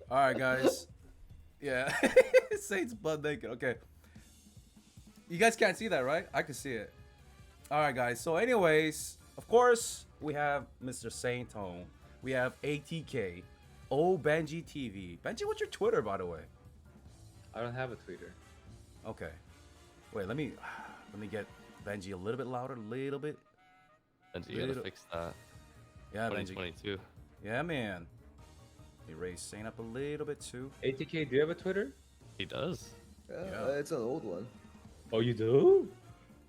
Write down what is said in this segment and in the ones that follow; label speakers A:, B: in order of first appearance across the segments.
A: All right, guys. Yeah, Saint's butt naked. Okay, you guys can't see that, right? I can see it. All right, guys. So, anyways, of course, we have Mr. SAINTONE. We have ATK, OHBENJITV. Benji, what's your Twitter, by the way?
B: I don't have a Twitter.
A: Okay. Wait, let me get Benji a little bit louder, a little bit.
C: Benji, you gotta fix that.
A: Yeah, Benji.
C: 2022.
A: Yeah, man. Let me raise Saint up a little bit too.
B: ATK, do you have a Twitter?
C: He does.
A: Yeah.
D: It's an old one.
B: Oh, you do?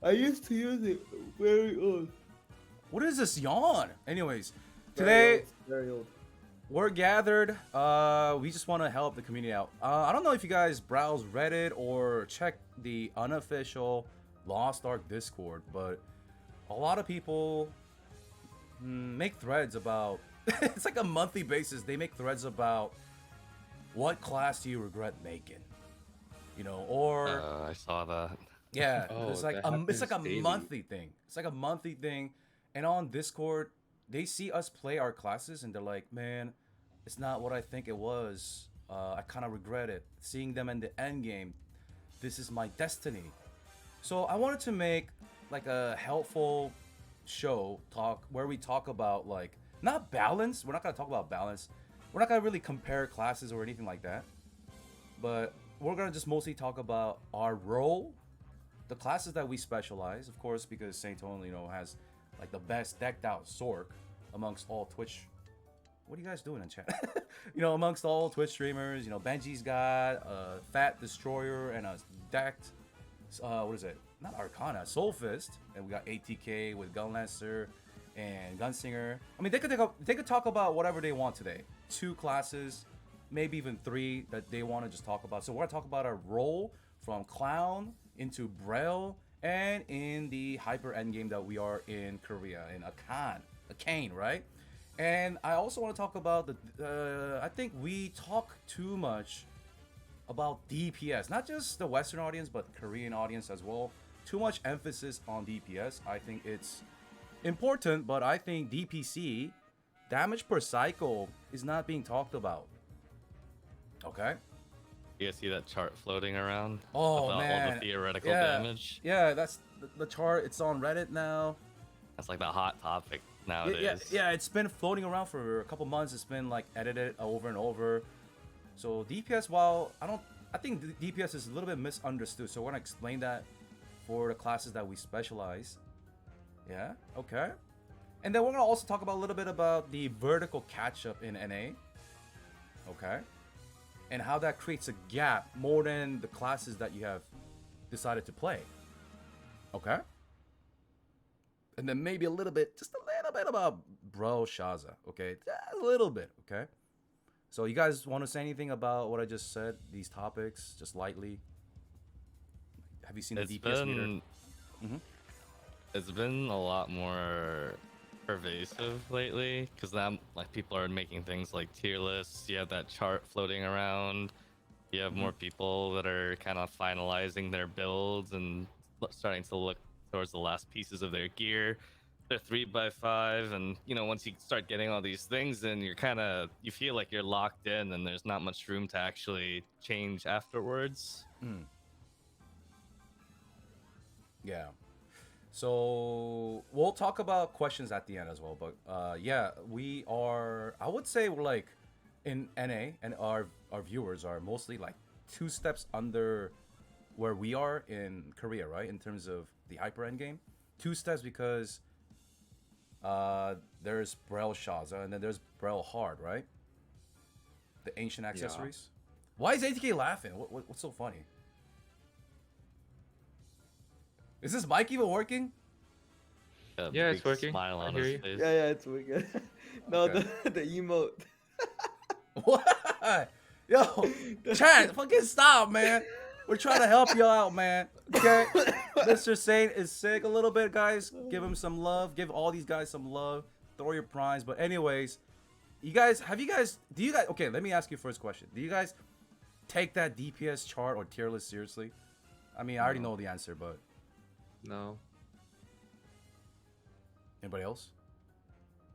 D: I used to use it very old.
A: What is this yawn? Anyways, today
D: Very old.
A: we're gathered. We just want to help the community out. I don't know if you guys browse Reddit or check the unofficial Lost Ark Discord, but a lot of people make threads about. It's like a monthly basis. They make threads about what class do you regret making, you know, or
C: I saw that.
A: yeah,
B: Oh,
A: it's like
B: that
A: it's like a
B: happens daily.
A: monthly thing. It's like a monthly thing, and on Discord, they see us play our classes, and they're like, "Man, it's not what I think it was. I kind of regret it. Seeing them in the end game, this is my destiny." So I wanted to make like a helpful show talk where we talk about like not balance. We're not gonna talk about balance. We're not gonna really compare classes or anything like that. But we're gonna just mostly talk about our role, the classes that we specialize, of course, because SAINTONE, you know, has like the best decked out Sork amongst all Twitch. What are you guys doing in chat? You know, amongst all Twitch streamers, you know, Benji's got a Fat Destroyer and a decked, what is it? Not Arcana, Soul Fist, and we got ATK with Gunlancer and Gunslinger. I mean, they could talk about whatever they want today. 2 classes, maybe even 3 that they want to just talk about. So we're gonna talk about our role from Clown into Braille and in the hyper endgame that we are in Korea in Akane, right? And I also want to talk about the. I think we talk too much about DPS, not just the Western audience, but Korean audience as well. Too much emphasis on DPS. I think it's important, but I think DPC, damage per cycle, is not being talked about. Okay.
C: You guys see that chart floating around?
A: Oh
C: about
A: man,
C: all the theoretical
A: yeah.
C: damage.
A: Yeah, that's the chart. It's on Reddit now.
C: That's like the hot topic nowadays.
A: Yeah, it's been floating around for a couple months. It's been like edited over and over. So DPS, while I think DPS is a little bit misunderstood. So we're gonna explain that for the classes that we specialize. Yeah, okay. And then we're gonna also talk about a little bit about the vertical catch-up in NA. Okay. And how that creates a gap more than the classes that you have decided to play. Okay. And then maybe a little bit, just a little bit about Bro Shaza, okay? Just a little bit, okay? So you guys want to say anything about what I just said, these topics, just lightly? Have you seen the DPS meter?
C: It's been a lot more pervasive lately, because now like people are making things like tier lists. You have that chart floating around. You have more people that are kind of finalizing their builds and starting to look towards the last pieces of their gear. They're 3x5, and you know, once you start getting all these things, then you feel like you're locked in, and there's not much room to actually change afterwards.
A: Yeah. So we'll talk about questions at the end as well, but yeah, we are. I would say we're like in NA, and our viewers are mostly like 2 steps under where we are in Korea, right? In terms of the hyper end game, 2 steps because there's Braille Shaza and then there's Braille Hard, right? The ancient accessories. Why is ATK laughing? What's so funny? Is this mic even working?
B: Yeah, it's
C: Big
B: working.
C: Smile
B: I
C: on
B: hear
C: his
B: you.
C: face.
D: Yeah, it's wicked. No,
A: Okay.
D: the emote.
A: What? Yo, chat, fucking stop, man. We're trying to help you out, man. Okay? Mr. Saint is sick a little bit, guys. Give him some love. Give all these guys some love. Throw your prize. But anyways, do you guys, okay, let me ask you first question. Do you guys take that DPS chart or tier list seriously? I mean, I already know the answer, but
B: No.
A: anybody else?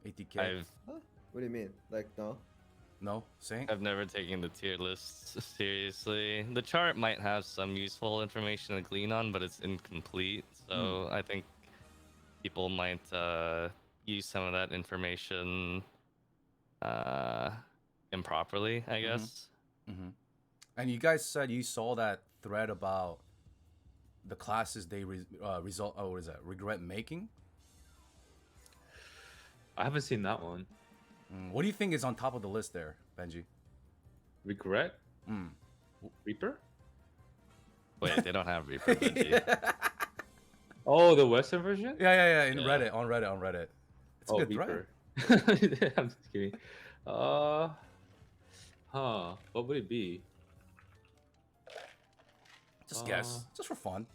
A: ATK?
C: I've
D: Huh? What do you mean? Like, no?
A: No, Saint.
C: I've never taken the tier lists seriously. The chart might have some useful information to glean on, but it's incomplete. So I think people might use some of that information improperly, I guess.
A: Mm-hmm. And you guys said you saw that thread about the classes they result. Oh, what is that? Regret making.
B: I haven't seen that one.
A: What do you think is on top of the list there, Benji?
B: Regret? Reaper?
C: Wait, they don't have Reaper. Benji.
B: Oh, the Western version?
A: Yeah. In
C: Yeah.
A: Reddit, on Reddit. It's a good thread.
B: Reaper. I'm just kidding. What would it be?
A: Just guess, just for fun.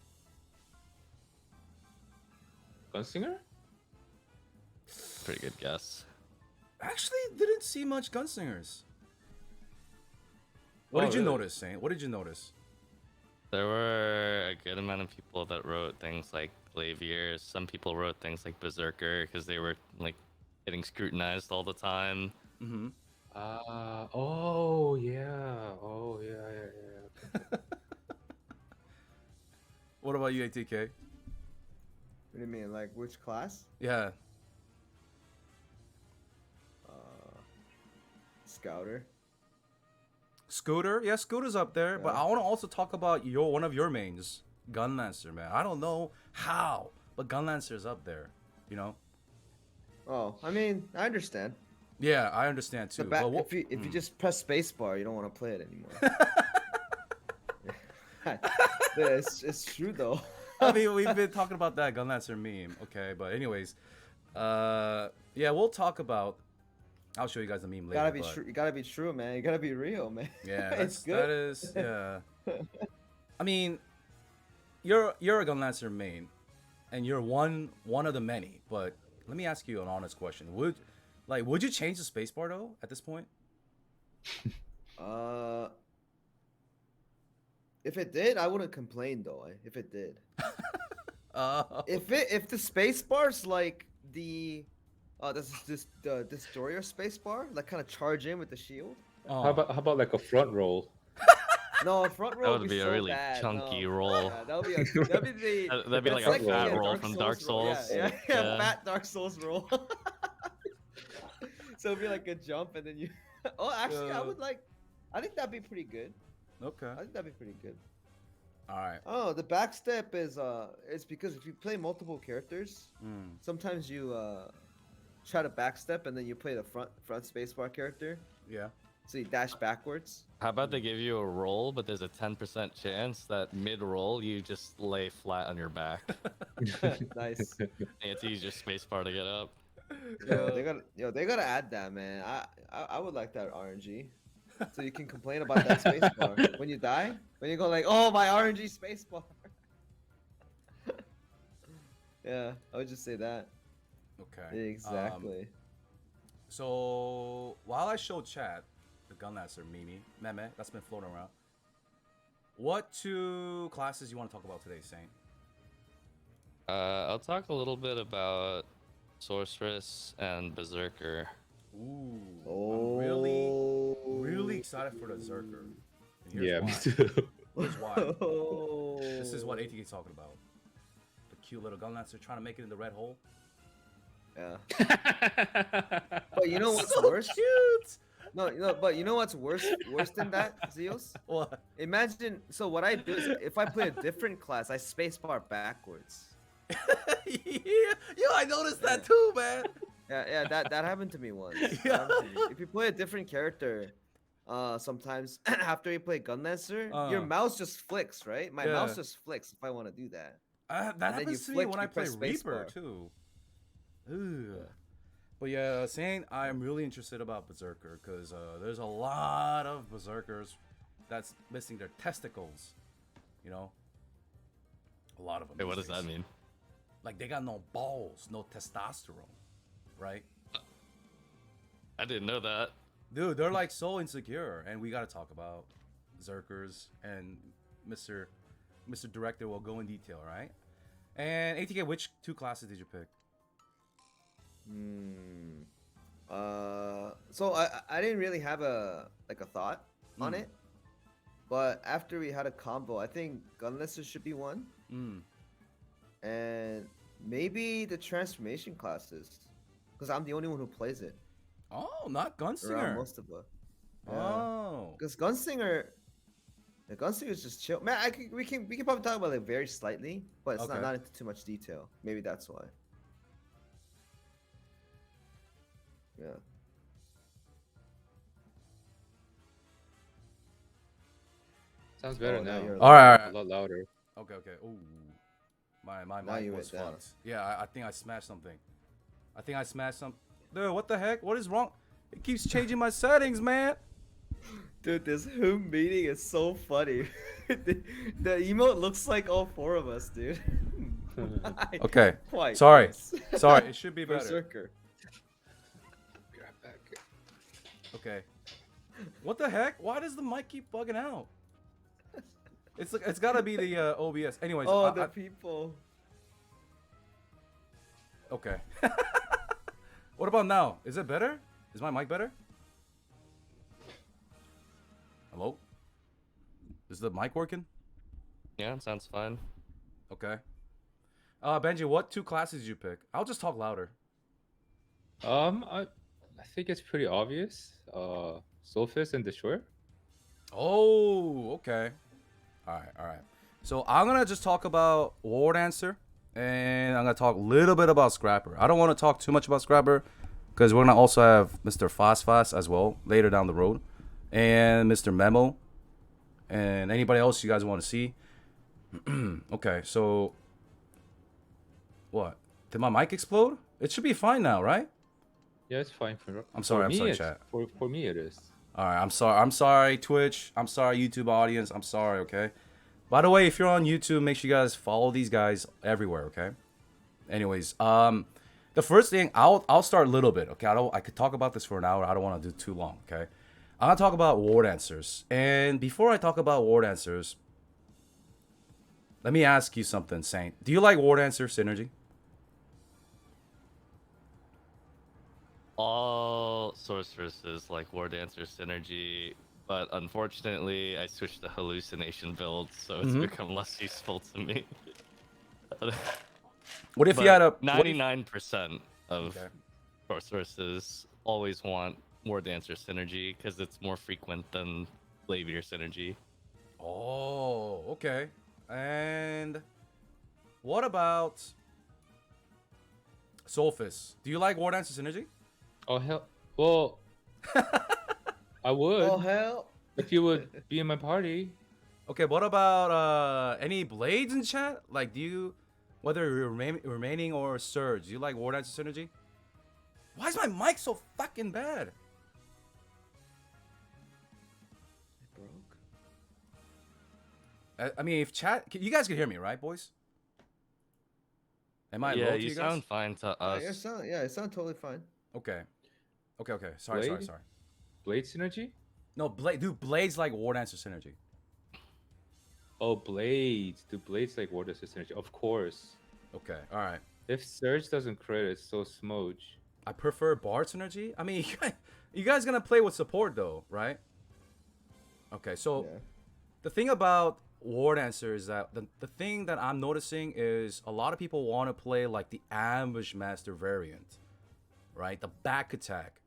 B: Gunslinger?
C: Pretty good guess.
A: Actually, didn't see much gunslingers. What did you notice, Saint? What did you notice?
C: There were a good amount of people that wrote things like Glaviers. Some people wrote things like Berserker because they were like getting scrutinized all the time.
A: Mm-hmm.
B: Oh yeah. Oh yeah.
A: What about you, ATK?
D: What do you mean? Like which class?
A: Yeah.
D: Scouter.
A: Scooter? Yeah, Scooter's up there. But
D: Yeah.
A: I want to also talk about one of your mains, Gunlancer, man. I don't know how, but Gunlancer's up there. You know?
D: Oh, I mean, I understand.
A: Yeah, I understand too. But what,
D: if you just press spacebar, you don't want to play it anymore. Yeah, it's true though.
A: I mean, we've been talking about that Gunlancer meme. Okay, but anyways, yeah, we'll talk about. I'll show you guys the meme later.
D: Gotta be
A: but-
D: true. You gotta be true, man. You gotta be real, man.
A: Yeah,
D: It's
A: that is yeah. I mean, you're a Gunlancer main, and you're one of the many. But let me ask you an honest question: would you change the spacebar though at this point?
D: If it did, I wouldn't complain though. If it did, if the spacebar's like the the destroyer spacebar, like kind of charge in with the shield.
A: Oh.
B: How about like a front roll?
D: No, front row
C: That would be a
D: so
C: really
D: bad.
C: chunky
D: No.
C: roll.
D: Yeah, that'd be the.
C: That'd be like
D: It's
C: a fat
D: yeah,
C: roll from Dark
D: roll.
C: Souls.
D: Yeah,
C: Yeah.
D: fat Dark Souls roll. So it'd be like a jump and then you. Oh, actually,
A: Yeah.
D: I think that'd be pretty good.
A: Okay.
D: I think that'd be pretty good.
A: All right.
D: Oh, the backstep is it's because if you play multiple characters,
A: Mm.
D: sometimes you try to backstep and then you play the front spacebar character,
A: Yeah.
D: so you dash backwards.
C: How about they give you a roll, but there's a 10% chance that mid-roll you just lay flat on your back.
D: Nice.
C: You have to use your spacebar to get up.
D: They gotta add that, man. I would like that RNG. So you can complain about that spacebar when you die. When you go like, oh, my RNG spacebar. Yeah, I would just say that.
A: Okay.
D: Exactly.
A: So while I show chat the Gunlancer meme that's been floating around, what two classes you want to talk about today, Saint?
C: I'll talk a little bit about Sorceress and Berserker.
A: Ooh.
D: Oh.
A: I'm really excited for the Zerker. And here's
B: Yeah,
A: why.
B: me too.
A: Here's why.
D: Oh.
A: This is what ATK is talking about. The cute little Gunlancer trying to make it in the red hole.
D: Yeah. But you know what's
A: So
D: worse?
A: cute.
D: No, but you know what's worse than that, Zeals?
A: What?
D: Imagine, so what I do is if I play a different class, I spacebar backwards.
A: Yeah, yo, I noticed that too, man.
D: Yeah, that happened to me once. That
A: Yeah.
D: happened to me. If you play a different character, sometimes after you play Gunlancer, your mouse just flicks, right? My mouse
A: Yeah.
D: just flicks if I want to do that.
A: That
D: then you
A: happens to me
D: flick,
A: when I
D: you
A: play
D: press
A: Reaper
D: spacebar.
A: too. Ooh. But yeah, saying I'm really interested about Berserker because there's a lot of Berserkers that's missing their testicles. You know, a lot of them.
C: Wait, what
A: these
C: does that
A: days.
C: mean?
A: Like they got no balls, no testosterone, right?
C: I didn't know that.
A: Dude, they're like so insecure, and we gotta talk about Zerkers and Mr. Director will go in detail, right? And ATK, which two classes did you pick?
D: So I didn't really have a thought on it, but after we had a combo, I think Gunlessers should be one, and maybe the transformation classes, because I'm the only one who plays it
A: Oh, not
D: around
A: Gunslinger.
D: most of the. Yeah.
A: Oh.
D: Because Gunslinger, the Gunslinger is just chill. Man, we can probably talk about it very slightly, but it's
A: Okay.
D: not into too much detail. Maybe that's why. Yeah.
B: Sounds better
D: Oh, now
B: now.
D: you're
A: All right.
B: A lot louder.
A: Okay. Ooh. My
D: Now
A: mic
D: you
A: was
D: went down.
A: fucked. Yeah, I think I smashed something. I think I smashed some. Dude, what the heck? What is wrong? It keeps changing my settings, man.
D: Dude, this Whom meeting is so funny. the emote looks like all four of us, dude.
A: Okay.
D: Quite.
A: Sorry.
D: Yes.
A: Sorry, it should be better.
D: Berserker.
B: Grab back.
A: Okay. What the heck? Why does the mic keep bugging out? It's gotta be the OBS. Anyways.
D: Oh, the people.
A: Okay. What about now? Is it better? Is my mic better? Hello? Is the mic working?
C: Yeah, it sounds fine.
A: Okay. Benji, what 2 classes did you pick? I'll just talk louder.
B: I think it's pretty obvious. Sophist and Destroyer.
A: Oh, okay. All right. So I'm gonna just talk about War Dancer, and I'm gonna talk a little bit about Scrapper. I don't want to talk too much about Scrapper, because we're gonna also have Mr. Fast as well later down the road, and Mr. Memo, and anybody else you guys want to see. Okay, so what? Did my mic explode? It should be fine now, right?
B: Yeah, it's fine for.
A: I'm sorry,
B: For me, it's-
A: chat.
B: For me, it is.
A: All right, I'm sorry, Twitch. I'm sorry, YouTube audience. I'm sorry, okay? By the way, if you're on YouTube, make sure you guys follow these guys everywhere, okay? Anyways, the first thing, I'll start a little bit, okay? I could talk about this for an hour. I don't want to do too long, okay? I'm gonna talk about War Dancers. And before I talk about War Dancers, let me ask you something, Saint. Do you like War Dancer synergy?
C: All sorceresses like War Dancer synergy, but unfortunately I switched to hallucination build, so it's become less useful to me.
A: What if you had a
C: 99% of
A: Okay.
C: sorceresses always want War Dancer synergy because it's more frequent than Blavier synergy.
A: Oh, okay. And what about Soulfist? Do you like War Dancer synergy?
B: Oh hell. Well, I would
D: Oh hell.
B: if you would be in my party.
A: Okay, what about any blades in chat? Like, do you, whether you're remaining or surge, do you like War Dancer synergy? Why is my mic so fucking bad?
D: It broke.
A: I mean, if chat, you guys can hear me, right, boys? Am I low
C: Yeah,
A: to
C: you
A: you guys?
C: sound fine to us.
D: It sounds totally fine.
A: Okay. Sorry.
B: Blade? Blade synergy?
A: No, blades like War Dancer synergy.
B: Oh, blades. Do blades like War Dancer synergy? Of course.
A: Okay, all right.
B: If Surge doesn't crit, it's so smooch.
A: I prefer Bard synergy. I mean, you guys gonna play with support though, right? Okay, so
D: Yeah.
A: the thing about War Dancer is that the thing that I'm noticing is a lot of people want to play like the Ambush Master variant, right? The back attack.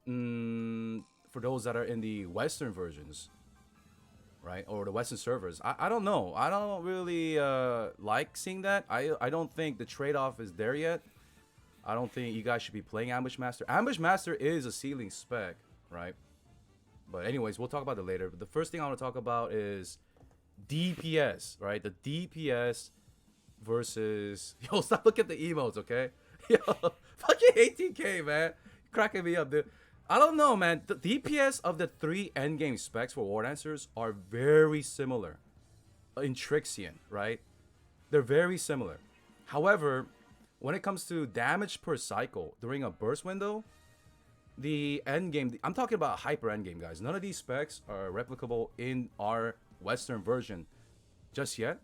A: For those that are in the Western versions, right? Or the Western servers. I don't know. I don't really like seeing that. I don't think the trade-off is there yet. I don't think you guys should be playing Ambush Master. Ambush Master is a ceiling spec, right? But anyways, we'll talk about it later. But the first thing I want to talk about is DPS, right? The DPS versus... Yo, stop looking at the emotes, okay? Yo, fucking ATK, man. Cracking me up, dude. I don't know, man. The DPS of the 3 endgame specs for War Dancers are very similar. In Trixian, right? They're very similar. However, when it comes to damage per cycle during a burst window, the endgame, I'm talking about hyper endgame, guys. None of these specs are replicable in our Western version just yet.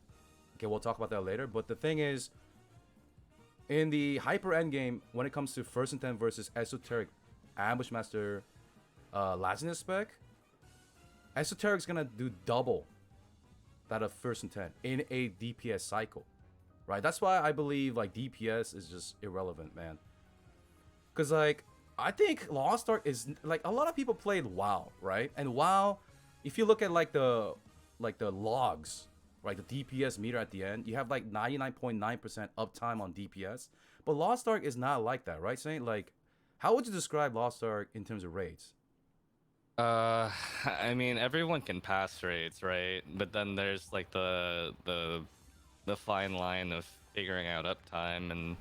A: Okay, we'll talk about that later. But the thing is, In the hyper endgame, when it comes to first intent versus esoteric ambush master Laziness spec, esoteric's gonna do double that of first intent in a DPS cycle, right? That's why I believe like DPS is just irrelevant, man. Cause like I think Lost Ark is like a lot of people played WoW, right? And WoW, if you look at like the logs, right, the DPS meter at the end, you have like 99.9% uptime on DPS. But Lost Ark is not like that, right? Saying like, how would you describe Lost Ark in terms of raids?
C: I mean, everyone can pass raids, right? But then there's like the fine line of figuring out uptime, and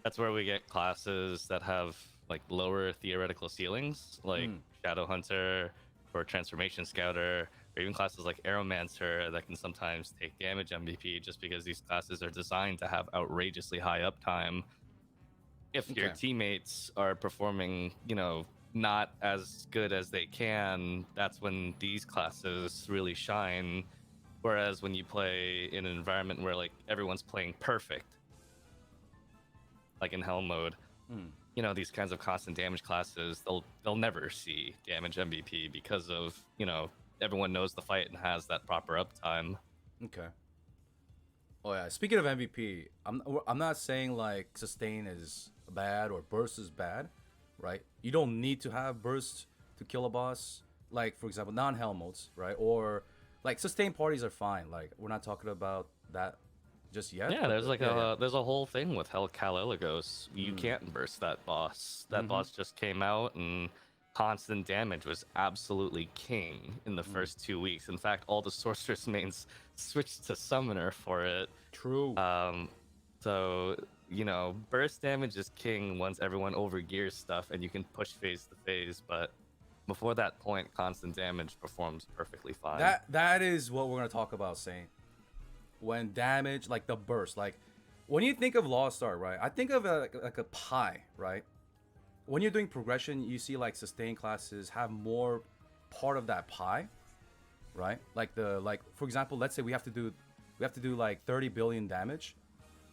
C: that's where we get classes that have like lower theoretical ceilings, like Shadow Hunter or Transformation Scouter, or even classes like Aeromancer that can sometimes take damage MVP just because these classes are designed to have outrageously high uptime. If your teammates are performing, you know, not as good as they can, that's when these classes really shine. Whereas when you play in an environment where like everyone's playing perfect, like in Hell mode, you know, these kinds of constant damage classes, they'll never see damage MVP because of, you know, everyone knows the fight and has that proper uptime.
A: Okay. Oh yeah. Speaking of MVP, I'm not saying like sustain is bad or burst is bad, right? You don't need to have burst to kill a boss. Like for example, non-hell modes, right? Or like sustain parties are fine. Like we're not talking about that just yet.
C: Yeah, there's like there's a whole thing with Hell Kalilagos. You can't burst that boss. That boss just came out, and constant damage was absolutely king in the first 2 weeks. In fact, all the sorceress mains switched to summoner for it.
A: True.
C: So you know, burst damage is king once everyone overgears stuff and you can push phase to phase. But before that point, constant damage performs perfectly fine.
A: That is what we're gonna talk about, Saint. When damage, like the burst, like when you think of Lost Ark, right? I think of like a pie, right? When you're doing progression, you see like sustain classes have more part of that pie, right? Like for example, let's say we have to do like 30 billion damage.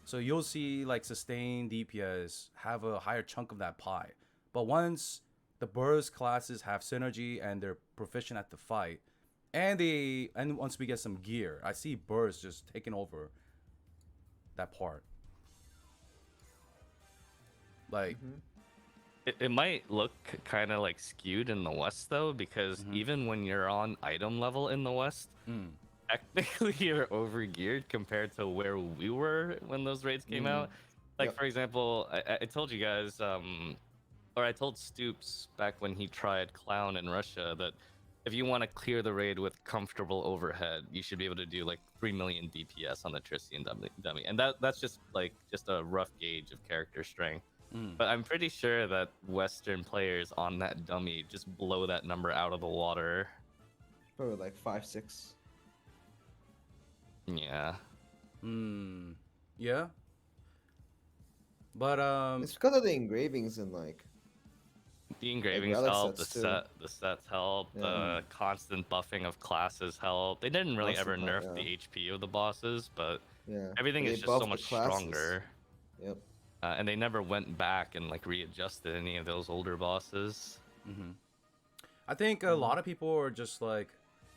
A: So you'll see like sustain DPS have a higher chunk of that pie. But once the burst classes have synergy and they're proficient at the fight, and once we get some gear, I see burst just taking over that part. Like
C: it might look kind of like skewed in the West though, because even when you're on item level in the West, technically you're overgeared compared to where we were when those raids came out. Like for example, I told you guys, or I told Stoops back when he tried Clown in Russia that if you want to clear the raid with comfortable overhead, you should be able to do like 3 million DPS on the Tristian dummy. And that's just a rough gauge of character strength. But I'm pretty sure that Western players on that dummy just blow that number out of the water.
D: Probably like 5-6.
C: Yeah.
A: Yeah. But
D: It's because of the engravings and like
C: the engravings
D: relic
C: help,
D: sets,
C: the sets help, the constant buffing of classes help. They didn't really ever nerf the HP of the bosses, but everything is just so much stronger.
D: Yep.
C: And they never went back and like readjusted any of those older bosses.
A: I think a lot of people are just like,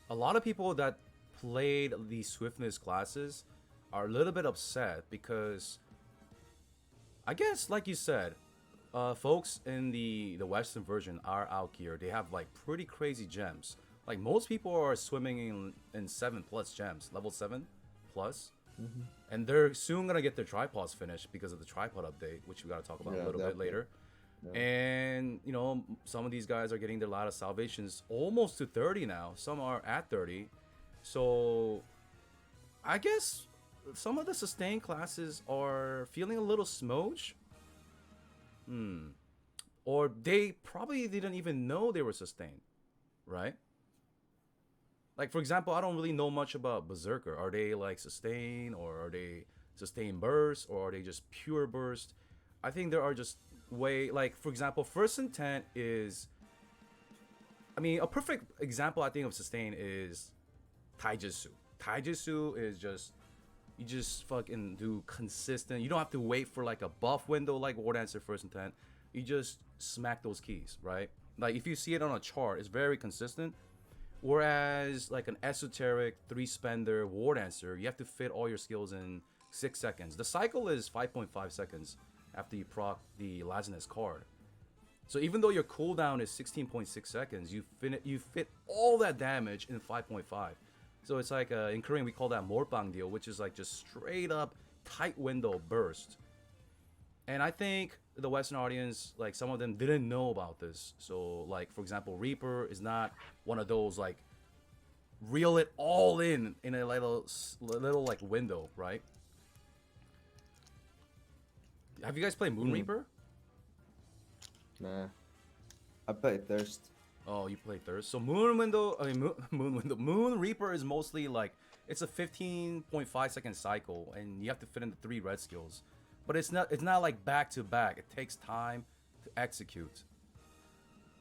A: a lot of people that played the swiftness classes are a little bit upset because I guess, like you said, folks in the Western version are out here. They have like pretty crazy gems. Like most people are swimming in 7+ gems, level 7+. And they're soon gonna get their tripods finished because of the tripod update, which we gotta talk about a little bit later. And you know, some of these guys are getting their ladder salvations almost to 30 now. Some are at 30. So I guess some of the sustain classes are feeling a little smooch. Or they probably didn't even know they were sustained, right? Like, for example, I don't really know much about Berserker. Are they like sustain, or are they sustain burst, or are they just pure burst? I think there are just like, for example, first intent is, I mean, a perfect example I think of sustain is Taijutsu. Taijutsu is just, You just fucking do consistent. You don't have to wait for like a buff window like War Dancer First Intent. You just smack those keys, right? Like if you see it on a chart, it's very consistent. Whereas like an esoteric 3-spender War Dancer, you have to fit all your skills in 6 seconds. The cycle is 5.5 seconds after you proc the Laziness card. So even though your cooldown is 16.6 seconds, you fit all that damage in 5.5. So it's like in Korean we call that morbang deal, which is like just straight up tight window burst. And I think the Western audience, like some of them didn't know about this. So like for example, Reaper is not one of those like reel it all in a little like window, right? Have you guys played Moon Reaper?
D: Nah. I played Thirst.
A: Oh, you play Thirst. So Moon Reaper is mostly like it's a 15.5 second cycle, and you have to fit in the 3 red skills. But it's not like back to back. It takes time to execute.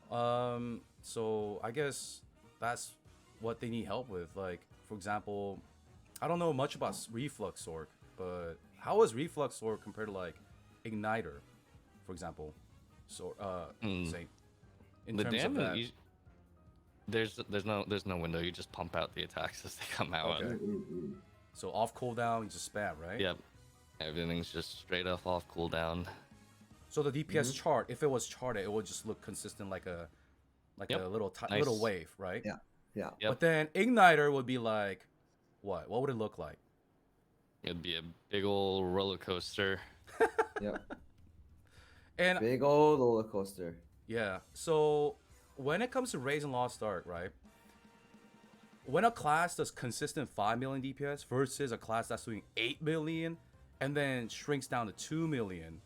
A: So I guess that's what they need help with. Like for example, I don't know much about Reflux Sword, but how is Reflux Sword compared to like Igniter, for example? So say in
C: The
A: terms of that.
C: damage, there's no window. You just pump out the attacks as they come out.
A: Okay. So off cooldown, you just spam, right?
C: Yep. Everything's just straight off cooldown.
A: So the DPS chart, if it was charted, it would just look consistent like a
C: Yep.
A: a little
C: Nice.
A: little wave, right?
D: Yeah. Yeah.
C: Yep.
A: But then Igniter would be like, what? What would it look like?
C: It'd be a big old roller coaster.
D: Yep.
A: And
D: Big old roller coaster.
A: yeah, so when it comes to Raise and Lost Ark, right? When a class does consistent 5 million DPS versus a class that's doing 8 million and then shrinks down to 2 million,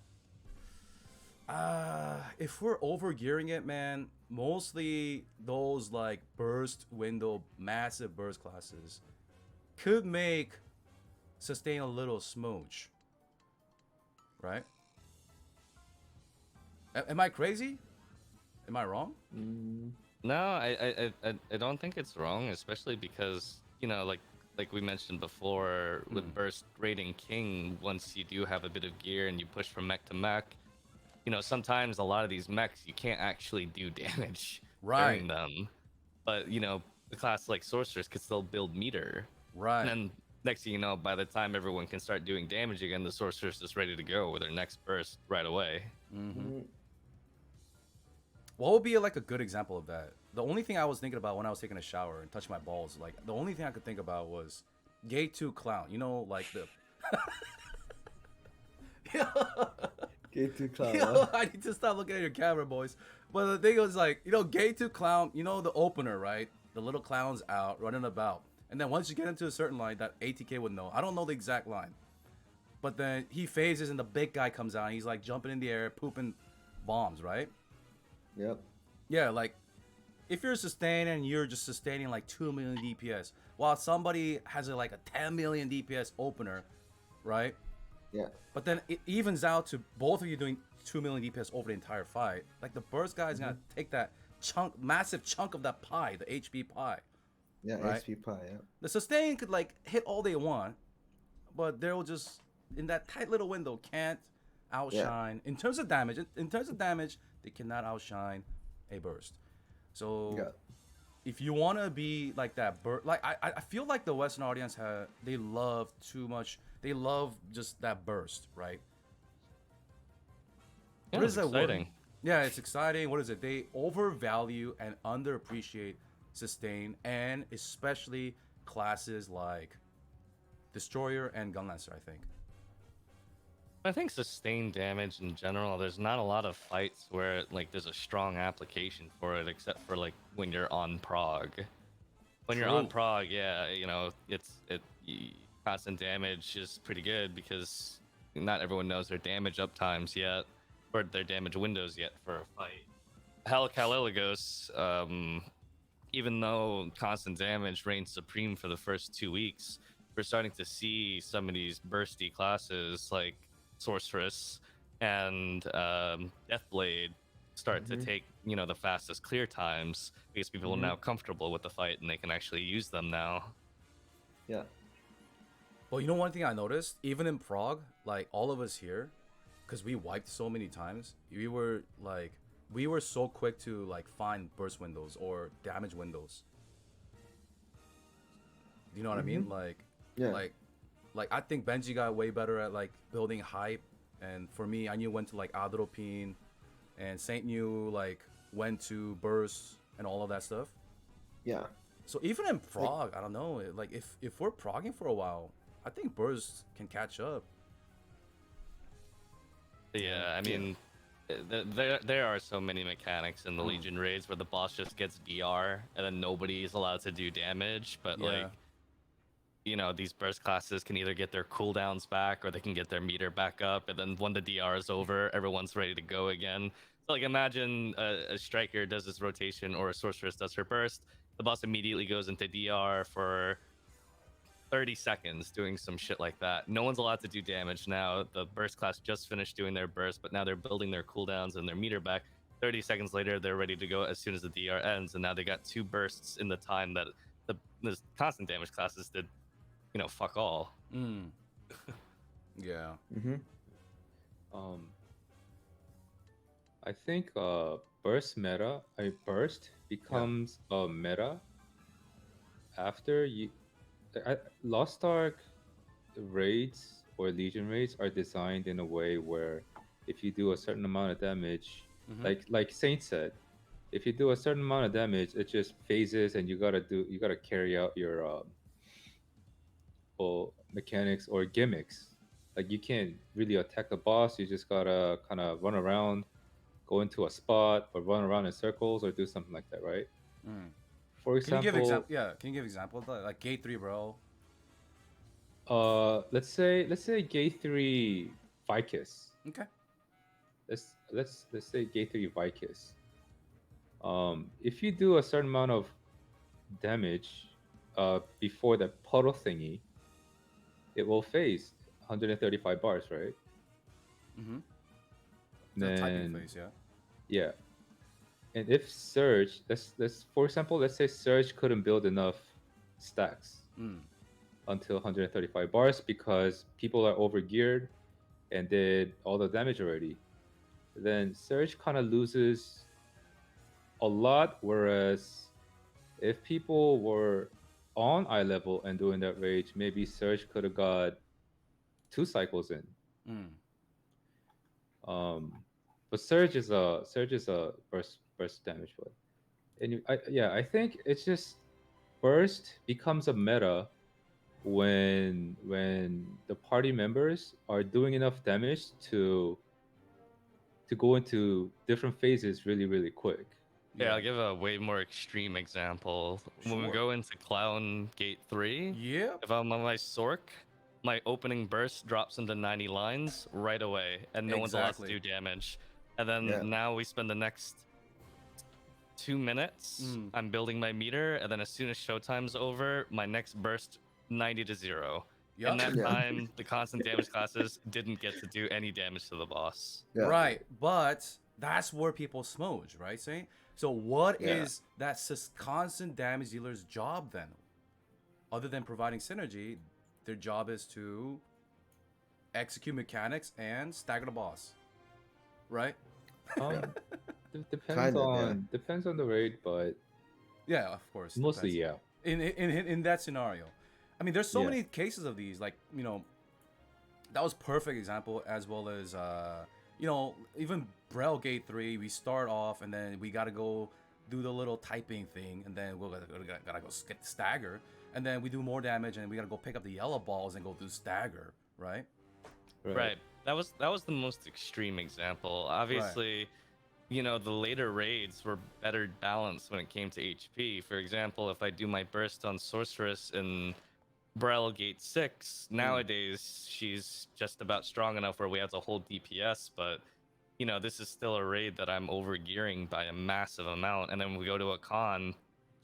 A: if we're overgearing it, man, mostly those like burst window, massive burst classes could make sustain a little smooch, right? Am I crazy? Am I wrong?
C: No, I don't think it's wrong, especially because like we mentioned before with Burst rating King. Once you do have a bit of gear and you push from mech to mech, sometimes a lot of these mechs you can't actually do damage during them, but the class like Sorceress could still build meter.
A: Right.
C: And then next thing you know, by the time everyone can start doing damage again, the Sorceress is ready to go with her next burst right away.
A: What would be like a good example of that? The only thing I was thinking about when I was taking a shower and touching my balls, like the only thing I could think about was Gate 2 Clown. Like the
D: Gate 2 Clown.
A: Yo, I need to stop looking at your camera, boys. But the thing was like, Gate 2 Clown, the opener, right? The little clown's out running about. And then once you get into a certain line that ATK would know. I don't know the exact line. But then he phases and the big guy comes out and he's like jumping in the air, pooping bombs, right?
D: Yep.
A: Yeah, like if you're sustaining and you're just sustaining like 2 million DPS while somebody has like a 10 million DPS opener, right?
D: Yeah.
A: But then it evens out to both of you doing 2 million DPS over the entire fight. Like the burst guy is gonna take that massive chunk of that pie, the HP pie.
D: Yeah.
A: Right?
D: HP pie. Yeah.
A: The sustain could like hit all they want, but they'll just in that tight little window can't outshine in terms of damage. In terms of damage, they cannot outshine a burst. So if you want to be like that like I feel like the Western audience they love too much. They love just that burst, right?
C: Yeah,
A: What is that word?
C: exciting.
A: Yeah, it's exciting. What is it? They overvalue and underappreciate sustain, and especially classes like Destroyer and Gunlancer, I think.
C: I think sustained damage in general, there's not a lot of fights where like there's a strong application for it, except for like when you're on prog. When you're on
A: True.
C: prog, yeah, constant damage is pretty good because not everyone knows their damage up times yet, or their damage windows yet for a fight. Hell, Kalilagos, even though constant damage reigns supreme for the first 2 weeks, we're starting to see some of these bursty classes like Sorceress and Deathblade start to take the fastest clear times because people are now comfortable with the fight and they can actually use them now.
D: Yeah.
A: But you know one thing I noticed, even in Prague, like all of us here, because we wiped so many times, we were so quick to like find burst windows or damage windows. Do you know what I mean?
D: Yeah.
A: Like I think Benji got way better at like building hype, and for me, I knew when to like Adropine, and Saint knew like when to burst and all of that stuff.
D: Yeah.
A: So even in Prague, I don't know. Like if we're progging for a while, I think burst can catch up.
C: Yeah, I mean, there are so many mechanics in the Legion raids where the boss just gets DR and then nobody is allowed to do damage. But like, you know, these burst classes can either get their cooldowns back or they can get their meter back up. And then when the DR is over, everyone's ready to go again. So like, imagine a striker does his rotation or a sorceress does her burst. The boss immediately goes into DR for 30 seconds doing some shit like that. No one's allowed to do damage now. The burst class just finished doing their burst, but now they're building their cooldowns and their meter back. 30 seconds later, they're ready to go as soon as the DR ends, and now they got 2 bursts in the time that the constant damage classes did, you know, fuck all.
A: Yeah.
B: I think burst becomes a meta after you. Lost Ark raids or Legion raids are designed in a way where if you do a certain amount of damage, like Saint said, if you do a certain amount of damage, it just phases, and you gotta carry out your mechanics or gimmicks. Like you can't really attack the boss. You just gotta kind of run around, go into a spot, or run around in circles, or do something like that, right? For
A: Can you
B: example,
A: give example? Yeah. Can you give example of that? Like gate 3, bro.
B: let's say gate 3 Vicus.
A: Okay.
B: Let's say gate 3 Vicus. If you do a certain amount of damage before the puddle thingy, it will phase 135 bars, right?
A: The typing phase, yeah.
B: Yeah. And if Surge, let's for example, let's say Surge couldn't build enough stacks until 135 bars because people are overgeared and did all the damage already, then Surge kind of loses a lot. Whereas if people were on eye level and doing that rage, maybe Surge could have got 2 cycles in. But Surge is a burst damage play, and I think it's just burst becomes a meta when the party members are doing enough damage to go into different phases really quick.
C: Yeah, I'll give a way more extreme example. When we
A: Sure.
C: go into Clown Gate 3,
A: Yeah.
C: if I'm on my Sork, my opening burst drops into 90 lines right away, and no one's allowed to
A: Exactly.
C: do damage. And then now we spend the next 2 minutes, I'm building my meter, and then as soon as showtime's over, my next burst 90 to 0.
A: Yep.
C: In that time, the constant damage classes didn't get to do any damage to the boss.
D: Yeah.
A: Right, but that's where people smooge, right, Saint? So what is that constant damage dealer's job then? Other than providing synergy, their job is to execute mechanics and stagger the boss, right?
B: Depends on the raid, but
A: Yeah, of course.
B: mostly
A: depends.
B: yeah.
A: In that scenario, I mean, there's so
B: Yeah.
A: many cases of these. Like, you know, that was perfect example, as well as you know, even Brel Gate 3. We start off and then we gotta go do the little typing thing, and then gotta go get the stagger, and then we do more damage, and we gotta go pick up the yellow balls and go do stagger, right?
C: Right. That was the most extreme example. Obviously, you know, the later raids were better balanced when it came to HP. For example, if I do my burst on Sorceress in Brel Gate 6, nowadays she's just about strong enough where we have to hold DPS, but you know, this is still a raid that I'm overgearing by a massive amount, and then when we go to a con,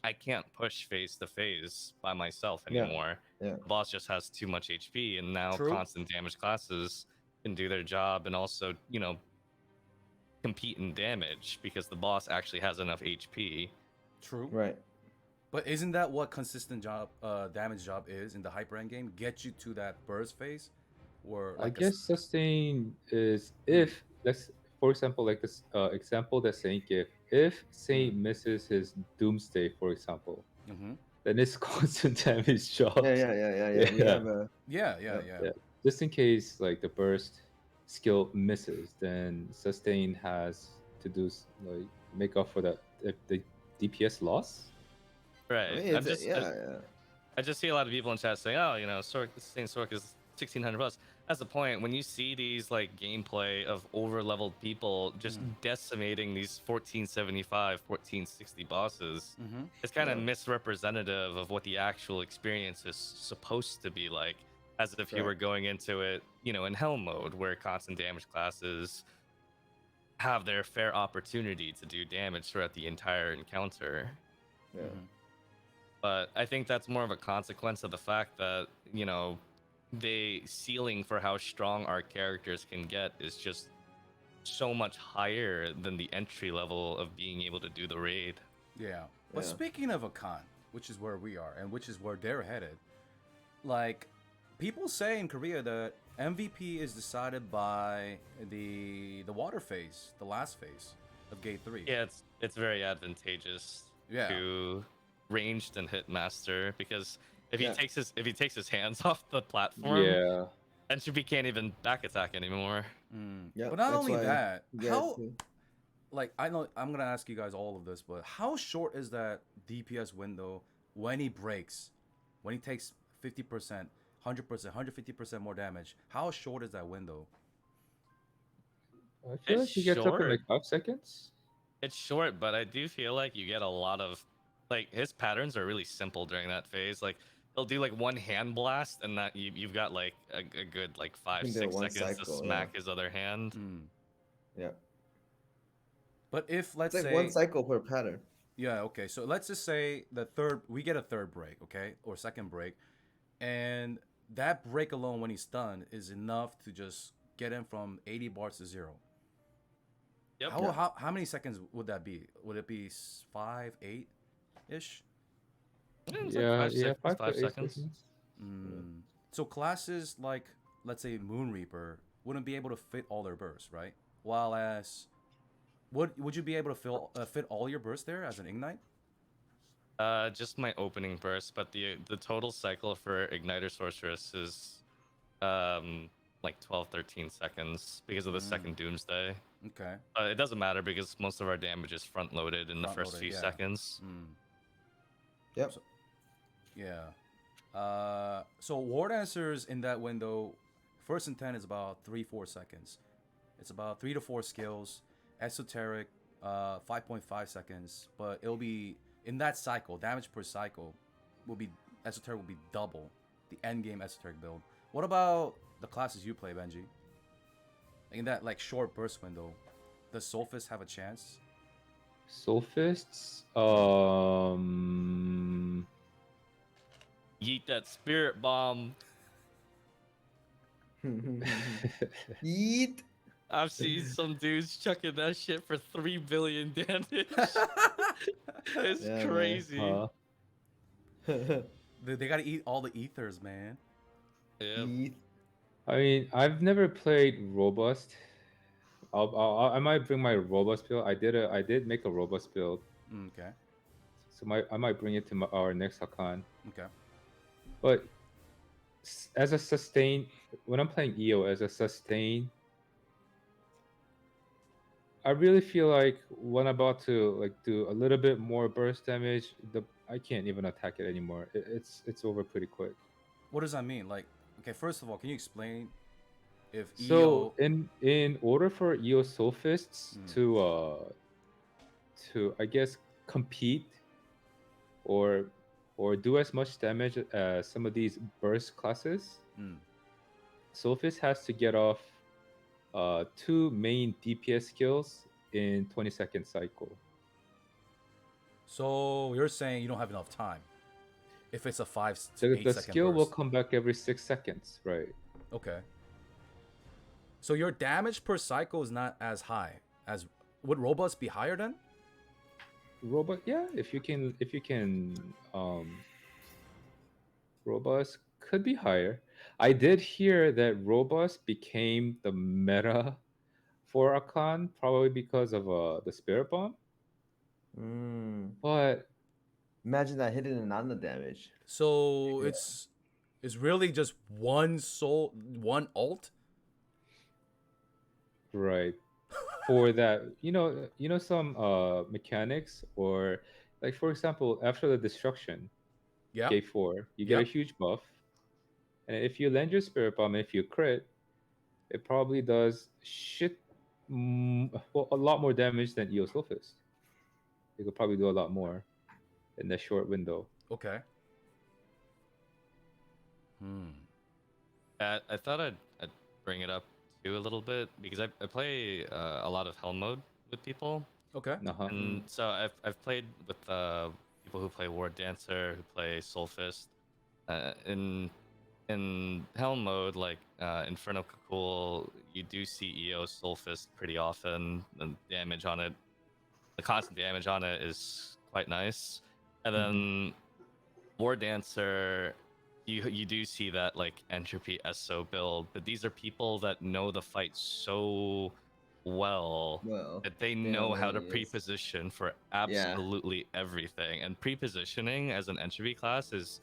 C: I can't push phase to phase by myself anymore.
D: Yeah.
C: The boss just has too much HP, and now
A: True.
C: constant damage classes can do their job and also, you know, compete in damage because the boss actually has enough HP.
A: True.
D: Right.
A: But isn't that what consistent damage job is in the hyper end game? Get you to that burst phase, or
B: I
A: like
B: guess sustain is if let's for example like this example that Saint gave. If Saint misses his Doomsday, for example,
A: Mm-hmm.
B: then it's constant damage
D: Yeah,
B: jobs.
D: yeah. We
B: Yeah,
D: have a.
A: Yeah,
D: Yep.
B: yeah. Just in case like the burst skill misses, then sustain has to do like make up for that if the DPS loss.
D: I
C: Right.
D: mean, it's yeah.
C: I just see a lot of people in chat saying, "Oh, you know, Sork, this same Sork is 1600 plus." That's the point. When you see these like gameplay of over-leveled people just decimating these 1475, 1460 bosses,
A: Mm-hmm.
C: it's kind of
D: Yeah.
C: misrepresentative of what the actual experience is supposed to be like, as if you were
D: Correct.
C: going into it, you know, in hell mode, where constant damage classes have their fair opportunity to do damage throughout the entire encounter.
D: Yeah.
A: Mm-hmm.
C: But I think that's more of a consequence of the fact that, you know, the ceiling for how strong our characters can get is just so much higher than the entry level of being able to do the raid.
A: Yeah. But
D: Yeah.
A: speaking of a con, which is where we are and which is where they're headed, like people say in Korea that MVP is decided by the water phase, the last phase of Gate 3.
C: Yeah, it's very advantageous
A: Yeah.
C: to ranged and hit master, because if
D: Yeah.
C: he takes his hands off the platform,
B: Yeah.
C: NCP can't even back attack anymore.
D: Yeah.
A: But not
D: that's
A: only
D: why
A: that,
D: you get
A: how
D: to-
A: like I know I'm gonna ask you guys all of this, but how short is that DPS window when he breaks, when he takes 50%, 100%, 150% more damage? How short is that window?
B: I feel
C: It's
B: like he gets up in
C: short.
B: like 5 seconds.
C: It's short, but I do feel like you get a lot of, like, his patterns are really simple during that phase. Like, he'll do like one hand blast, and that you've got like a good like
D: can do
C: 5-6
D: one
C: seconds to
D: cycle,
C: smack his other hand.
D: Yeah.
A: But if let's
D: It's like
A: say
D: one cycle per pattern.
A: yeah, okay. So let's just say we get a third break, okay, or second break, and that break alone when he's stunned is enough to just get him from 80 bars to 0.
C: Yep.
A: How many seconds would that be? Would it be 5, 8 ish?
C: It's
B: Yeah,
C: like
B: yeah, 5
C: 5
B: to 8
C: seconds.
B: seconds.
A: So classes like let's say Moon Reaper wouldn't be able to fit all their bursts, right? While as would you be able to fit all your bursts there as an ignite?
C: Just my opening burst, but the total cycle for Igniter Sorceress is like 12-13 seconds because of the second Doomsday.
A: Okay.
C: It doesn't matter because most of our damage is front loaded in the first
A: Front-loaded,
C: few
A: yeah.
C: seconds.
D: Yep.
A: Yeah. So War Dancers in that window, first and 10 is about 3-4 seconds. It's about 3 to 4 skills. Esoteric, 5.5 seconds. But it'll be in that cycle, damage per cycle Esoteric will be double the end game Esoteric build. What about the classes you play, Benji? In that like short burst window, does Soulfist have a chance?
B: Soulfists,
C: Yeet that spirit bomb.
D: Yeet.
C: I've seen some dudes chucking that shit for 3 billion damage. It's
D: Yeah, man.
C: crazy.
A: They gotta eat all the ethers, man.
C: Yeah.
D: Yeet.
B: I mean, I've never played Robust. I might bring my Robust build. I did make a Robust build,
A: Okay.
B: so I might bring it to our next Hakan.
A: Okay.
B: But as a sustain, when I'm playing EO as a sustain, I really feel like when I'm about to like do a little bit more burst damage, I can't even attack it anymore. It's over pretty quick.
A: What does that mean? Like, okay, first of all, can you explain if
B: So
A: EO?
B: in order for EO Sophists to I guess compete or do as much damage as some of these burst classes, Sophist has to get off 2 main DPS skills in 20-second cycle.
A: So you're saying you don't have enough time if it's a 5 to
B: The
A: 8 second
B: skill
A: burst.
B: will come back every 6 seconds, right?
A: Okay. So your damage per cycle is not as high as would Robust be higher then?
B: robust. Yeah, if you can, robust could be higher. I did hear that robust became the meta for a con, probably because of the spirit bomb.
D: Mm.
B: But
D: Imagine that hitting and on the damage.
A: So
B: yeah,
A: it's really just one alt.
B: right. For that, some mechanics, or like for example, after the destruction,
A: Yep.
B: K4, you get a
A: Yep.
B: huge buff. And if you land your spirit bomb, if you crit, it probably does well, a lot more damage than EO Fist. It could probably do a lot more in that short window.
A: Okay. Hmm.
C: I thought I'd bring it up too a little bit because I play a lot of Hell mode with people,
A: Okay.
B: Uh-huh.
C: and so I've played with people who play War Dancer, who play Soulfist. In Hell mode, like Inferno Cool, you do see EO Soulfist pretty often. The damage on it, the constant damage on it is quite nice. And then War Dancer, you do see that like entropy SO build, but these are people that know the fight so well
D: Well,
C: that they
D: they know
C: know
D: what
C: how to
D: it is.
C: pre-position for
D: Yeah.
C: absolutely everything. And pre-positioning as an entropy class is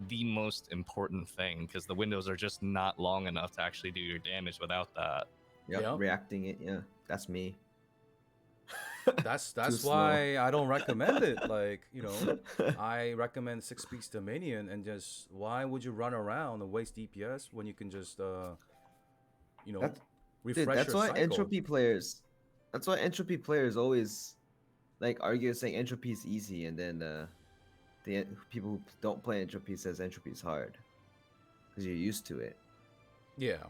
C: the most important thing because the windows are just not long enough to actually do your damage without that.
D: Yep.
A: Yep.
D: Reacting it. Yeah. That's me.
A: That's
D: Too
A: why I don't recommend it. Like, I recommend 6 piece Dominion, and just why would you run around and waste DPS when you can just
D: That's
A: refresh
D: Dude, that's
A: your
D: why
A: cycle?
D: entropy players. That's why entropy players always like argue saying entropy is easy, and then the people who don't play entropy says entropy is hard because you're used to it.
A: Yeah.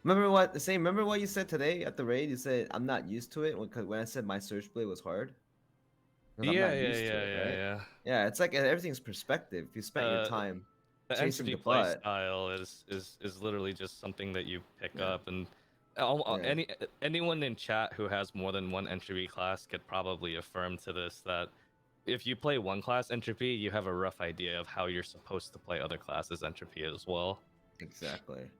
D: Remember what you said today at the raid? You said I'm not used to it when I said my Surge Blade was hard because I'm
C: Yeah,
D: not
C: yeah,
D: used to
C: yeah,
D: it,
C: yeah,
D: right?
C: yeah.
D: Yeah, it's like everything's perspective. If you spent your
C: Uh,
D: time
C: the
D: chasing
C: entropy
D: the
C: play
D: butt,
C: style is literally just something that you pick
D: yeah,
C: up, and
D: yeah,
C: anyone in chat who has more than one entropy class could probably affirm to this that if you play one class entropy, you have a rough idea of how you're supposed to play other classes entropy as well.
D: exactly.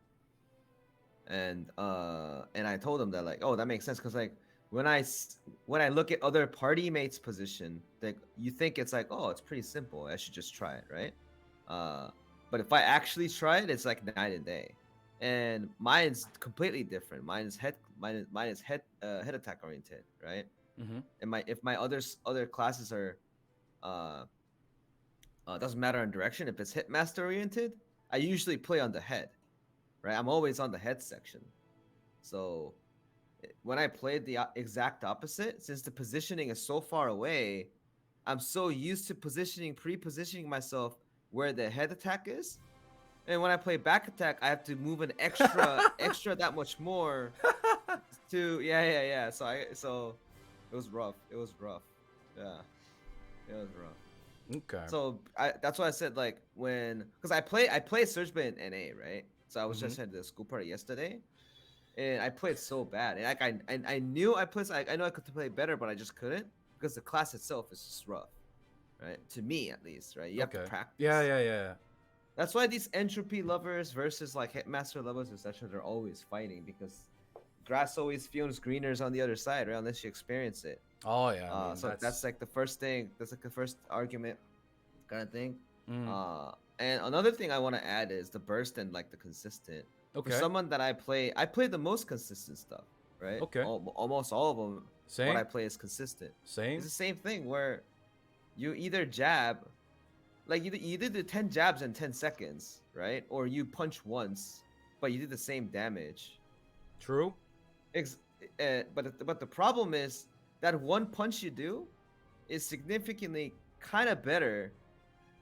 D: And I told him that like, oh, that makes sense because like when I look at other party mates' position, like you think it's like, oh, it's pretty simple. I should just try it, right? But if I actually try it, it's like night and day. And mine's completely different. Mine is head attack oriented, right?
A: Mm-hmm.
D: And my if my other classes are uh doesn't matter on direction. If it's hitmaster oriented, I usually play on the head, right? I'm always on the head section. So when I played the exact opposite, since the positioning is so far away, I'm so used to pre-positioning myself where the head attack is. And when I play back attack, I have to move an extra that much more to yeah. So it was rough. It was rough. Yeah, it was rough.
A: Okay.
D: So that's why I said like because I play Surge Blade in NA, right? So I was just at the school party yesterday, and I played so bad. And like I knew I know I could play better, but I just couldn't because the class itself is just rough, right? To me at least, right? You have to
A: Okay.
D: practice.
A: Yeah.
D: That's why these entropy lovers versus like hitmaster lovers, etc., they're always fighting because grass always feels greener on the other side, right? Unless you experience it.
A: Oh yeah. I mean,
D: So that's like the first thing. That's like the first argument, kind of thing. And another thing I want to add is the burst and like the consistent.
A: Okay.
D: For someone that I play the most consistent stuff, right?
A: Okay.
D: Almost all of them.
A: Same.
D: What I play is consistent.
A: Same.
D: It's the same thing where you either jab, like you did the 10 jabs in 10 seconds, right? Or you punch once, but you did the same damage.
A: True.
D: But the problem is that one punch you do is significantly kind of better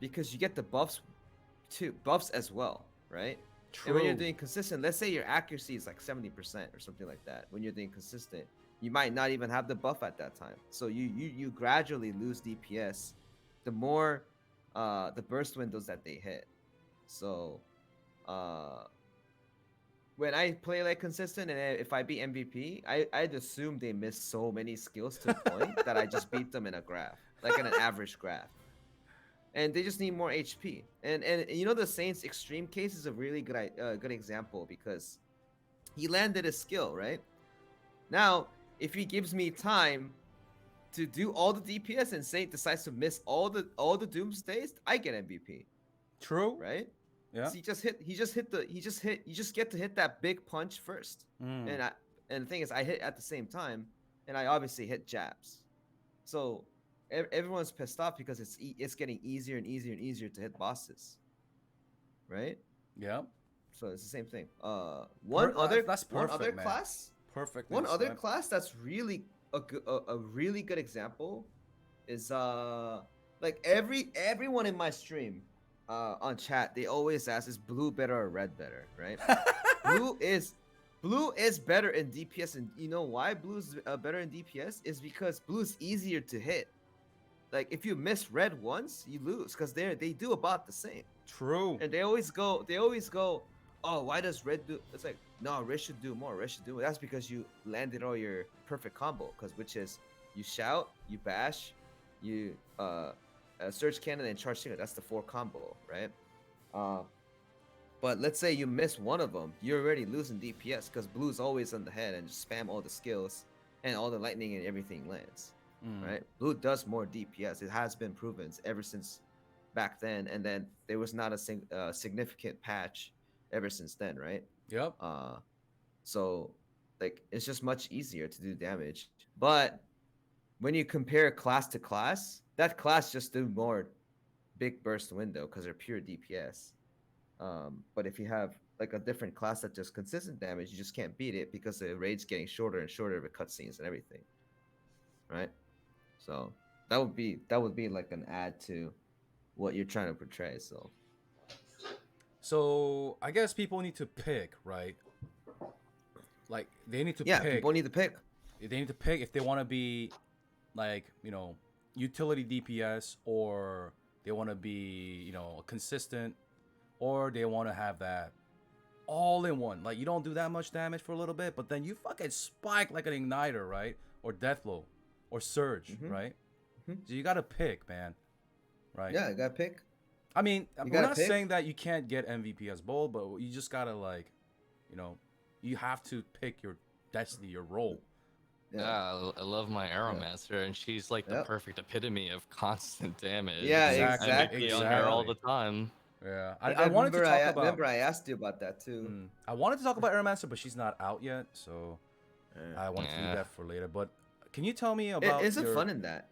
D: because you get the buffs as well, right?
A: True.
D: And when you're doing consistent, let's say your accuracy is like 70% or something like that. When you're doing consistent, you might not even have the buff at that time. So you gradually lose DPS the more the burst windows that they hit. So when I play like consistent and if I beat MVP, I'd assume they miss so many skills to a point that I just beat them in a graph, like in an average graph. And they just need more HP. And you know the Saints extreme case is a really good example because he landed a skill, right? Now, if he gives me time to do all the DPS and Saint decides to miss all the doomsdays, I get MVP,
A: True.
D: right?
A: Yeah.
D: So you just get to hit that big punch first.
A: Mm.
D: And the thing is I hit at the same time and I obviously hit jabs. So everyone's pissed off because it's getting easier and easier and easier to hit bosses. Right?
A: Yeah.
D: So it's the same thing. One other
A: perfect, man.
D: class.
A: Perfect.
D: One other class that's really a really good example is like everyone in my stream on chat, they always ask, is blue better or red better, right? blue is better in DPS, and you know why blue's better in DPS is because blue's easier to hit. Like if you miss red once, you lose because they do about the same.
A: True.
D: And they always go, oh, why does red do? It's like, no, red should do more. Red should do more. That's because you landed all your perfect combo, which is you shout, you bash, you surge cannon and charge signal. That's the 4 combo, right? But let's say you miss one of them, you're already losing DPS because blue's always on the head and just spam all the skills and all the lightning and everything lands, right? Blue does more DPS. It has been proven ever since back then, and then there was not a significant patch ever since then, right?
A: Yep.
D: So like it's just much easier to do damage. But when you compare class to class, that class just do more big burst window because they're pure DPS. But if you have like a different class that does consistent damage, you just can't beat it because the raid's getting shorter and shorter with cutscenes and everything, right? So that would be like an add to what you're trying to portray.
A: So I guess people need to pick, right? Like they need to pick.
D: People need to pick.
A: They need to pick if they want to be like, utility DPS, or they want to be, consistent, or they want to have that all in one. Like you don't do that much damage for a little bit, but then you fucking spike like an igniter, right? Or deathblow, or surge, right? So you gotta pick, man. Right?
D: Yeah, you gotta pick.
A: I mean, we're not saying that you can't get MVP as bold, but you just gotta you have to pick your destiny, your role.
C: Yeah, I love my Aeromancer, and she's like the perfect epitome of constant damage.
D: Yeah,
C: exactly. On her all the time.
A: Yeah, I wanted to talk about.
D: Remember, I asked you about that too.
A: I wanted to talk about Aeromancer, but she's not out yet, so I want to leave that for later. But can you tell me about?
D: Is it fun in that?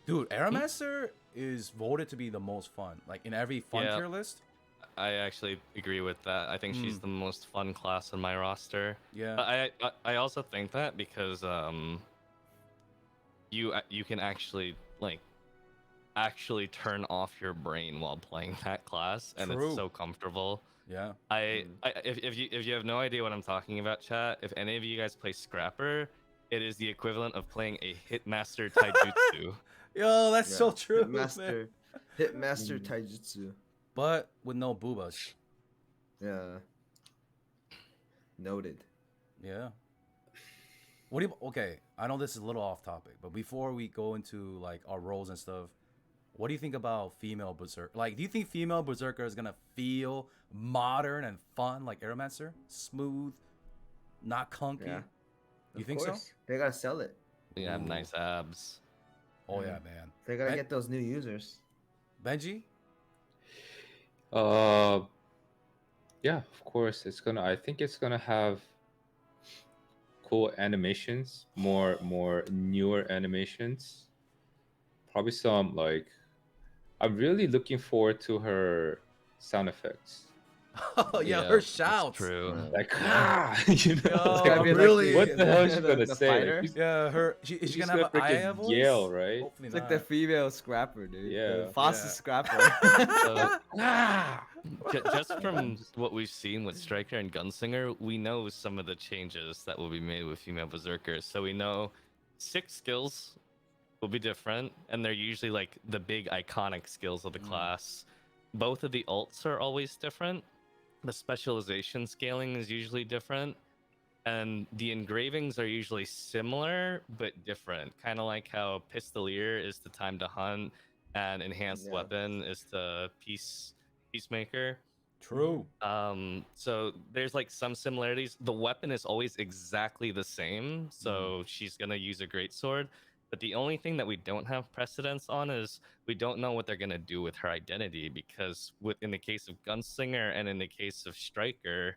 A: Dude, Aeromancer is voted to be the most fun. Like in every fun tier list.
C: I actually agree with that. I think she's the most fun class in my roster.
A: Yeah.
C: But I also think that because you can actually turn off your brain while playing that class, and it's so comfortable.
A: Yeah.
C: If you have no idea what I'm talking about, chat, if any of you guys play Scrapper, it is the equivalent of playing a Hitmaster Taijutsu.
A: Yo, that's so true.
D: Hitmaster Taijutsu.
A: But with no boobas.
D: Yeah. Noted.
A: Yeah. Okay, I know this is a little off topic, but before we go into like our roles and stuff, what do you think about female Berserker? Like, do you think female Berserker is gonna feel modern and fun like Aeromancer? Smooth, not clunky?
D: Yeah.
A: You think so?
D: They gotta sell it.
C: They have nice abs.
A: Oh yeah, man.
D: They gotta get those new users.
A: Benji?
B: Yeah, of course. I think it's gonna have cool animations, more newer animations. Probably some I'm really looking forward to her sound effects.
A: Oh yeah, her shouts.
C: True.
B: Like
A: really.
B: What the hell is she gonna
D: the
B: say?
D: fighter?
A: Yeah, is she gonna have an Aya voice?
B: Yell, right?
A: Hopefully
D: It's
A: not.
D: like the female Scrapper, dude.
B: Yeah.
D: The fastest Scrapper.
C: Just from what we've seen with Striker and Gunslinger, we know some of the changes that will be made with female Berserkers. So we know 6 skills will be different, and they're usually like the big iconic skills of the class. Both of the ults are always different. the specialization scaling is usually different, and the engravings are usually similar but different. Kind of like how Pistolier is to Time to Hunt, and Enhanced
D: Yeah.
C: Weapon is to Peacemaker.
A: True.
C: So there's like some similarities. The weapon is always exactly the same, so she's gonna use a greatsword. But the only thing that we don't have precedence on is we don't know what they're gonna do with her identity, because in the case of Gunslinger and in the case of Striker,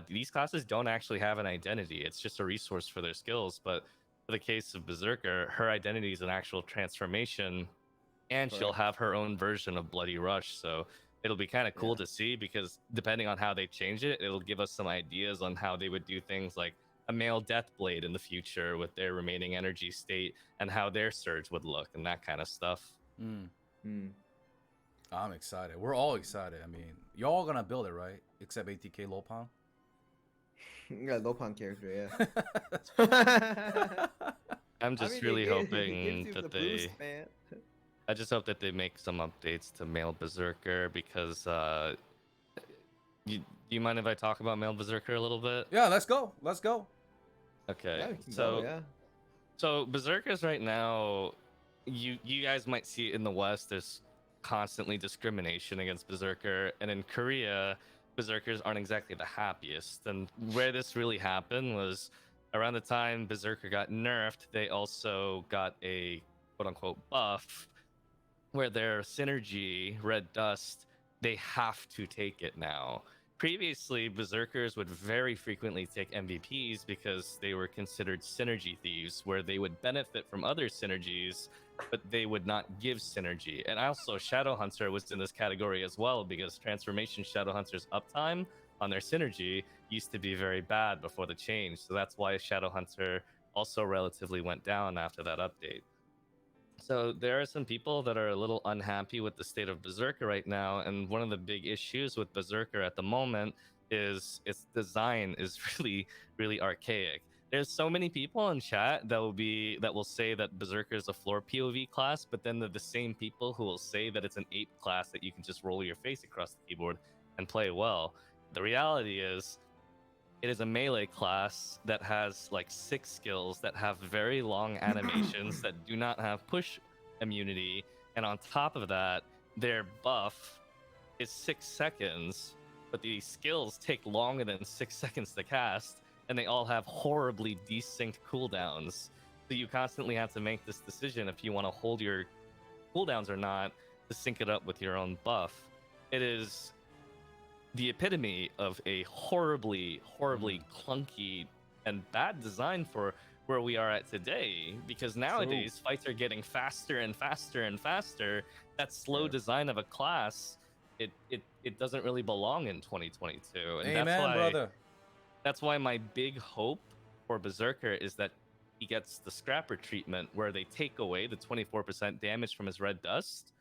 C: these classes don't actually have an identity. It's just a resource for their skills. But for the case of Berserker, her identity is an actual transformation, and she'll
D: Correct.
C: have her own version of Bloody Rush. So it'll be kind of cool
D: Yeah.
C: to see, because depending on how they change it, it'll give us some ideas on how they would do things like a male Deathblade in the future with their remaining energy state, and how their surge would look and that kind of stuff.
A: I'm excited. We're all excited. I mean, y'all gonna build it, right? Except ATK Lopang.
D: Yeah, Lopan character, yeah.
C: I'm just
D: I mean,
C: really
D: it
C: hoping
D: gives you
C: that
D: the
C: they
D: boost, man.
C: I just hope that they make some updates to male Berserker, because do you mind if I talk about male Berserker a little bit?
A: Yeah, let's go. Let's go.
C: Okay.
D: Yeah, we can
C: so
D: go, yeah.
C: So Berserkers right now, you guys might see it in the West. There's constantly discrimination against Berserker, and in Korea, Berserkers aren't exactly the happiest. And where this really happened was around the time Berserker got nerfed. They also got a quote unquote buff where their synergy, Red Dust, they have to take it now. Previously, Berserkers would very frequently take MVPs because they were considered synergy thieves, where they would benefit from other synergies, but they would not give synergy. And also, Shadowhunter was in this category as well, because Transformation Shadowhunter's uptime on their synergy used to be very bad before the change. So that's why Shadowhunter also relatively went down after that update. So there are some people that are a little unhappy with the state of Berserker right now, and one of the big issues with Berserker at the moment is its design is really archaic. There's so many people in chat that will say that Berserker is a floor POV class, but then they're the same people who will say that it's an ape class that you can just roll your face across the keyboard and play well. The reality is, it is a melee class that has like 6 skills that have very long animations that do not have push immunity, and on top of that, their buff is 6 seconds, but these skills take longer than 6 seconds to cast, and they all have horribly desynced cooldowns. So you constantly have to make this decision if you want to hold your cooldowns or not to sync it up with your own buff. It is the epitome of a horribly clunky and bad design for where we are at today, because nowadays fights are getting faster and faster and faster. That slow design of a class, it doesn't really belong in 2022. And
A: Amen, brother.
C: That's why my big hope for Berserker is that he gets the Scrapper treatment, where they take away the 24% damage from his Red Dust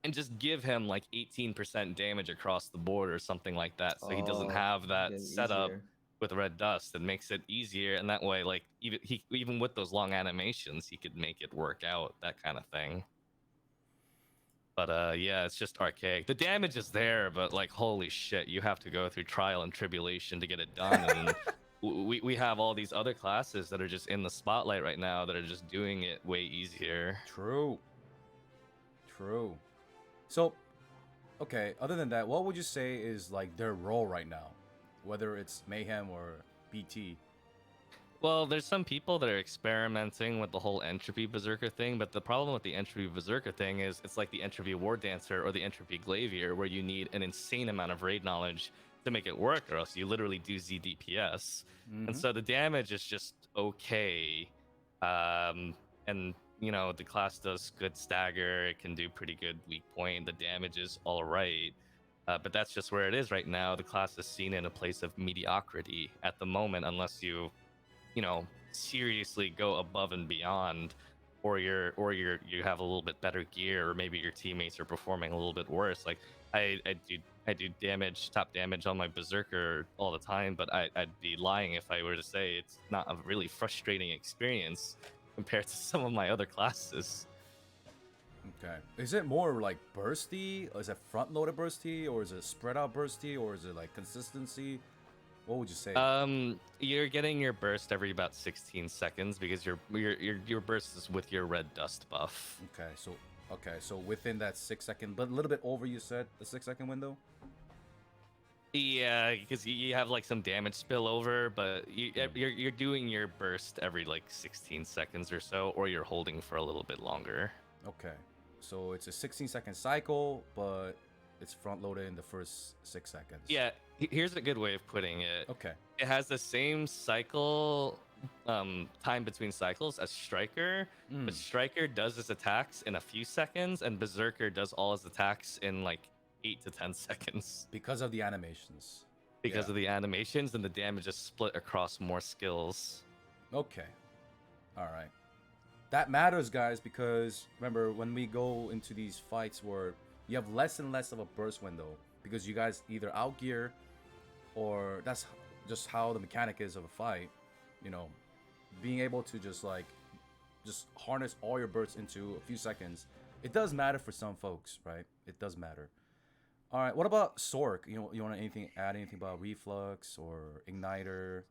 C: and just give him like 18% damage across the board or something like that, so he doesn't have that setup with Red Dust, and makes it easier. And that way, like, even with those long animations, he could make it work out, that kind of thing. But yeah, it's just archaic. The damage is there, but like, holy shit, you have to go through trial and tribulation to get it done. And we have all these other classes that are just in the spotlight right now that are just doing it way easier.
A: True. So, okay, other than that, what would you say is like their role right now? Whether it's Mayhem or BT?
C: Well, there's some people that are experimenting with the whole Entropy Berserker thing, but the problem with the Entropy Berserker thing is it's like the Entropy War Dancer or the Entropy Glavier, where you need an insane amount of raid knowledge to make it work, or else you literally do ZDPS. And so the damage is just okay. And you know, the class does good stagger, it can do pretty good weak point, the damage is all right. But that's just where it is right now. The class is seen in a place of mediocrity at the moment, unless you know, seriously go above and beyond, or you have a little bit better gear, or maybe your teammates are performing a little bit worse. Like I do damage, top damage on my Berserker all the time, but I'd be lying if I were to say it's not a really frustrating experience compared to some of my other classes.
A: Okay. Is it more like bursty? Is it front-loaded bursty, or is it spread out bursty, or is it like consistency? What would you say?
C: You're getting your burst every about 16 seconds because your burst is with your red dust buff.
A: Okay, so within that 6 second, but a little bit over, you said the 6 second window.
C: Yeah, because you have like some damage spillover, but you're doing your burst every like 16 seconds or so, or you're holding for a little bit longer.
A: Okay, so it's a 16-second cycle, but it's front loaded in the first 6 seconds.
C: Yeah, here's a good way of putting it.
A: Okay.
C: It has the same cycle time between cycles as Striker, but Striker does his attacks in a few seconds, and Berserker does all his attacks in like 8 to 10 seconds.
A: Because of the animations.
C: Because of the animations, and the damage is split across more skills.
A: Okay. All right. That matters, guys, because remember, when we go into these fights where you have less and less of a burst window, because you guys either outgear, or that's just how the mechanic is of a fight, you know, being able to just harness all your bursts into a few seconds, it does matter for some folks, right? It does matter. All right, what about Sork? You want to add anything about Reflux or Igniter?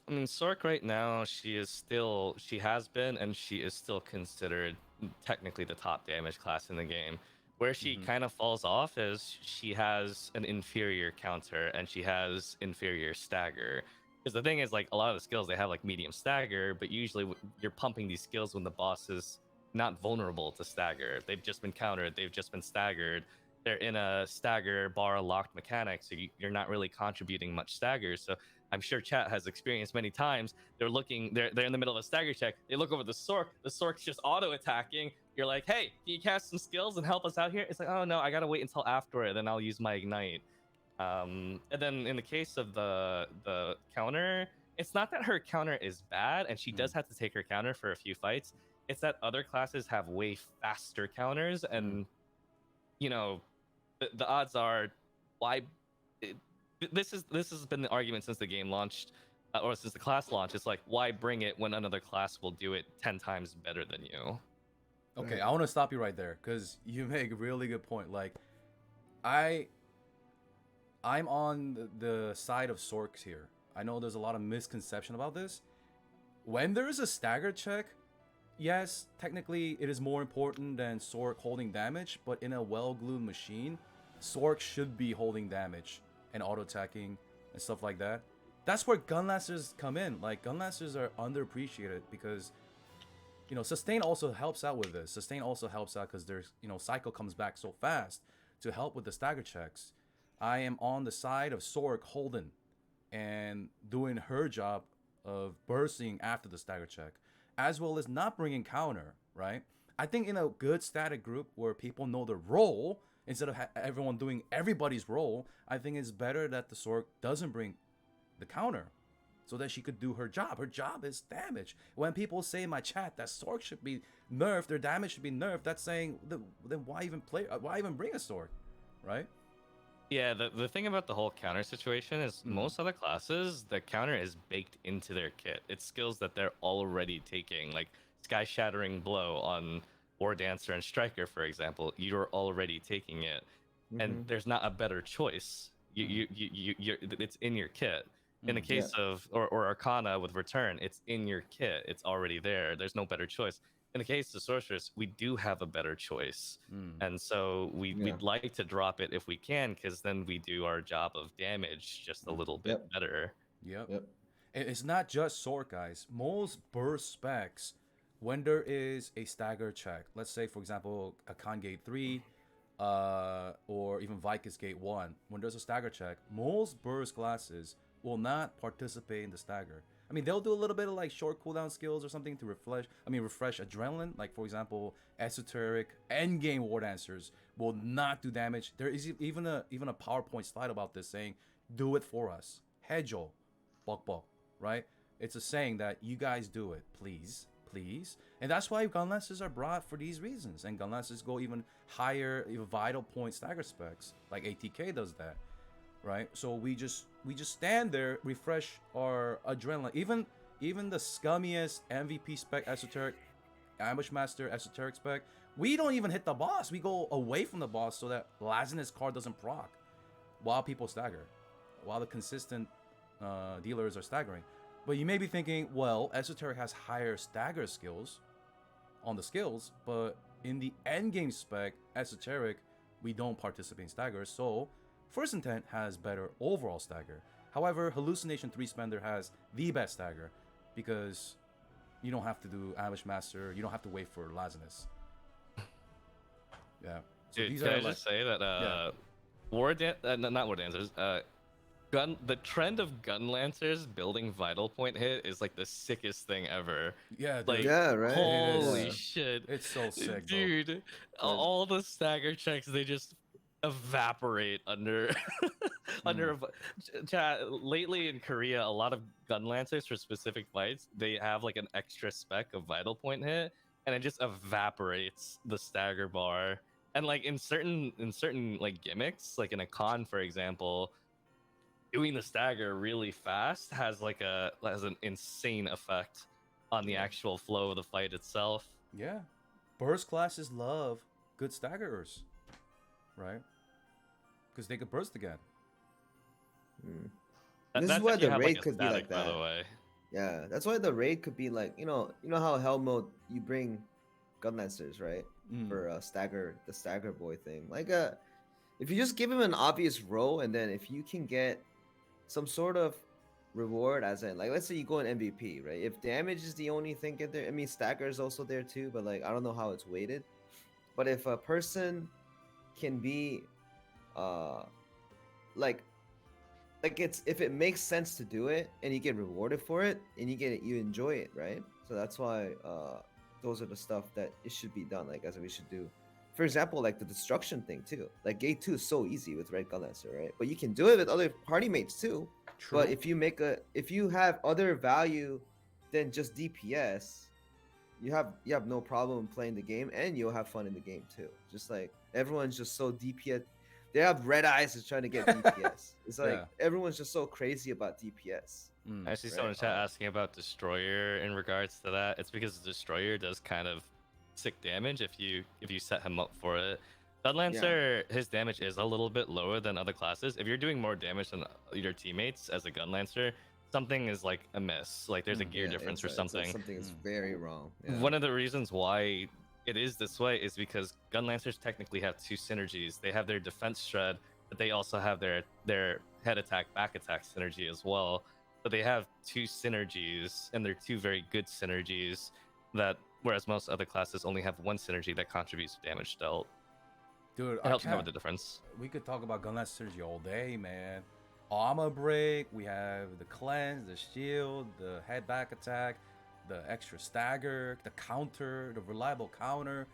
C: I mean, Sork right now, she has been, and she is still considered technically the top damage class in the game. Where she kind of falls off is she has an inferior counter and she has inferior stagger. Because the thing is, like, a lot of the skills, they have like medium stagger, but usually you're pumping these skills when the boss is not vulnerable to stagger. They've just been countered, they've just been staggered. They're in a stagger bar locked mechanic, so you're not really contributing much stagger. So I'm sure chat has experienced many times. They're in the middle of a stagger check. They look over the Sork's just auto attacking. You're like, hey, can you cast some skills and help us out here? It's like, oh no, I gotta wait until after it, then I'll use my ignite. And then in the case of the counter, it's not that her counter is bad, and she does have to take her counter for a few fights. It's that other classes have way faster counters, and you know, the odds are, this has been the argument since the game launched, or since the class launched. It's like, why bring it when another class will do it 10 times better than you?
A: Okay, I want to stop you right there because you make a really good point. Like, I'm on the side of Sorks here. I know there's a lot of misconception about this. When there is a stagger check, yes, technically it is more important than Sork holding damage, but in a well-glued machine, Sork should be holding damage and auto-attacking and stuff like that. That's where Gunlasters come in. Like, Gunlasters are underappreciated because, you know, Sustain also helps out with this. Sustain also helps out because there's, you know, Cycle comes back so fast to help with the stagger checks. I am on the side of Sork holding and doing her job of bursting after the stagger check, as well as not bringing counter, right? I think in a good static group where people know their role, instead of everyone doing everybody's role, I think it's better that the Sork doesn't bring the counter so that she could do her job. Her job is damage. When people say in my chat that Sork should be nerfed, their damage should be nerfed, that's saying, then why even bring a Sork, right?
C: Yeah, the thing about the whole counter situation is most other classes, the counter is baked into their kit. It's skills that they're already taking, like Sky Shattering Blow on War Dancer and Striker, for example. You're already taking it, and there's not a better choice. It's in your kit. In the case of or Arcana with Return, it's in your kit. It's already there. There's no better choice. In the case of Sorceress, we do have a better choice, and so we'd like to drop it if we can, because then we do our job of damage just a little bit better.
A: Yep. It's not just Sork, guys. Most burst specs, when there is a stagger check, let's say for example a Khan Gate 3, or even Vicus Gate 1, when there's a stagger check, most burst classes will not participate in the stagger. I mean, they'll do a little bit of like short cooldown skills or something to refresh adrenaline. Like for example, Esoteric Endgame War Dancers will not do damage. There is even a PowerPoint slide about this saying, "Do it for us, Hejo, Bok," right? It's a saying that you guys do it, please. And that's why Gunlasters are brought for these reasons. And Gunlasters go even higher, even vital point stagger specs, like ATK does that. Right, so we just stand there, refresh our adrenaline. Even the scummiest MVP spec Esoteric, Ambush Master Esoteric spec We don't even hit the boss. We go away from the boss so that Lazinus card doesn't proc while people stagger, while the consistent dealers are staggering. But you may be thinking, well, Esoteric has higher stagger skills on the skills, but in the endgame spec, Esoteric, we don't participate in staggers, so First Intent has better overall stagger. However, Hallucination 3 Spender has the best stagger because you don't have to do Ambush Master, you don't have to wait for Lazinus. Yeah. So
C: Dude,
A: these
C: can
A: are
C: I
A: like,
C: just say that
A: yeah.
C: not War Dancers, the trend of gun lancers building vital point hit is like the sickest thing ever.
A: Yeah, dude.
C: Like,
D: Yeah, right.
C: holy
A: Yeah.
C: shit,
A: It's so sick, bro.
C: dude! All the stagger checks, they just evaporate under under chat. Lately in Korea, a lot of gun lancers for specific fights, they have like an extra spec of vital point hit, and it just evaporates the stagger bar. And like in certain like gimmicks, like in a con, for example, doing the stagger really fast has an insane effect on the actual flow of the fight itself.
A: Yeah. Burst classes love good staggerers, right? Because they could burst again.
D: This
C: That's
D: is why
C: if you
D: the
C: have,
D: raid
C: a
D: could be
C: static,
D: like
C: by
D: that.
C: the way.
D: Yeah, that's why the raid could be like, you know how hell mode you bring gun lancers, right? For the stagger boy thing. Like if you just give him an obvious role, and then if you can get some sort of reward, as in like, let's say you go in MVP, right? If damage is the only thing in there, I mean stagger is also there too, but like I don't know how it's weighted. But if a person can be like it's, if it makes sense to do it and you get rewarded for it and you enjoy it, right? So that's why those are the stuff that it should be done, like as we should do. For example, like the destruction thing too. Like gate 2 is so easy with Red Gun Lancer, right? But you can do it with other party mates too.
A: True.
D: But if you have other value than just DPS, you have no problem playing the game, and you'll have fun in the game too. Just like everyone's just so DPS, they have red eyes is trying to get DPS. It's like everyone's just so crazy about DPS.
C: I see someone in chat asking about Destroyer in regards to that. It's because Destroyer does kind of sick damage if you set him up for it. Gunlancer, his damage is a little bit lower than other classes. If you're doing more damage than your teammates as a Gunlancer, something is like amiss. Like there's a gear difference or something.
D: Something is very wrong.
C: One of the reasons why it is this way is because Gunlancers technically have two synergies. They have their defense shred, but they also have their head attack, back attack synergy as well. So they have two synergies, and they're two very good synergies. That whereas most other classes only have one synergy that contributes to damage dealt.
A: Dude,
C: It helps cover the difference.
A: We could talk about Gunlance synergy all day, man. Armor break, we have the cleanse, the shield, the head back attack, the extra stagger, the counter, the reliable counter.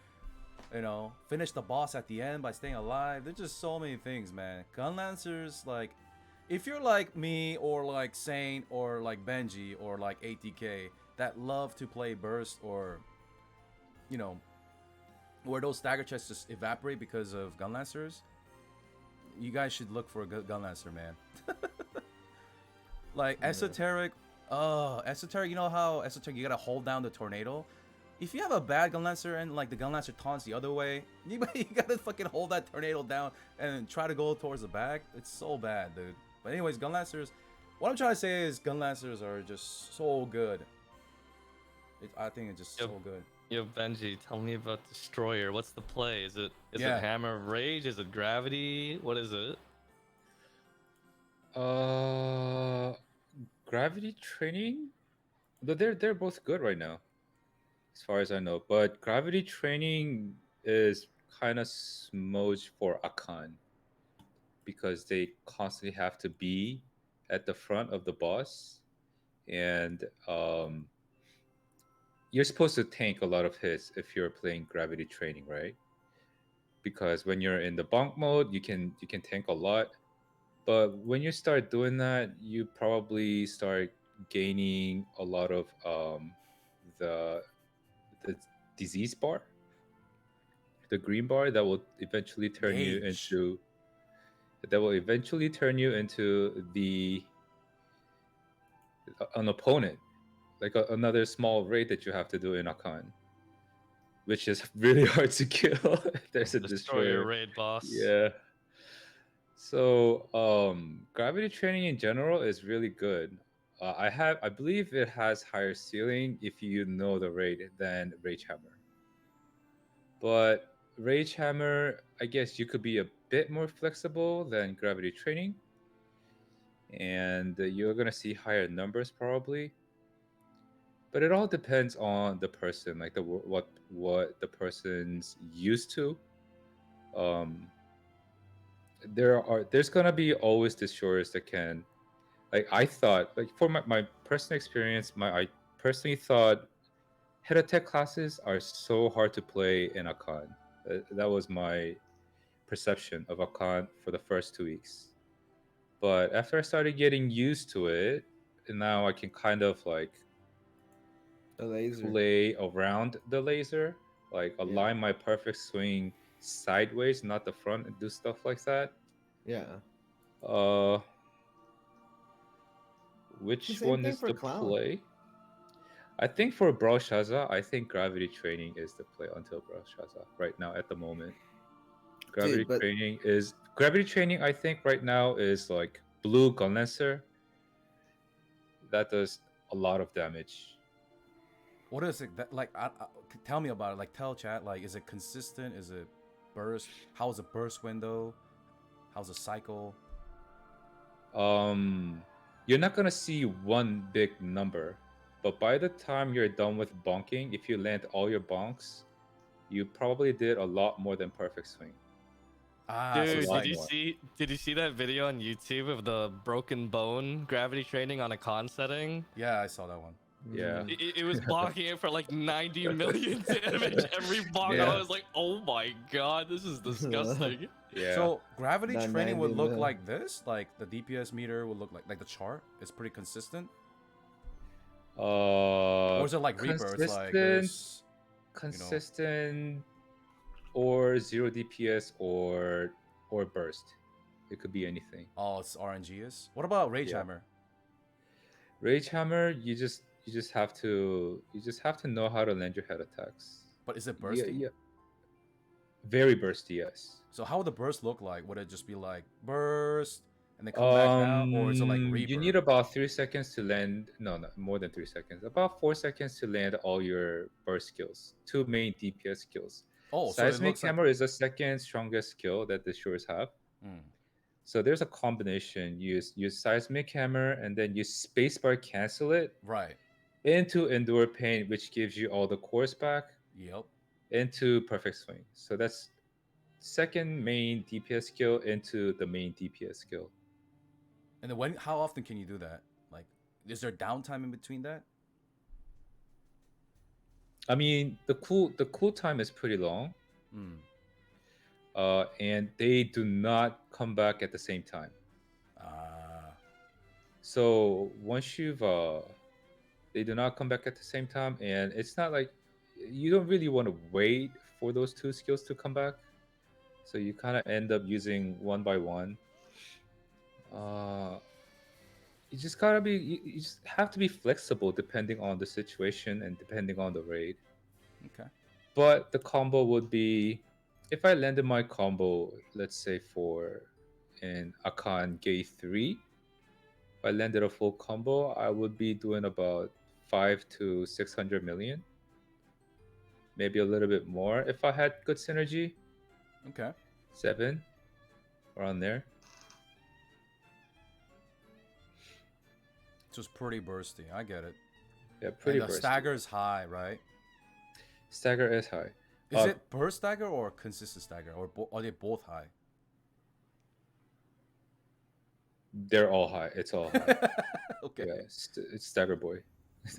A: You know, finish the boss at the end by staying alive. There's just so many things, man. Gunlancers, like, if you're like me or like Saint or like Benji or like ATK that love to play burst, or you know, where those stagger chests just evaporate because of Gunlancers, you guys should look for a good Gunlancer, man. Like Esoteric, Esoteric, you know how Esoteric you gotta hold down the tornado? If you have a bad Gunlancer and like the Gunlancer taunts the other way, you gotta fucking hold that tornado down and try to go towards the back. It's so bad, dude. But anyways, Gunlancers, what I'm trying to say is Gunlancers are just so good. I think it's just so good.
C: Yo, Benji, tell me about Destroyer. What's the play? Is it Hammer of Rage? Is it Gravity? What is it?
B: Gravity Training? They're both good right now, as far as I know. But Gravity Training is kind of smudged for Akan, because they constantly have to be at the front of the boss, and you're supposed to tank a lot of hits if you're playing Gravity Training, right? Because when you're in the bonk mode, you can tank a lot. But when you start doing that, you probably start gaining a lot of the disease bar, the green bar that will eventually turn you into an opponent, like another small raid that you have to do in Akan. which is really hard to kill if there's a
C: Destroy your
B: destroyer.
C: raid boss.
B: Yeah. So gravity training in general is really good. I believe it has higher ceiling if you know the raid than Rage Hammer. But Rage Hammer, I guess you could be a bit more flexible than gravity training, and you're gonna see higher numbers probably. But it all depends on the person, like what the person's used to. Um, there's gonna be always destroyers that can, like I thought, like for my personal experience, I personally thought head attack classes are so hard to play in Akan. That was my perception of Akan for the first 2 weeks. But after I started getting used to it, and now I can kind of like
D: The laser.
B: play around the laser, like
D: Yeah.
B: align my perfect swing sideways, not the front, and do stuff like that.
D: Yeah.
B: Uh,
D: The
B: which
D: same
B: one
D: thing
B: is
D: for
B: the
D: Clown.
B: play? I think for Brawl Shaza, I think gravity training is the play until Brawl Shaza right now at the moment. Gravity
D: but
B: training. I think right now is like blue gun lancer. That does a lot of damage.
A: What is it that like? Tell me about it. Like, tell chat. Like, is it consistent? Is it burst? How's the burst window? How's the cycle?
B: You're not gonna see one big number, but by the time you're done with bonking, if you land all your bonks, you probably did a lot more than perfect swing.
A: Ah, so
C: Dude,
A: it's
B: lot
A: like
B: more.
C: did you see that video on YouTube of the broken bone gravity training on a con setting?
A: yeah, I saw that one.
B: Yeah.
C: It was blocking it for like 90 million damage every block.
B: Yeah.
C: I was like, oh my god, this is disgusting.
B: Yeah.
A: So gravity
D: Not
A: training would
D: 90
A: look
D: mil.
A: like this. Like the DPS meter would look like the chart. It's pretty consistent. Or is it like Reaper? It's like there's
B: consistent or 0 DPS or burst. It could be anything.
A: oh, it's RNGs. What about Rage
B: Yeah.
A: Hammer?
B: Rage Hammer, you just have to know how to land your head attacks.
A: But is it bursty?
B: Yeah. Very bursty, yes.
A: So how would the burst look like? Would it just be like burst and then come back down, or is it like Reaper?
B: You need about 3 seconds to land. No, more than 3 seconds. About 4 seconds to land all your burst skills. 2 main DPS skills.
A: oh, so it
B: Seismic
A: looks like
B: Hammer is the second strongest skill that the destroyers have. So there's a combination. Use Seismic Hammer and then use Spacebar cancel it
A: right.
B: into Endure Pain, which gives you all the cores back
A: Yep.
B: into Perfect Swing. So that's second main DPS skill into the main DPS skill.
A: And then how often can you do that? Like, is there downtime in between that?
B: I mean, the cool time is pretty long. And they do not come back at the same time. So once you've they do not come back at the same time, and it's not like you don't really want to wait for those 2 skills to come back. So you kind of end up using one by one. You just gotta be you just have to be flexible depending on the situation and depending on the raid.
A: Okay.
B: But the combo would be, if I landed my combo, let's say for in Akan Gate 3, if I landed a full combo, I would be doing about 5 to 600 million. Maybe a little bit more if I had good synergy.
A: Okay.
B: 7, around there.
A: So it's pretty bursty. I get it.
B: Yeah, pretty
A: and the
B: bursty.
A: stagger's high, right?
B: Stagger is high.
A: Is it burst stagger or consistent stagger, or are they both high?
B: They're all high. It's all high.
A: Okay.
B: Yeah, it's Stagger Boy.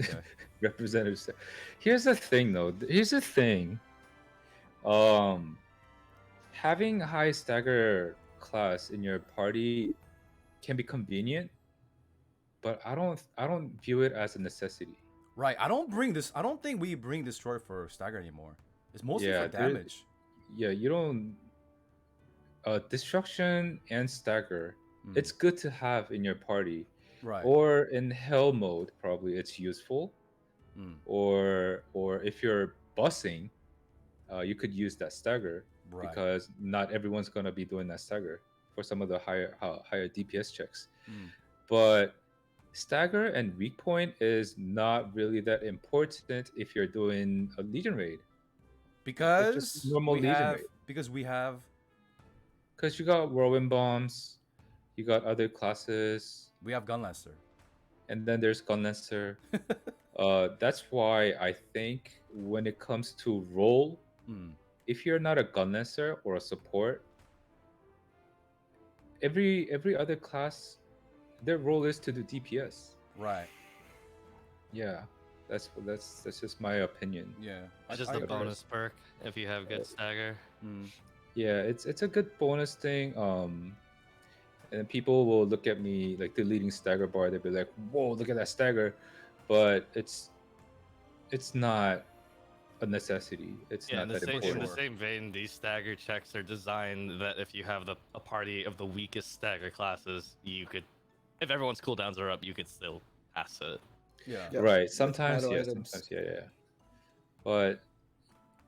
A: Okay.
B: Representative. Here's the thing, though. Here's the thing. Having high stagger class in your party can be convenient, but I don't view it as a necessity.
A: Right. I don't think we bring Destroy for stagger anymore. It's mostly
B: Yeah,
A: for damage.
B: Yeah, you don't. Destruction and stagger. It's good to have in your party.
A: Right.
B: Or in hell mode, probably it's useful. Or if you're bussing, you could use that stagger
A: Right.
B: because not everyone's gonna be doing that stagger for some of the higher DPS checks.
A: Mm.
B: But stagger and weak point is not really that important if you're doing a Legion raid. It's just
A: Because
B: normal Legion raid.
A: we have
B: Because you got whirlwind bombs, you got other classes,
A: Gunlaster.
B: and then there's Gunlancer. That's why I think when it comes to role,
A: Mm.
B: if you're not a Gunlancer or a support, every other class, their role is to do DPS.
A: Right.
B: Yeah, that's just my opinion.
A: Yeah.
C: It's just
A: I
C: a
A: agree.
C: bonus perk if you have good stagger.
A: Mm.
B: Yeah, it's a good bonus thing. And people will look at me like deleting stagger bar. They'll be like, "Whoa, look at that stagger," but it's not a necessity. It's
C: Yeah,
B: not
C: in the,
B: that
C: same, in
B: important.
C: the same vein, these stagger checks are designed that if you have a party of the weakest stagger classes, you could, if everyone's cooldowns are up, you could still pass it.
A: Yeah.
D: Yeah.
B: Right.
D: with
B: Sometimes,
D: battle
B: yeah.
D: items.
B: Sometimes, yeah. But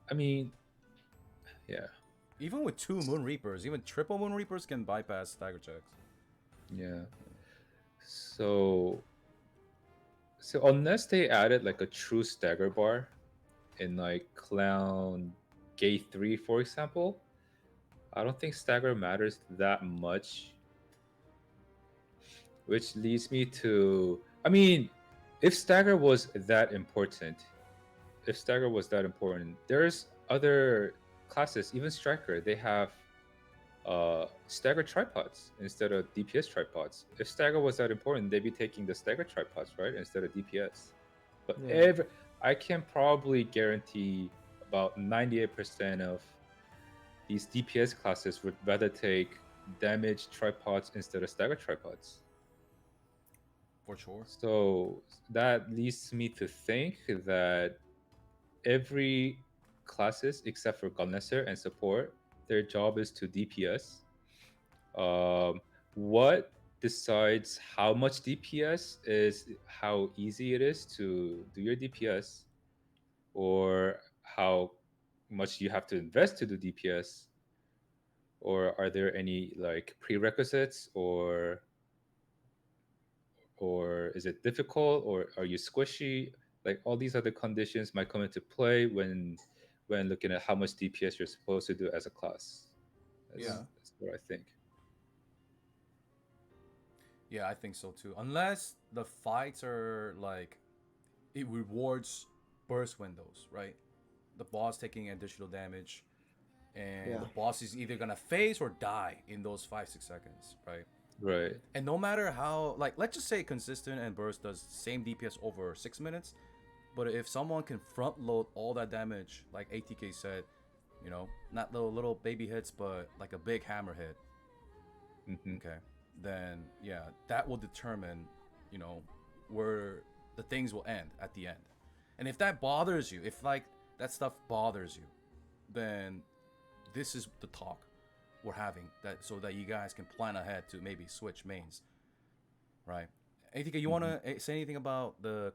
B: I mean, yeah,
A: Even with 2 Moon Reapers, even triple Moon Reapers can bypass stagger checks.
B: yeah. So unless they added like a true stagger bar in like Clown Gate 3, for example, I don't think stagger matters that much. Which leads me to, I mean, if stagger was that important, there's other classes, even striker, they have stagger tripods instead of DPS tripods. If stagger was that important, they'd be taking the stagger tripods, right, instead of DPS. But
D: Yeah.
B: I can probably guarantee about 98% of these DPS classes would rather take damage tripods instead of stagger tripods.
A: For sure.
B: So that leads me to think that every classes except for Gunnesser and support, their job is to DPS. What decides how much DPS is how easy it is to do your DPS, or how much you have to invest to do DPS, or are there any like prerequisites, or is it difficult, or are you squishy? Like all these other conditions might come into play when looking at how much DPS you're supposed to do as a class.
A: Yeah.
B: That's what I think.
A: Yeah, I think so too. Unless the fights are like, it rewards burst windows, right? The boss taking additional damage, and
D: Yeah.
A: the boss is either gonna phase or die in those 5-6 seconds, right?
B: Right.
A: And no matter how, like, let's just say consistent and burst does same DPS over 6 minutes, but if someone can front load all that damage, like ATK said, you know, not little baby hits, but like a big hammer hit, okay, then yeah, that will determine, you know, where the things will end at the end. And if that bothers you, if like that stuff bothers you, then this is the talk we're having, that so that you guys can plan ahead to maybe switch mains, right? ATK, you want to say anything about the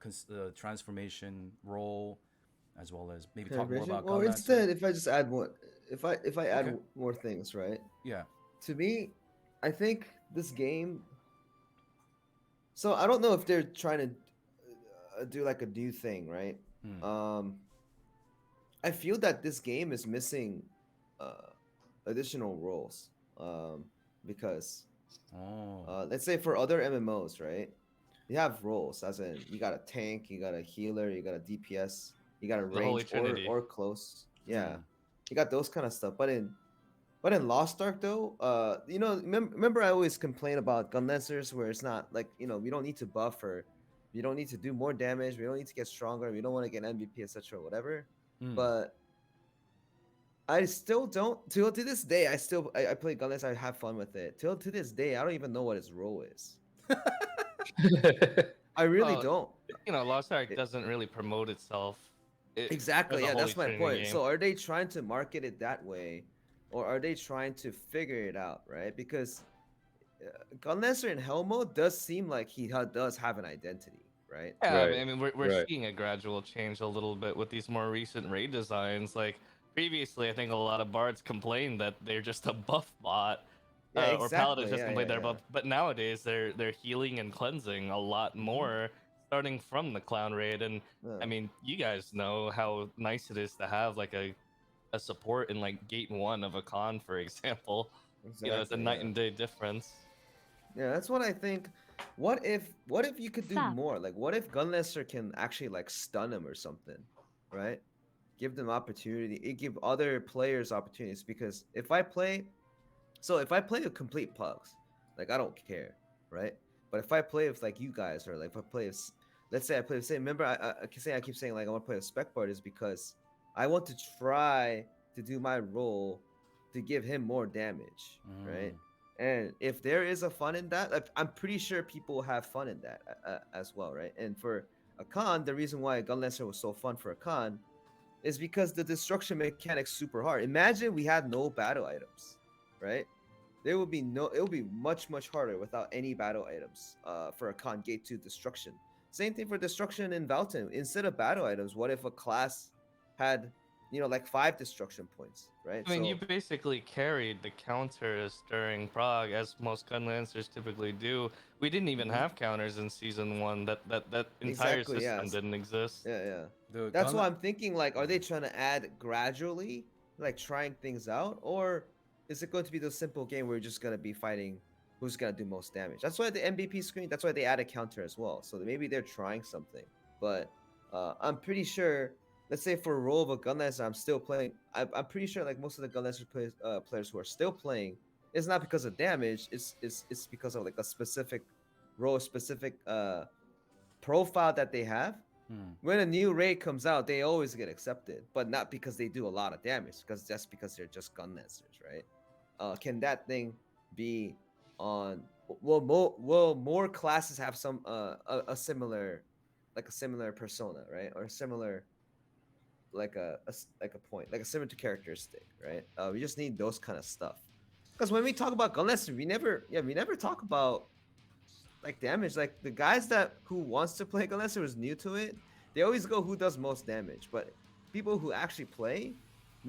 A: transformation role, as well as maybe talk more about
D: Well,
A: Gunlancer?
D: instead, if I just add more, if I add
A: Okay.
D: more things, right?
A: Yeah.
D: To me, I think this game. So I don't know if they're trying to do like a new thing, right? I feel that this game is missing additional roles, because let's say for other MMOs, right? You have roles, as in you got a tank, you got a healer, you got a DPS, you got a
C: The Holy
D: range
C: Trinity.
D: or close. Yeah, you got those kind of stuff. But in Lost Ark though, you know, remember I always complain about Gunlancers where it's not like, you know, we don't need to buff, or we don't need to do more damage, we don't need to get stronger, we don't want to get MVP, etc. or whatever. But I still don't, till to this day, I play Gunlancer, I have fun with it. Till to this day, I don't even know what his role is. I really don't.
C: You know, Lost Ark doesn't really promote itself.
D: Exactly,
C: as a
D: yeah, that's
C: Holy
D: my
C: Trinity
D: point.
C: game.
D: So are they trying to market it that way, or are they trying to figure it out, right? Because Gunlancer in Hell mode does seem like he does have an identity, right?
C: Yeah,
B: Right,
C: I mean, we're
B: right.
C: seeing a gradual change a little bit with these more recent raid designs. Like, previously, I think a lot of bards complained that they're just a buff bot.
D: Yeah,
C: Or paladins
D: exactly.
C: just
D: Yeah,
C: complain
D: yeah,
C: they're
D: yeah.
C: buff. But nowadays, they're healing and cleansing a lot more, starting from the clown raid. And I
D: Yeah,
C: mean, you guys know how nice it is to have like a support in like gate 1 of a con, for example. It's a
D: exactly.
C: night
D: Yeah.
C: and day difference.
D: Yeah, that's what I think. What if you could do
E: Stop.
D: more? Like what if Gunlester can actually like stun him or something, right? Give them opportunity. It give other players opportunities because if I play with complete pugs, like I don't care, right? But if I play with like you guys or like if I play with, let's say I play with, say, remember I keep saying like I want to play with Spec Bard is because I want to try to do my role to give him more damage, right? And if there is a fun in that, like, I'm pretty sure people have fun in that as well, right? And for a con, the reason why Gunlancer was so fun for a con is because the destruction mechanic's super hard. Imagine we had no battle items, right? There would be no. It would be much harder without any battle items. For a con gate 2 destruction. Same thing for destruction in Valton. Instead of battle items, what if a class had, like 5 destruction points, right?
C: I mean, you
D: So
C: basically carried the counters during Prague, as most Gunlancers typically do. We didn't even have counters in season 1. That entire
D: exactly, yeah.
C: system didn't exist.
D: Yeah.
A: Dude,
D: That's why I'm thinking, like, are they trying to add gradually, like trying things out, or is it going to be the simple game where you're just gonna be fighting who's gonna do most damage? That's why the MVP screen. That's why they add a counter as well. So maybe they're trying something. But I'm pretty sure. Let's say for a role of a Gunlancer, I'm still playing. I'm pretty sure like most of the Gunlancer players who are still playing, it's not because of damage. It's because of like a specific role, specific profile that they have. When a new raid comes out, they always get accepted, but not because they do a lot of damage, because that's because they're just Gunlancers, right? Can that thing be on? Will more classes have some a similar, like a similar persona, right? Or similar, like like a point, like a similar characteristic, right? We just need those kind of stuff. Because when we talk about Gunlancer, we never talk about like damage. Like the guys who wants to play Gunlancer was new to it, they always go who does most damage. But people who actually play,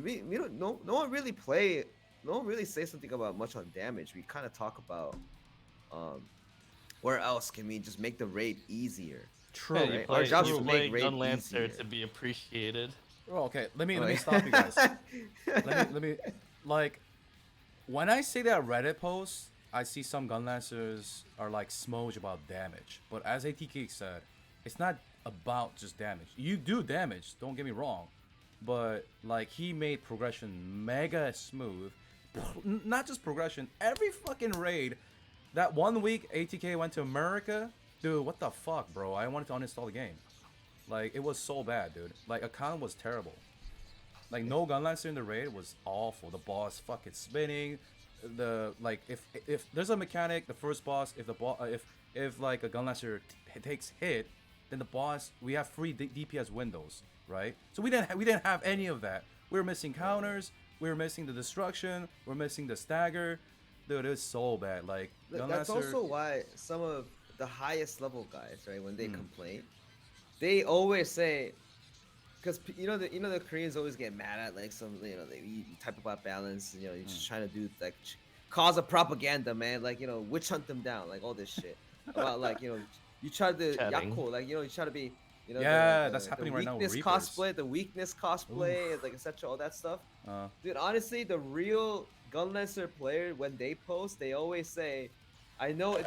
D: we don't no one really play. No one really say something about much on damage. We kind of talk about where else can we just make the raid easier.
A: True.
C: Yeah,
D: Right?
C: you
D: Our
C: play,
D: job's
C: you
D: to
C: play
D: make raid
C: Gunlancer
D: easier.
C: to be appreciated.
A: Oh, okay. Let me
D: Right.
A: stop you guys. let me like when I see that Reddit post, I see some Gunlancers are like smudge about damage. But as ATK said, it's not about just damage. You do damage, don't get me wrong. But like he made progression mega smooth. Not just progression, every fucking raid. That 1 week ATK went to America, dude, what the fuck, bro? I wanted to uninstall the game. Like it was so bad, dude. Like account was terrible. Like no Gunlancer in the raid was awful. The boss fucking spinning. The like if there's a mechanic, the first boss, if the if like a Gunlancer takes hit, then the boss we have free DPS windows, right? So we didn't have any of that. We were missing counters. We were missing the destruction. We're missing the stagger. Dude, it was so bad. Like
D: That's
A: Gunlancer.
D: also why some of the highest level guys, right, when they complain, they always say, because the Koreans always get mad at like some you type about balance, you're just trying to do like cause a propaganda, man, like witch hunt them down, like all this shit about like you try to
C: Chatting.
D: Yako, like you try to be
A: Yeah, that's happening right now with
D: weakness
A: Reapers.
D: cosplay, the weakness cosplay, like etc. All that stuff.
A: Uh,
D: Dude, honestly, the real Gunlancer player, when they post, they always say, I know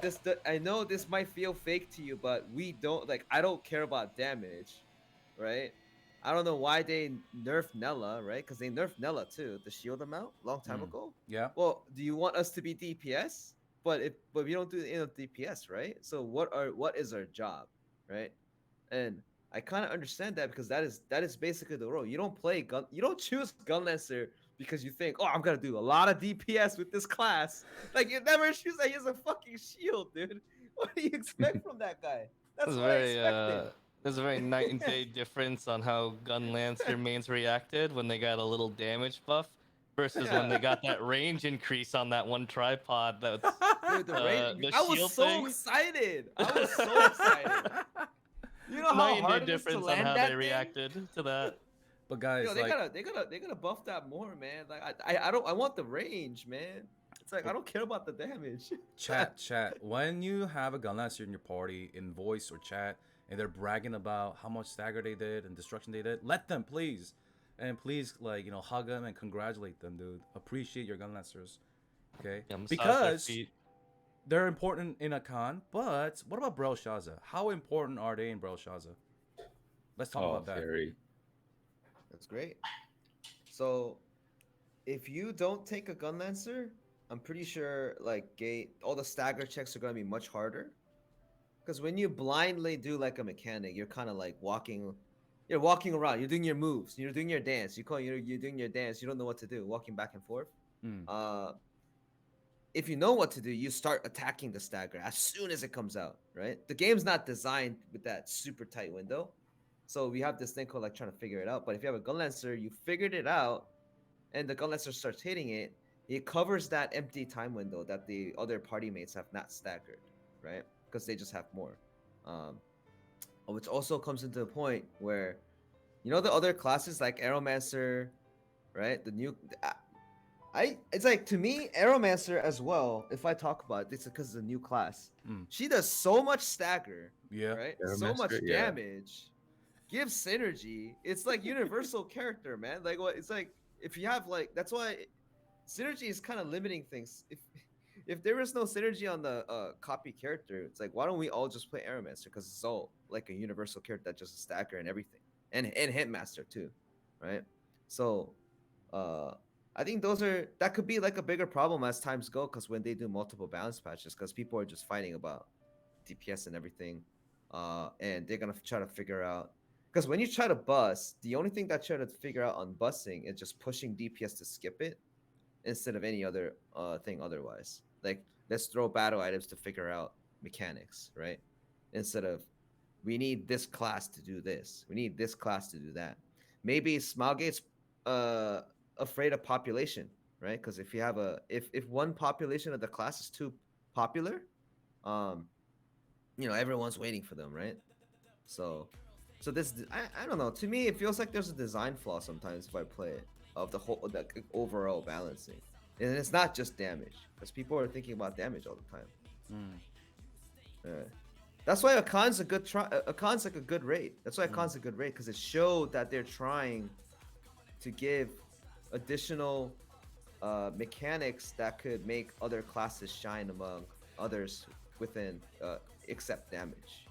D: this might feel fake to you, but we don't I don't care about damage, right? I don't know why they nerfed Nella, right? Because they nerfed Nella too, the shield amount, long time ago.
A: yeah.
D: Well, do you want us to be DPS? But we don't do DPS, right? So what is our job, right? And I kind of understand that because that is basically the role. You don't choose Gunlancer because you think, oh, I'm gonna do a lot of DPS with this class. Like you never choose that he has a fucking shield, dude. What do you expect from that guy? That's what I expected.
C: There's a very night and day difference on how Gunlancer mains reacted when they got a little damage buff versus when they got that range increase on that one tripod. That's
D: Dude,
C: the
D: I was
C: shield
D: so
C: thing.
D: excited. I was so excited. You know how
C: Night and
D: hard
C: day
D: it is to
C: difference on
D: land
C: how
D: that
C: they
D: thing?
C: reacted to that.
A: But guys,
D: Yo, they
A: like,
D: gotta buff that more, man. Like I want the range, man. It's like I don't care about the damage.
A: chat. When you have a gunlaster in your party in voice or chat, and they're bragging about how much stagger they did and destruction they did, let them, please, and please, like, you know, hug them and congratulate them, dude. Appreciate your gunlasters, okay?
C: Yeah, massage their
A: Because
C: feet.
A: they're important in a con. But what about Brelshaza? How important are they in Brelshaza? Let's talk
B: Oh,
A: about that.
B: very.
D: That's great. So if you don't take a gun lancer, I'm pretty sure like gate all the stagger checks are gonna be much harder. Because when you blindly do like a mechanic, you're kind of like you're walking around, you're doing your moves, you're doing your dance. You're doing your dance, you don't know what to do, walking back and forth.
A: Mm.
D: If you know what to do, you start attacking the stagger as soon as it comes out, right? The game's not designed with that super tight window. So we have this thing called like trying to figure it out. But if you have a gun lancer, you figured it out, and the gun lancer starts hitting it, it covers that empty time window that the other party mates have not staggered, right? Because they just have more. Which also comes into a point where, you know, the other classes like Aeromancer, right? The new, it's like to me, Aeromancer as well. If I talk about it, it's because it's a new class.
A: Mm.
D: She does so much stagger,
A: Yeah.
D: right? So
B: Aeromancer,
D: much
B: yeah.
D: damage, gives synergy. It's like universal character, man. Like what? It's like if you have like that's why synergy is kind of limiting things. If there is no synergy on the copy character, it's like why don't we all just play Aeromancer because it's all like a universal character that just a stagger and everything, and Hitmaster too, right? So, I think that could be like a bigger problem as times go because when they do multiple balance patches, because people are just fighting about DPS and everything, and they're gonna try to figure out. Because when you try to bus, the only thing that you try to figure out on busing is just pushing DPS to skip it instead of any other thing otherwise. Like let's throw battle items to figure out mechanics, right? Instead of we need this class to do this, we need this class to do that. Maybe Smilegate's afraid of population, right? Because if you have if one population of the class is too popular, you know everyone's waiting for them, right? So this I don't know. To me, it feels like there's a design flaw sometimes if I play it of the whole the overall balancing, and it's not just damage because people are thinking about damage all the time.
A: Mm.
D: That's why a con's a good a con's like a good rate. That's why a con's a good rate because it showed that they're trying to give additional mechanics that could make other classes shine among others within except damage.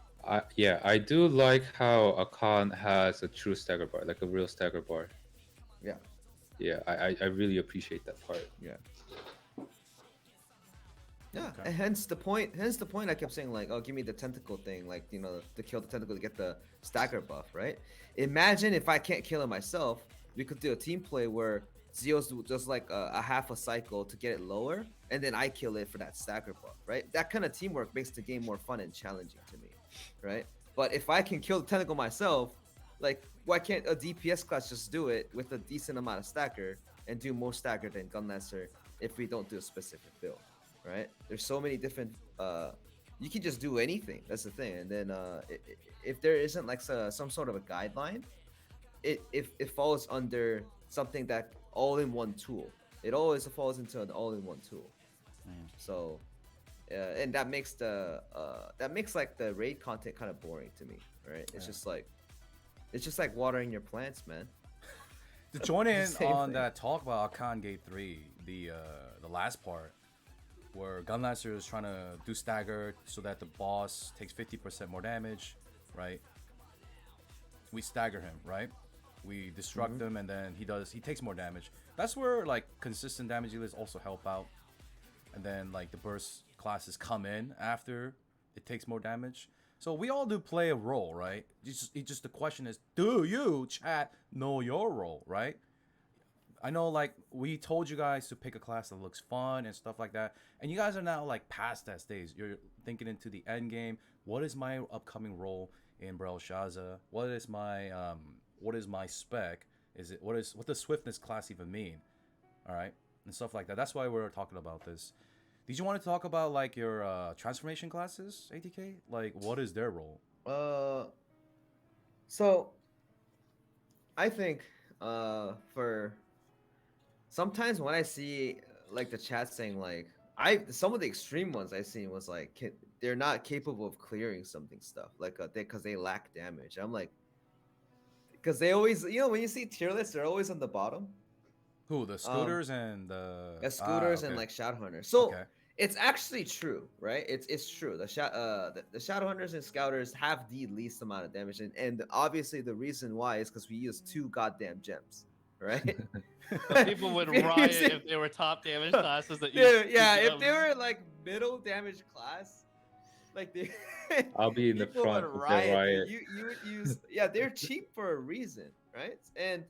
B: Yeah, I do like how a con has a true stagger bar, like a real stagger bar.
D: Yeah.
B: Yeah, I really appreciate that part.
D: Yeah. Yeah,
A: Okay.
D: and hence the point I kept saying like, oh, give me the tentacle thing, like, you know, to kill the tentacle to get the stagger buff, right? Imagine if I can't kill it myself, we could do a team play where ZEALS do just like a half a cycle to get it lower, and then I kill it for that stagger buff, right? That kind of teamwork makes the game more fun and challenging to me, right? But if I can kill the tentacle myself, like, why can't a DPS class just do it with a decent amount of stagger and do more stagger than Gunlancer if we don't do a specific build? Right? There's so many different. You can just do anything. That's the thing. And then if there isn't like some sort of a guideline, it falls under something that all-in-one tool. It always falls into an all-in-one tool. So, and that makes like the raid content kind of boring to me. Right? It's just like watering your plants, man.
A: To join in
D: Same
A: on
D: thing.
A: that talk about Arkan Gate 3, the last part, where Gunlancer is trying to do stagger so that the boss takes 50% more damage, right? We stagger him, right? We destruct him, and then he takes more damage. That's where like consistent damage dealers also help out, and then like the burst classes come in after it takes more damage. So we all do play a role, right? It's just the question is, do you chat know your role, right? I know, like, we told you guys to pick a class that looks fun and stuff like that, and you guys are now like past that stage. You're thinking into the end game. What is my upcoming role in Brelshaza? What is my spec? What does swiftness class even mean? All right, and stuff like that. That's why we're talking about this. Did you want to talk about like your transformation classes, ATK? Like, what is their role?
D: So I think For sometimes when I see like the chat saying like some of the extreme ones I seen was like they're not capable of clearing something stuff like because they lack damage. I'm like, because they always, when you see tier lists, they're always on the bottom.
A: Who, the scooters and the
D: Scooters and
A: okay.
D: like Shadowhunters. So
A: Okay.
D: it's actually true, right? It's true. The Shadowhunters and Scouters have the least amount of damage, and obviously the reason why is because we use 2 goddamn gems, right?
C: But people would
D: If you
C: riot
D: see-
C: if they were top damage classes that
D: Yeah,
C: use
D: yeah,
C: two
D: if they
C: gems.
D: were like middle damage class, like they
B: I'll be in the
D: people
B: front
D: would
B: of the
D: riot.
B: riot.
D: You would use, yeah, they're cheap for a reason, right? And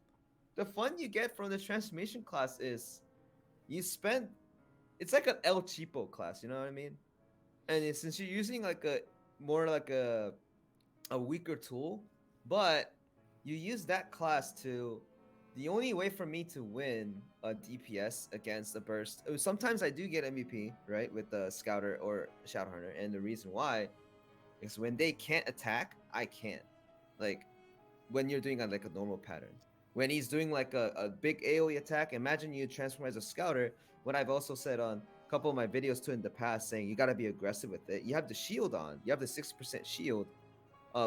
D: the fun you get from the transformation class is you spend, it's like an El Cheapo class, you know what I mean? And since you're using like a more like a weaker tool, but you use that class to, the only way for me to win a DPS against a burst, sometimes I do get MVP, right, with the Scouter or Shadowhunter, and the reason why is when they can't attack, I can't. Like when you're doing like a normal pattern. When he's doing like a big AoE attack, imagine you transform as a Scouter. What I've also said on a couple of my videos too in the past, saying you got to be aggressive with it. You have the shield on. You have the 6% shield.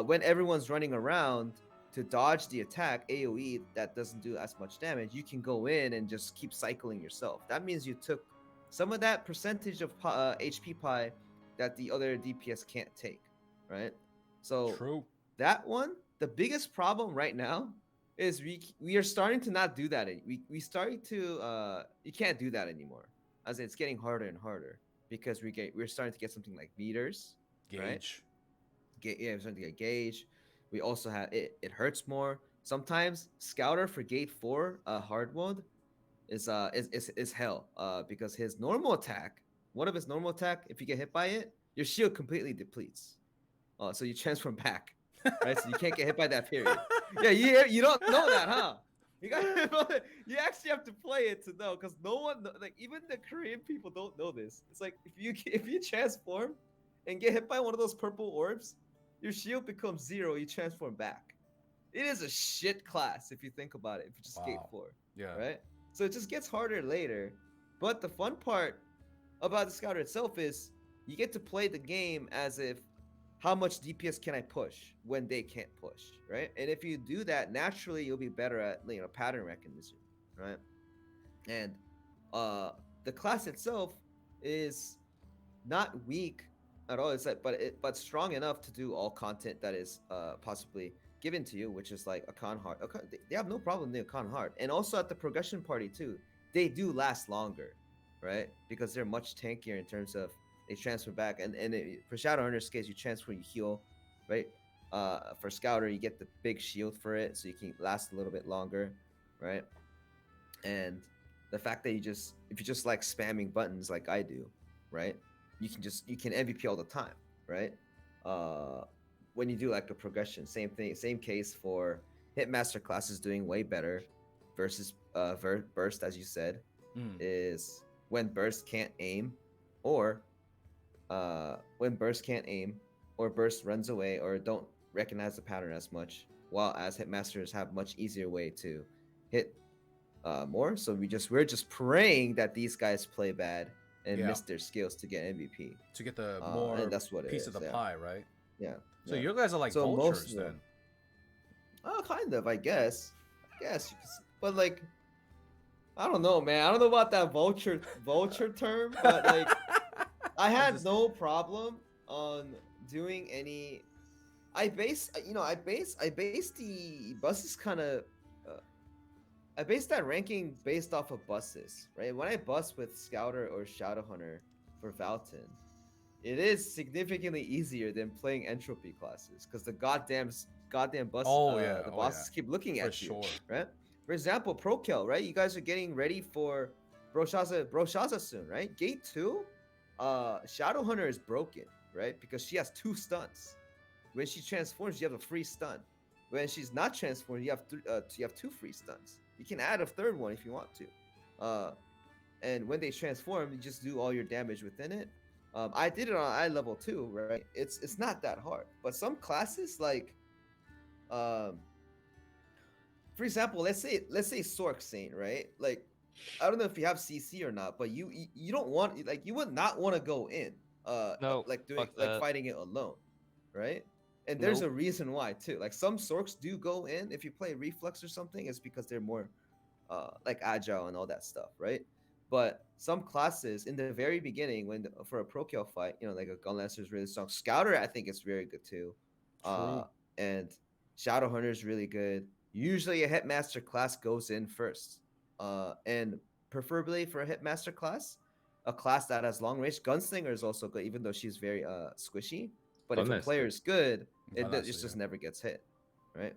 D: When everyone's running around to dodge the attack AoE that doesn't do as much damage, you can go in and just keep cycling yourself. That means you took some of that percentage of HP pie that the other DPS can't take, right? So
A: True.
D: that one, the biggest problem right now is we are starting to not do that. We starting to you can't do that anymore, as it's getting harder and harder because we're starting to get something like meters,
A: Gauge.
D: right? Yeah, we're starting to get gauge. We also have it hurts more sometimes. Scouter for gate 4 hard mode is hell because his normal attack, one of his normal attack, if you get hit by it, your shield completely depletes. So you transform back, right? So you can't get hit by that period. Yeah, you don't know that, huh? You you actually have to play it to know, because no one, like even the Korean people don't know this. It's like if you transform and get hit by one of those purple orbs, your shield becomes 0. You transform back. It is a shit class if you think about it. If you just gate 4,
A: Yeah.
D: right? So it just gets harder later. But the fun part about the Scouter itself is you get to play the game as if, how much DPS can I push when they can't push, right? And if you do that, naturally you'll be better at pattern recognition, right? And the class itself is not weak at all. It's like, but strong enough to do all content that is possibly given to you, which is like a con hard. They have no problem doing a con hard, and also at the progression party too, they do last longer, right? Because they're much tankier in terms of they transfer back, and for Shadowhunter's case, you transfer, you heal, right? For Scouter, you get the big shield for it, so you can last a little bit longer, right? And the fact that if you just like spamming buttons like I do, right? You can MVP all the time, right? When you do like a progression, same thing, same case for Hitmaster classes doing way better versus Burst, as you said, is when Burst can't aim, or when Burst can't aim, or Burst runs away, or don't recognize the pattern as much, while as Hitmasters have much easier way to hit more. So we're just praying that these guys play bad and miss their skills to get MVP.
A: To get the more
D: and that's what it
A: piece
D: is,
A: of the
D: yeah.
A: pie, right?
D: Yeah.
A: So
D: yeah.
A: you guys are like
D: So
A: vultures
D: most of
A: then.
D: Oh, kind of, I guess. But like, I don't know, man. I don't know about that vulture term, but like, I had no problem on doing any. I base the buses kind of. I base that ranking based off of buses, right? When I bus with Scouter or Shadowhunter for Valton, it is significantly easier than playing entropy classes, because the goddamn bus, the bosses keep looking at you, right? For example, Prokel, right? You guys are getting ready for Broshaza soon, right? Gate 2, Shadowhunter is broken, right? Because she has 2 stuns. When she transforms, you have a free stun. When she's not transformed, you have 2 free stuns. You can add a 3rd one if you want to. And when they transform, you just do all your damage within it. I did it on eye level 2, right? It's not that hard. But some classes, like for for example, let's say Sork Saint, right? Like, I don't know if you have CC or not, but you don't want, like, you would not want to go in,
C: No,
D: like doing
C: fuck
D: like
C: that.
D: fighting it alone, right? And there's a
C: Nope.
D: reason why too. Like some Sorks do go in if you play Reflex or something. It's because they're more like agile and all that stuff, right? But some classes in the very beginning, when for a pro kill fight, you know, like a Gunlancer is really strong. Scouter, I think is very good too.
A: True.
D: And Shadow Hunter is really good. Usually, a Hitmaster class goes in first, and preferably for a Hitmaster class, a class that has long range. Gunslinger is also good, even though she's very squishy. But if a
B: Gunlancer.
D: player is good, it
A: Gunlancer,
D: just
A: yeah.
D: never gets hit, right?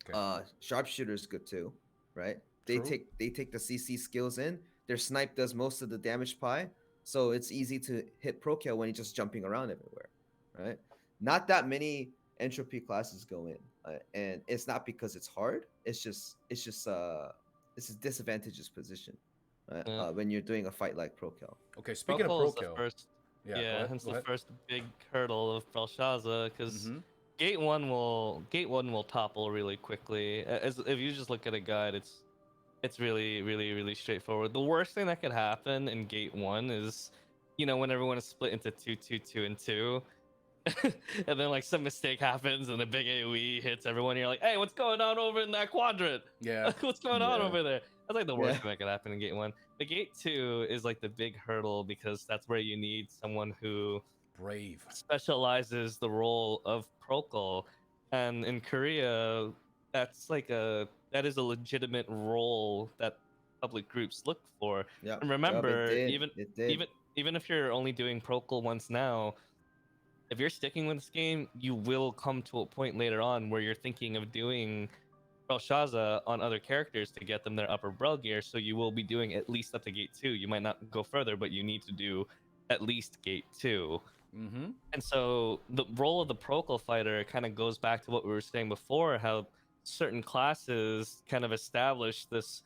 A: Okay.
D: Sharpshooter is good too, right?
A: True.
D: They take the CC skills in. Their snipe does most of the damage pie, so it's easy to hit pro kill when you're just jumping around everywhere, right? Not that many entropy classes go in, and it's not because it's hard. It's a disadvantageous position
C: Yeah.
D: when you're doing a fight like pro kill.
A: Okay. Speaking of
C: Procol
A: pro
C: is the
A: kill.
C: first.
A: Yeah. Go
C: Yeah,
A: ahead.
C: it's
A: Go
C: the
A: ahead.
C: first big hurdle of Belshazzar because
A: Mhm.
C: Gate one will topple really quickly. As if you just look at a guide, it's really straightforward. The worst thing that could happen in Gate 1 is, you know, when everyone is split into 2, 2, 2, and 2, and then like some mistake happens and a big AoE hits everyone. You're like, hey, what's going on over in that quadrant?
A: Yeah.
C: What's going on
B: Yeah.
C: over there? That's like the worst
D: Yeah.
C: thing that could happen in Gate 1. But Gate 2 is like the big hurdle because that's where you need someone who
A: Brave.
C: specializes the role of Procol, and in Korea, that is a legitimate role that public groups look for.
D: Yeah.
C: And remember,
D: it did.
C: even if you're only doing Procol once now, if you're sticking with this game, you will come to a point later on where you're thinking of doing Belshazzar on other characters to get them their upper Brel gear. So you will be doing at least up to Gate 2. You might not go further, but you need to do at least Gate 2.
A: Mm-hmm.
C: And so the role of the Procol fighter kind of goes back to what we were saying before, how certain classes kind of establish this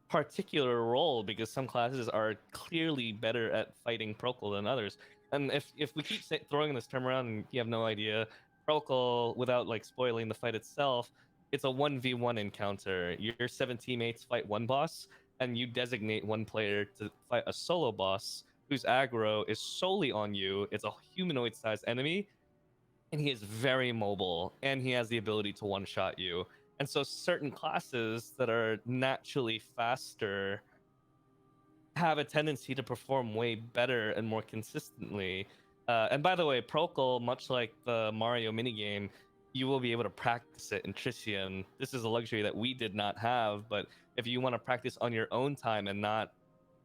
C: particular role because some classes are clearly better at fighting Procol than others. And if we keep throwing this term around and you have no idea, Procol, without like spoiling the fight itself, it's a 1v1 encounter. Your 7 teammates fight one boss, and you designate one player to fight a solo boss whose aggro is solely on you. It's a humanoid-sized enemy, and he is very mobile, and he has the ability to one-shot you. And so certain classes that are naturally faster have a tendency to perform way better and more consistently. And by the way, Procol, much like the Mario minigame, you will be able to practice it in Trician. This is a luxury that we did not have, but if you want to practice on your own time and not,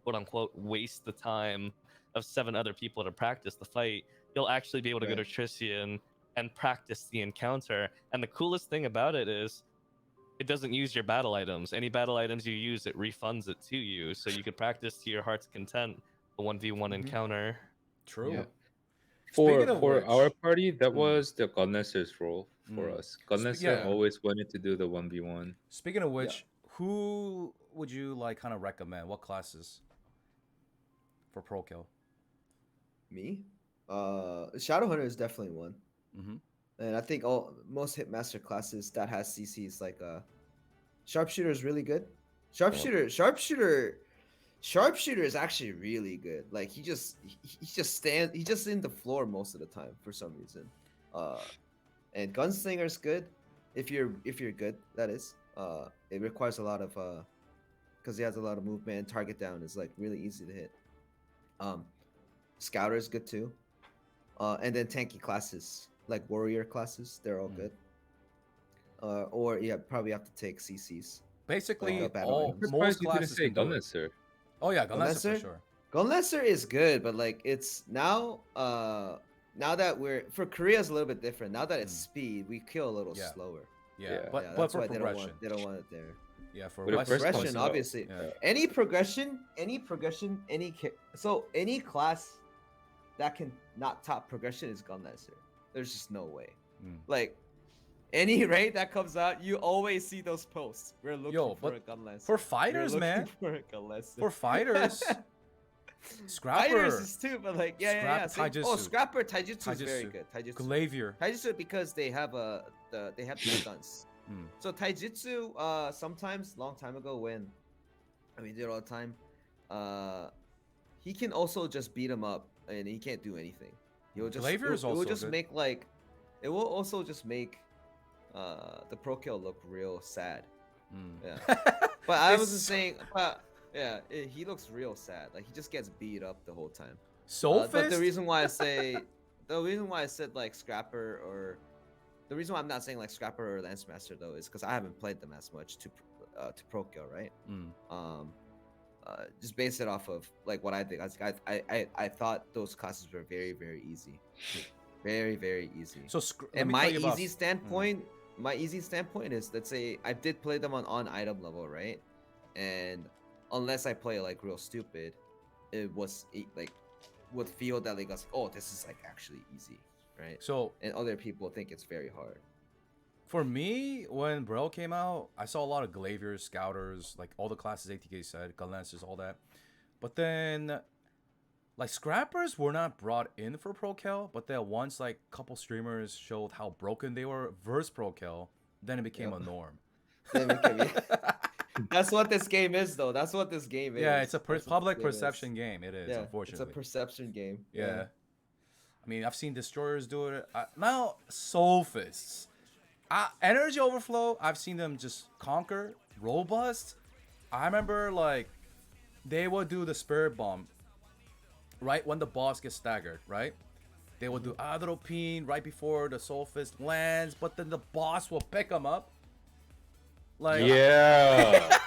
C: quote unquote, waste the time of 7 other people to practice the fight, you'll actually be able to go to Trician and practice the encounter. And the coolest thing about it is it doesn't use your battle items. Any battle items you use, it refunds it to you, so you could practice to your heart's content the 1v1 encounter.
A: True.
B: Yeah.
A: Speaking of
B: For
A: which,
B: our party, that
A: Mm.
B: was the Gunlancer's role for
A: Mm.
B: us. Gunlancer
A: yeah.
B: always wanted to do the 1v1.
A: speaking of which, who would you like kind of recommend? What classes for pro kill?
D: Me? Shadow Hunter is definitely one.
A: Mm-hmm.
D: And I think most Hitmaster classes that has CCs like Sharpshooter is really good. Sharpshooter is actually really good. Like he just in the floor most of the time for some reason. And Gunslinger is good if you're good, that is. It requires a lot of because he has a lot of movement. Target down is like really easy to hit. Scouter is good too. And then tanky classes like warrior classes, they're all good. Or probably have to take CCs.
A: Basically,
D: battle
A: all
D: items.
A: most
B: You didn't
A: classes
B: say
A: can do it.
B: Gunlancer.
A: Oh yeah, Gunlancer for
D: Gunlancer?
A: sure.
D: Gunlancer is good, but like it's now that we're for Korea is a little bit different. Now that it's speed, we kill a little
A: Yeah.
D: slower.
A: Yeah,
B: Yeah.
A: but
D: that's
A: for
D: why
A: progression,
D: they don't want it there.
A: yeah, for
B: But if
A: West
B: first
D: Progression,
B: comes out,
D: obviously.
A: yeah.
D: Any progression, so any class that can not top progression is Gunlancer. There's just no way.
A: Mm.
D: Like any raid that comes out, you always see those posts. We're looking for
A: but
D: a Gunlancer.
A: for fighters,
D: We're looking
A: man.
D: for a Gunlancer.
A: For fighters, Scrapper,
D: Fighters is too, but like
A: Scrap-
D: same-
A: Taijutsu.
D: Scrapper Taijutsu is very
A: Taijutsu.
D: good.
A: Glaivier.
D: Taijutsu because they have the stunts. So taijutsu, sometimes long time ago when we did it all the time, he can also just beat him up and he can't do anything. He will just
A: Glavier is
D: it will
A: also
D: just
A: good.
D: make like it will also just make the pro kill look real sad. Yeah. But I
A: It's-
D: wasn't saying but yeah, he looks real sad. Like he just gets beat up the whole time.
A: Soul
D: But the
A: Fist?
D: reason why I say the reason why I said like Scrapper or the reason why I'm not saying like Scrapper or Lance Master though is because I haven't played them as much to pro kill, right? Just base it off of like what I think. I thought those classes were very very easy, very very easy.
A: So let
D: And
A: me
D: my
A: tell you about-
D: easy standpoint is, let's say I did play them on item level, right? And unless I play like real stupid, it was like would feel that like oh this is like actually easy, right?
A: So
D: And other people think it's very hard.
A: for me, when Bro came out, I saw a lot of Glaviers, Scouters, like all the classes ATK said, Gun Lancers, all that. But then, like Scrappers were not brought in for Pro Kill, but then once like a couple streamers showed how broken they were versus Pro Kill, then it became
D: Yep.
A: a norm.
D: That's what this game is, though. That's what this game is.
A: Yeah, it's a
D: That's what this
A: public
D: game is.
A: perception game. It is,
D: Yeah,
A: unfortunately.
D: it's a perception game.
A: Yeah. I mean, I've seen destroyers do it. Now, soul fists. Energy overflow, I've seen them just conquer. Robust, I remember like they would do the spirit bomb right when the boss gets staggered, right? They will do Adropine right before the soul fist lands, but then the boss will pick them up. Like,
B: Yeah.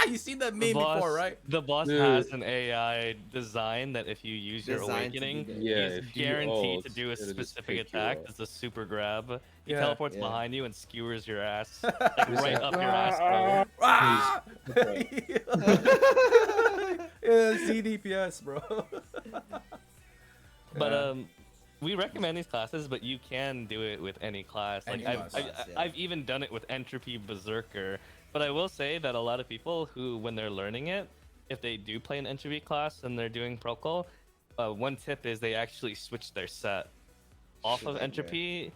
A: you seen that meme before, right?
C: The boss
B: Dude.
C: has an AI design that if you use your
D: Designed to do
C: awakening,
D: that.
B: Yeah,
C: he's
B: if you
C: guaranteed
B: ult,
C: to do a
B: it'll just
C: specific
B: pick you
C: attack.
B: up.
C: It's a super grab. He
A: Yeah.
C: teleports
D: Yeah.
C: behind you and skewers your ass like,
B: Just
C: right
B: like,
C: up your ass. Bro.
A: Ah! Yeah, CDPS, bro.
C: But
A: Yeah.
C: we recommend these classes, but you can do it with any class. Like
A: Any class,
D: yeah.
C: I've even done it with Entropy Berserker. But I will say that a lot of people who, when they're learning it, if they do play an Entropy class and they're doing Procol, one tip is they actually switch their set off of
D: Right,
C: Entropy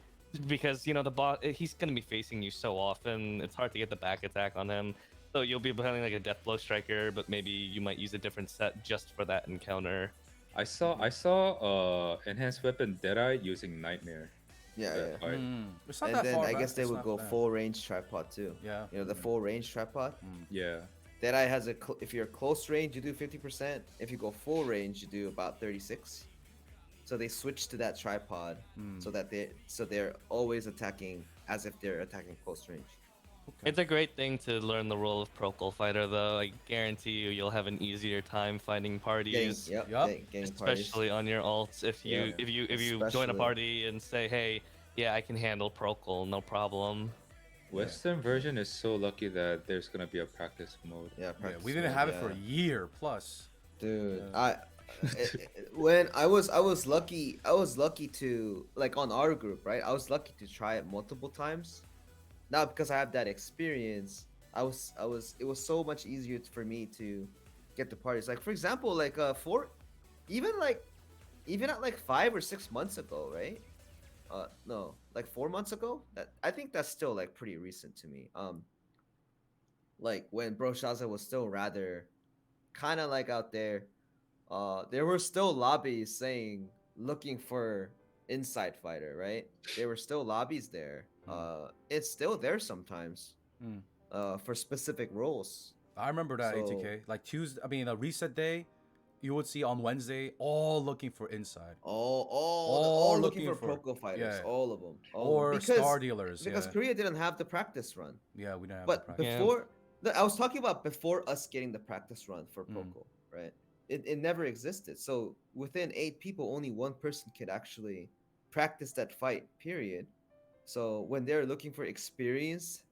C: because you know the boss he's gonna be facing you so often. It's hard to get the back attack on him. So you'll be playing like a Death Blow Striker, but maybe you might use a different set just for that encounter.
B: I saw enhanced weapon Deadeye using Nightmare.
D: Yeah,
B: that
D: yeah.
B: fight.
A: It's not
D: And
A: that
D: then
A: far
D: I
A: back.
D: guess they
A: It's
D: would
A: not
D: go
A: bad.
D: full range tripod too.
A: Yeah.
D: You know the full range tripod.
B: Yeah.
D: Deadeye has if you're close range, you do 50%. If you go full range, you do about 36. So they switched to that tripod so that they're always attacking as if they're attacking close range.
C: It's a great thing to learn the role of Procol Fighter, though. I guarantee you'll have an easier time finding
D: Getting,
C: parties,
D: yep,
A: Yup.
D: getting parties.
C: especially on your alts. If you
D: Yeah.
C: if you join a
D: Especially.
C: party and say, "Hey, yeah, I can handle Procol, no problem."
B: Western version is so lucky that there's gonna be a practice mode.
D: Yeah,
A: Yeah,
D: practice
A: we didn't
D: mode,
A: have it for a
D: yeah.
A: year plus.
D: Dude,
A: Yeah.
D: when I was lucky to like on our group, right? I was lucky to try it multiple times. Not because I have that experience. It was so much easier for me to get the parties. Like for example, like even at like 5 or 6 months ago, right? No, like 4 months ago. That I think that's still like pretty recent to me. Like when Bro Shaza was still rather kind of like out there. There were still lobbies saying looking for inside fighter, right? There were still lobbies there. It's still there sometimes. For specific roles.
A: I remember that
D: So-
A: ATK. Like Tuesday, I mean, a reset day, you would see on Wednesday all looking for inside.
D: All looking for
A: for-
D: Procol fighters,
A: yeah.
D: all of them.
A: Or star dealers.
D: Because
A: Yeah.
D: Korea didn't have the practice run.
A: Yeah, we didn't have
D: But
A: the practice.
C: Yeah.
D: before, I was talking about before us getting the practice run for
A: Mm.
D: Procol, right? It never existed. So within 8 people, only one person could actually practice that fight. Period. So when they're looking for experience,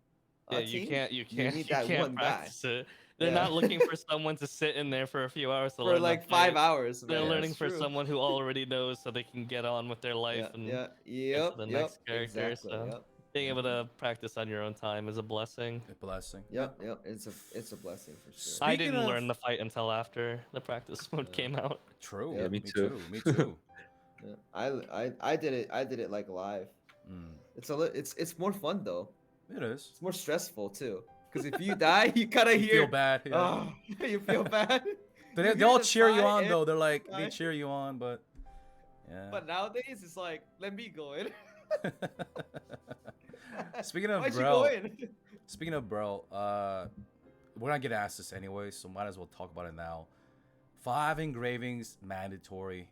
C: Yeah,
D: team,
C: you can't
D: need that one guy.
C: practice it. They're
D: Yeah.
C: not looking for someone to sit in there for a few hours to
D: for
C: learn the
D: like 5
C: fight.
D: hours.
C: They're
D: man.
C: learning
D: It's
C: for
D: true.
C: someone who already knows, so they can get on with their life
D: Yeah,
C: and
D: yeah,
C: to
D: yep,
C: the
D: yep,
C: next character,
D: exactly,
C: so-
D: yep.
C: being able to practice on your own time is a blessing.
A: A blessing.
D: Yep, yep. It's a blessing for sure.
C: I
A: Speaking
C: didn't
A: of-
C: learn the fight until after the practice mode came out.
A: True.
D: Yeah,
B: me
A: me
B: too.
A: too. Me too.
D: Yeah. I did it like live.
A: Mm.
D: It's more fun though.
A: It is.
D: It's more stressful too, because if you die, you kind of
A: You
D: hear.
A: feel bad. Yeah.
D: Oh, you feel bad.
A: They,
D: You
A: they
D: hear
A: all
D: the
A: cheer you
D: sigh
A: on
D: and
A: though. They're like
D: sigh.
A: they cheer you on, but yeah.
D: But nowadays it's like, let me go in.
A: Speaking of
D: Why'd you go
A: Brel,
D: in?
A: speaking of Brel, we're not gonna ask this anyway, so might as well talk about it now. 5 engravings mandatory,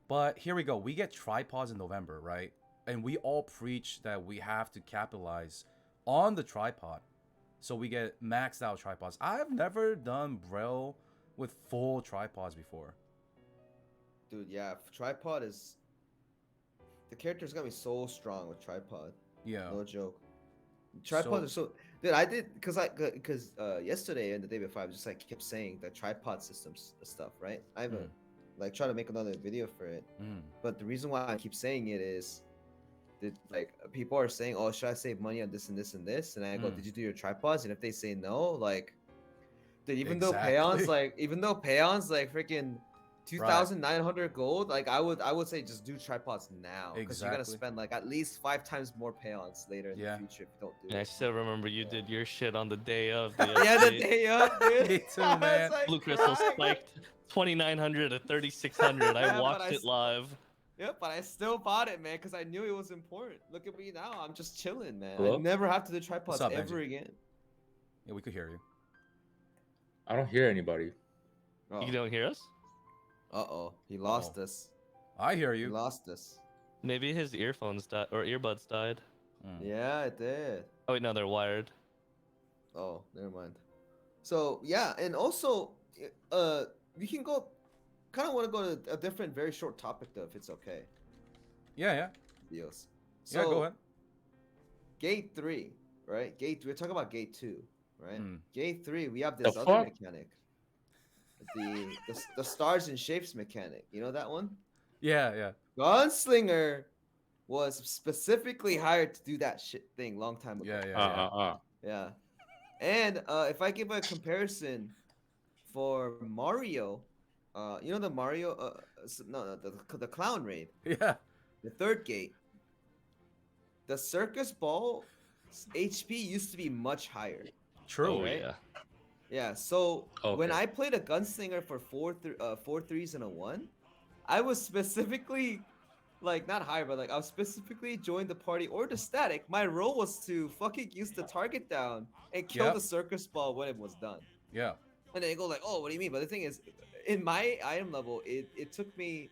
A: but here we go. We get tripods in November, right? And we all preach that we have to capitalize on the tripod, so we get maxed out tripods. I've never done Brel with full tripods before.
D: Dude, yeah, tripod is. The character's gonna be so strong with tripod.
A: Yeah.
D: No joke. Tripods are so. Dude, I did because yesterday and the day before I was just like kept saying the tripod systems stuff, right? I haven't like try to make another video for it, but the reason why I keep saying it is that like people are saying, oh, should I save money on this and this and this? And I go, did you do your tripods? And if they say no, like, dude, even though payons like freaking 2,900 gold, like I would say just do tripods now, because you're gonna spend like at least 5 times more payons later in the future if you don't do it.
C: I still remember you did your shit on the day of the
D: yeah, the day of, dude.
A: Me too, man.
D: Like,
C: Blue Crystal spiked 2,900 to 3,600. I watched it live.
D: Yep, but I still bought it, man, because I knew it was important. Look at me now. I'm just chilling, man.
B: Hello?
D: I never have to do tripods
A: up,
D: ever
A: Benji?
D: again.
A: Yeah, we could hear you.
B: I don't hear anybody.
D: Oh.
C: You don't hear us?
D: Uh-oh. He lost us.
A: I hear
D: He
A: you.
D: lost us.
C: Maybe his earphones died or earbuds died.
D: Yeah, it did.
C: Oh wait, no, they're wired.
D: Oh, never mind. So, yeah, and also, we can go, kind of want to go to a different, very short topic, though, if it's okay.
A: Yeah.
D: Deals.
A: So, yeah, go ahead.
D: Gate 3, right? We're talking about Gate 2, right?
A: Mm.
D: Gate 3, we have this
B: The
D: other
B: fuck?
D: mechanic. The stars and shapes mechanic. You know that one?
A: Yeah.
D: Gunslinger was specifically hired to do that shit thing long time ago.
A: Yeah.
D: Yeah. And if I give a comparison for Mario, you know the Mario, the clown raid,
A: Yeah.
D: the third gate, the circus ball HP used to be much higher.
A: True.
C: Oh
D: right?
C: yeah.
D: Yeah, so when
B: Okay.
D: I played a gunslinger for 4 threes and a 1, I was specifically, like, not higher, but like I was specifically joined the party or the static. My role was to fucking use the target down and kill
A: Yep.
D: the circus ball when it was done.
A: Yeah.
D: And they go like, oh, what do you mean? But the thing is, in my item level, it took me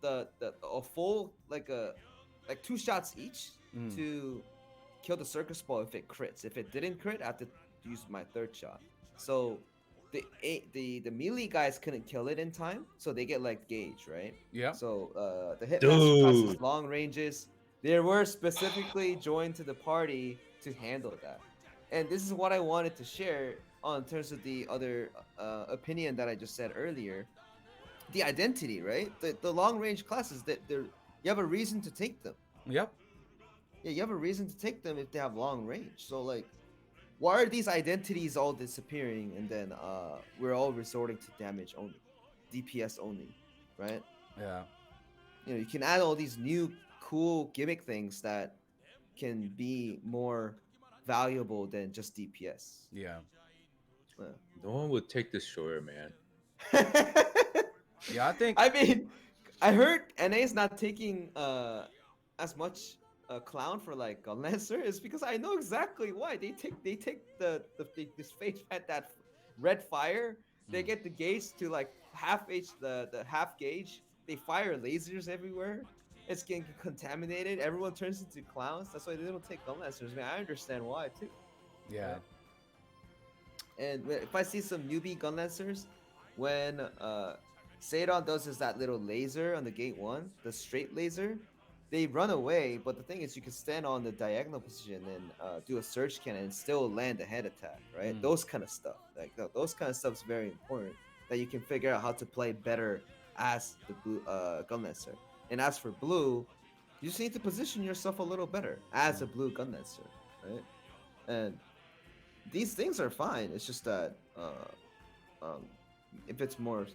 D: a full like 2 shots each to kill the circus ball if it crits. If it didn't crit, I have to use my 3rd shot. So the melee guys couldn't kill it in time, so they get like gauge, right?
A: Yeah.
D: So the hitmaster classes long ranges, they were specifically joined to the party to handle that. And this is what I wanted to share on terms of the other opinion that I just said earlier. The identity, right? The long range classes, that you have a reason to take them.
A: Yep.
D: Yeah, you have a reason to take them if they have long range. So like, why are these identities all disappearing and then we're all resorting to damage only, DPS only, right?
A: Yeah.
D: You know, you can add all these new cool gimmick things that can be more valuable than just DPS.
A: Yeah.
B: No one would take this shorter, man.
A: Yeah, I think.
D: I mean, I heard NA is not taking as much clown for like a Lancer is because I know exactly why. They take this face at that red fire. They get the gauge to like half the half gauge. They fire lasers everywhere. It's getting contaminated. Everyone turns into clowns. That's why they don't take gun lancers. Man, I understand why too.
A: Yeah.
D: Right? And if I see some newbie gun lancers, when Sadon does is that little laser on the gate 1, the straight laser, they run away. But the thing is, you can stand on the diagonal position and do a surge cannon and still land a head attack, right? Those kind of stuff, like those kind of stuff is very important. That you can figure out how to play better as the blue gun lancer. And as for blue, you just need to position yourself a little better as a blue gun lancer, right? And these things are fine. It's just that if it's more,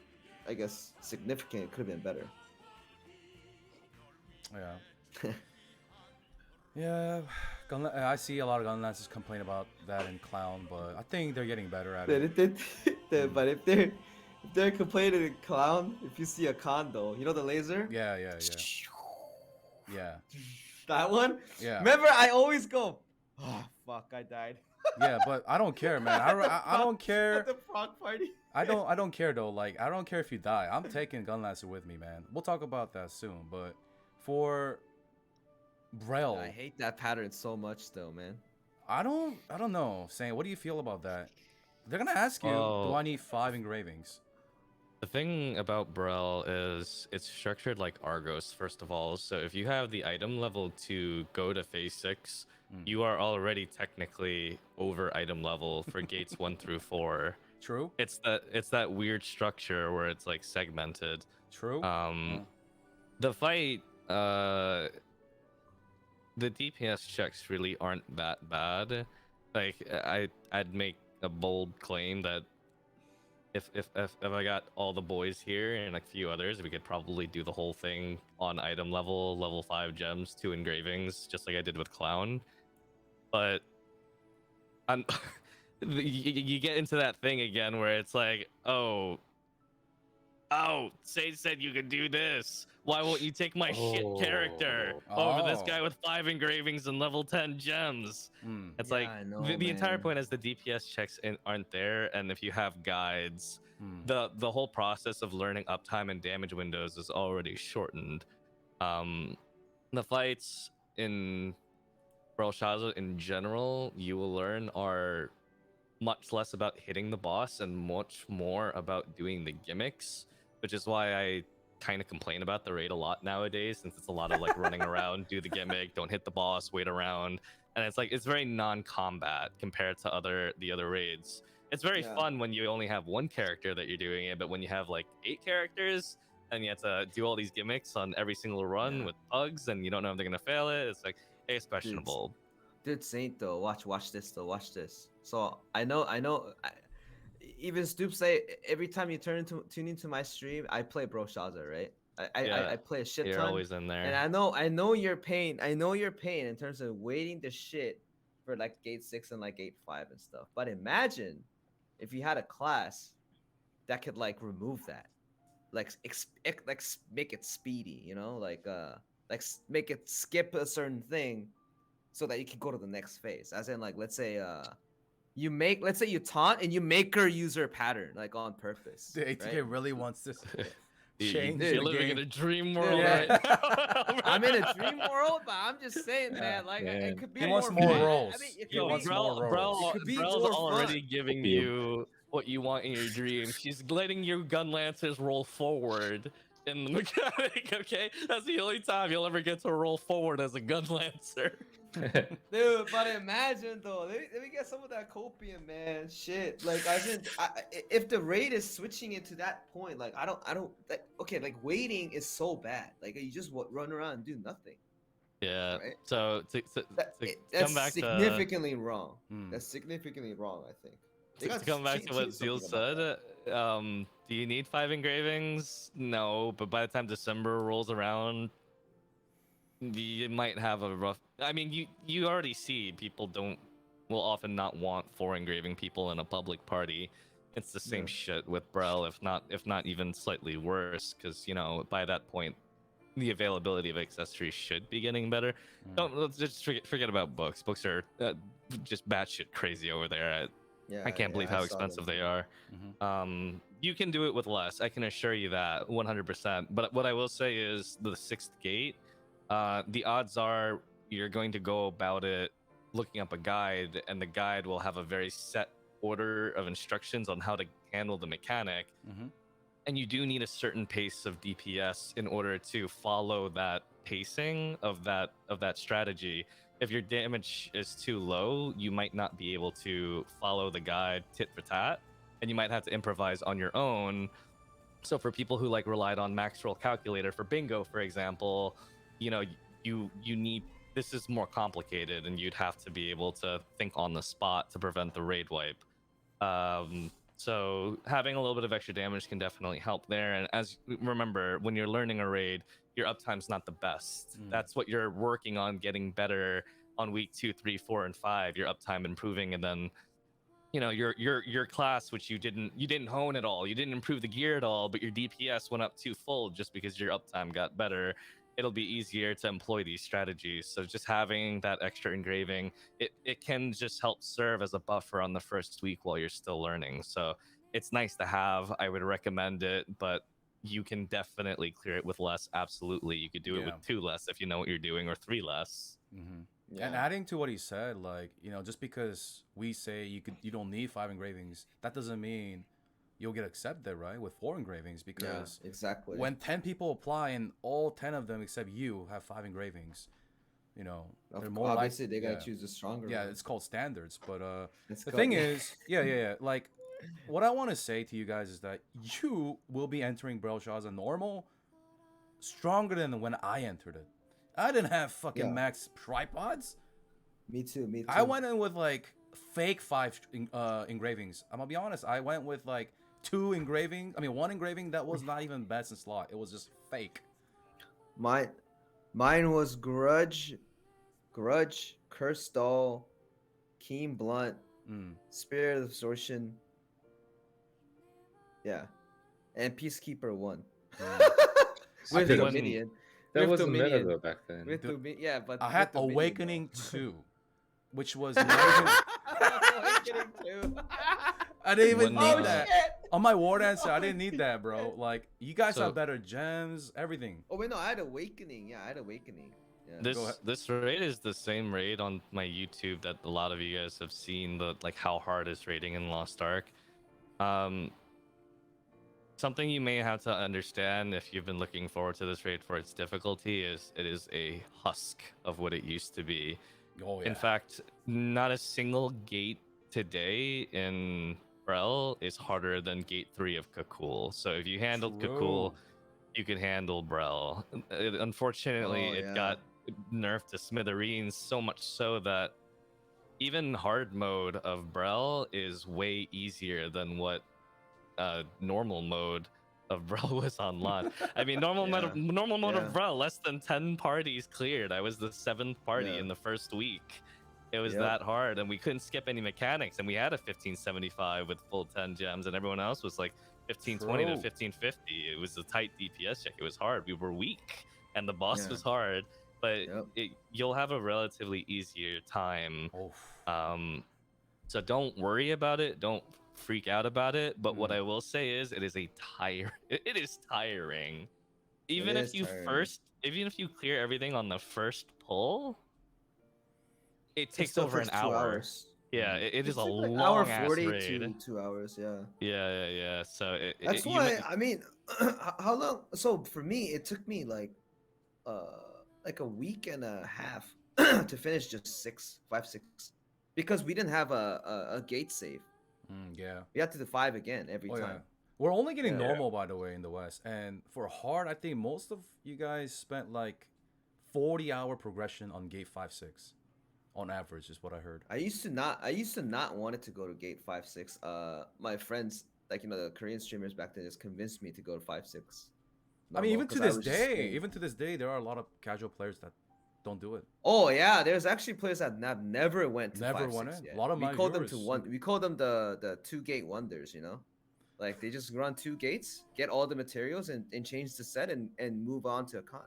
D: I guess, significant, it could have been better.
A: Yeah. Yeah. I see a lot of gunlancers complain about that in Clown, but I think they're getting better at
D: But
A: it.
D: but if they're complaining in Clown, if you see a condo, you know the laser?
A: Yeah, yeah, yeah,
D: That one?
A: yeah.
D: Remember, I always go, oh, fuck, I died.
A: Yeah, but I don't care, man. I don't
D: At
A: care.
D: the frog party.
A: I don't care though. Like I don't care if you die. I'm taking Gunlancer with me, man. We'll talk about that soon. But for Brel,
D: I hate that pattern so much still, man.
A: I don't know. Saying, what do you feel about that? They're gonna ask you, do
C: Well-
A: I need 5 engravings?
C: The thing about Brel is it's structured like Argos, first of all. So if you have the item level to go to phase 6, you are already technically over item level for gates 1 through 4.
A: True.
C: It's that weird structure where it's like segmented.
A: True.
C: The fight, the DPS checks really aren't that bad. Like I'd make a bold claim that if I got all the boys here and a few others, we could probably do the whole thing on item level 5 gems, 2 engravings, just like I did with Clown. But you get into that thing again where it's like, oh, Sage said you could do this. Why won't you take my shit character over this guy with 5 engravings and level 10 gems? It's
D: Yeah,
C: like
D: I know,
C: the entire
D: man.
C: point is the DPS checks aren't there, and if you have guides, the whole process of learning uptime and damage windows is already shortened. The fights in Belshazzar in general, you will learn, are much less about hitting the boss and much more about doing the gimmicks, which is why I kind of complain about the raid a lot nowadays, since it's a lot of like running around, do the gimmick, don't hit the boss, wait around, and it's like it's very non-combat compared to the other raids. It's very fun when you only have one character that you're doing it, but when you have like 8 characters and you have to do all these gimmicks on every single run with bugs and you don't know if they're gonna fail it, it's like it's questionable.
D: Dude, Saint though, watch this though, watch this. So I know. Even Stoop say every time you tune into my stream, I play Belshazzar, right? I play a shit
C: You're
D: ton.
C: always in there.
D: And I know your pain. I know your pain in terms of waiting the shit for like gate 6 and like gate 5 and stuff. But imagine if you had a class that could like remove that, like make it speedy, you know, like make it skip a certain thing so that you can go to the next phase. As in, like, let's say you taunt and you make her use her pattern like on purpose.
A: The ATK
D: right?
A: really wants this
C: You-
A: change.
C: You're
A: the
C: living
A: game.
C: in a dream world
D: Yeah.
C: right now.
D: I'm in a dream world, but I'm just saying, man, like
B: man.
D: it could be
A: He wants
D: more
A: more
D: fun.
A: roles.
D: I mean, it could
A: He
C: Yo,
D: be
A: wants more roles.
C: Brel,
D: It could be
C: Brel's
D: more
C: already
D: fun.
C: giving
B: Opium.
C: you what you want in your dream. She's letting your gun lancers roll forward in the mechanic, okay? That's the only time you'll ever get to roll forward as a gun lancer.
D: Dude, but imagine though, let me get some of that copium, man. Shit, like if the raid is switching it to that point, like I don't like, okay, like waiting is so bad. Like you just run around and do nothing.
C: Yeah.
D: Right.
C: So to
D: That's
C: come back to
D: significantly wrong. That's significantly wrong, I think. They
C: to
D: gotta
C: come back to what
D: change something
C: Zeal
D: about
C: said,
D: that.
C: do you need 5 engravings? No, but by the time December rolls around, you might have a rough. I mean, you already see people will often not want 4 engraving people in a public party. It's the same shit with Brel, if not even slightly worse, because you know by that point the availability of accessories should be getting better. Let's just forget about books. Books are just batshit crazy over there. I can't believe how expensive they are. You can do it with less. I can assure you that 100%. But what I will say is the 6th gate, the odds are you're going to go about it looking up a guide, and the guide will have a very set order of instructions on how to handle the mechanic. And you do need a certain pace of DPS in order to follow that pacing of that strategy. If your damage is too low, you might not be able to follow the guide tit for tat, and you might have to improvise on your own. So for people who like relied on max roll calculator for bingo, for example, you know, you need, this is more complicated, and you'd have to be able to think on the spot to prevent the raid wipe. So having a little bit of extra damage can definitely help there. And as remember, when you're learning a raid, your uptime's not the best. That's what you're working on getting better on week 2, 3, 4, and 5, your uptime improving, and then your class, which you didn't hone at all, you didn't improve the gear at all, but your DPS went up twofold just because your uptime got better. It'll be easier to employ these strategies. So just having that extra engraving, it can just help serve as a buffer on the first week while you're still learning. So it's nice to have. I would recommend it, but you can definitely clear it with less. Absolutely, you could do it
A: Yeah.
C: with 2 less if you know what you're doing, or 3 less.
A: And adding to what he said, like, just because we say you don't need 5 engravings, that doesn't mean you'll get accepted, right? With 4 engravings, because
D: exactly.
A: when 10 people apply and all 10 of them except you have 5 engravings, they're more
D: obviously
A: likely.
D: they gotta choose the stronger.
A: Yeah,
D: one.
A: it's called standards. But
D: It's
A: the
D: called-
A: thing is, yeah. Like, what I want to say to you guys is that you will be entering Braille as a normal stronger than when I entered it. I didn't have fucking max tripods.
D: Me too.
A: I went in with like fake 5 engravings. I'm gonna be honest. I went with like 1 engraving that was not even best in slot. It was just fake.
D: Mine was Grudge, Curse Doll, Keen Blunt, Spirit of Absorption. Yeah, and Peacekeeper 1. With
B: That
D: Dominion.
B: That
D: With
B: wasn't meta
D: Dominion.
B: though back then.
D: With yeah, but
A: I had
D: with Dominion,
A: Awakening
D: though.
A: 2, which was not even.
D: Awakening 2.
A: I didn't even
C: When,
A: need that. On my war answer, I didn't need that, bro. Like, you guys
C: So-
A: have better gems, everything.
D: Oh wait, no, I had Awakening. Yeah, I had Awakening. Yeah.
C: This raid is the same raid on my YouTube that a lot of you guys have seen, the like how hard is raiding in Lost Ark. Something you may have to understand if you've been looking forward to this raid for its difficulty is it is a husk of what it used to be.
A: Oh yeah.
C: In fact, not a single gate today in Brel is harder than gate 3 of Kakul. So if you handled Kakul, you could handle Brel. Unfortunately, it got nerfed to smithereens, so much so that even hard mode of Brel is way easier than what normal mode of Brel was on launch. I mean, normal mode of Brel, less than 10 parties cleared. I was the 7th party in the first week. It was that hard, and we couldn't skip any mechanics, and we had a 1575 with full 10 gems, and everyone else was like 1520 to 1550. It was a tight DPS check. It was hard. We were weak, and the boss was hard, but you'll have a relatively easier time. So don't worry about it. Don't freak out about it. But what I will say is, it is it is tiring. Even if you clear everything on the first pull, it takes over an hour.
D: 2 hours.
C: Yeah, it is a
D: like
C: long
D: hour
C: ass
D: 40
C: raid.
D: to 2 hours. Yeah.
C: Yeah. So
D: That's why I mean, how long? So for me, it took me like a week and a half to finish just 5, 6, because we didn't have a gate save.
A: Yeah.
D: We had to do 5 again every time.
A: Yeah. We're only getting normal, by the way, in the West. And for hard, I think most of you guys spent like 40-hour progression on gate 5, 6. On average, is what I heard.
D: I used to not want it to go to gate 5, 6. My friends, like the Korean streamers back then, just convinced me to go to 5, 6.
A: I mean, even to this day, there are a lot of casual players that don't do it.
D: Oh yeah, there's actually players that never went to 5, 6 yet.
A: A lot of
D: we called them the 2 gate wonders. Like they just run 2 gates, get all the materials, and change the set and move on to a con.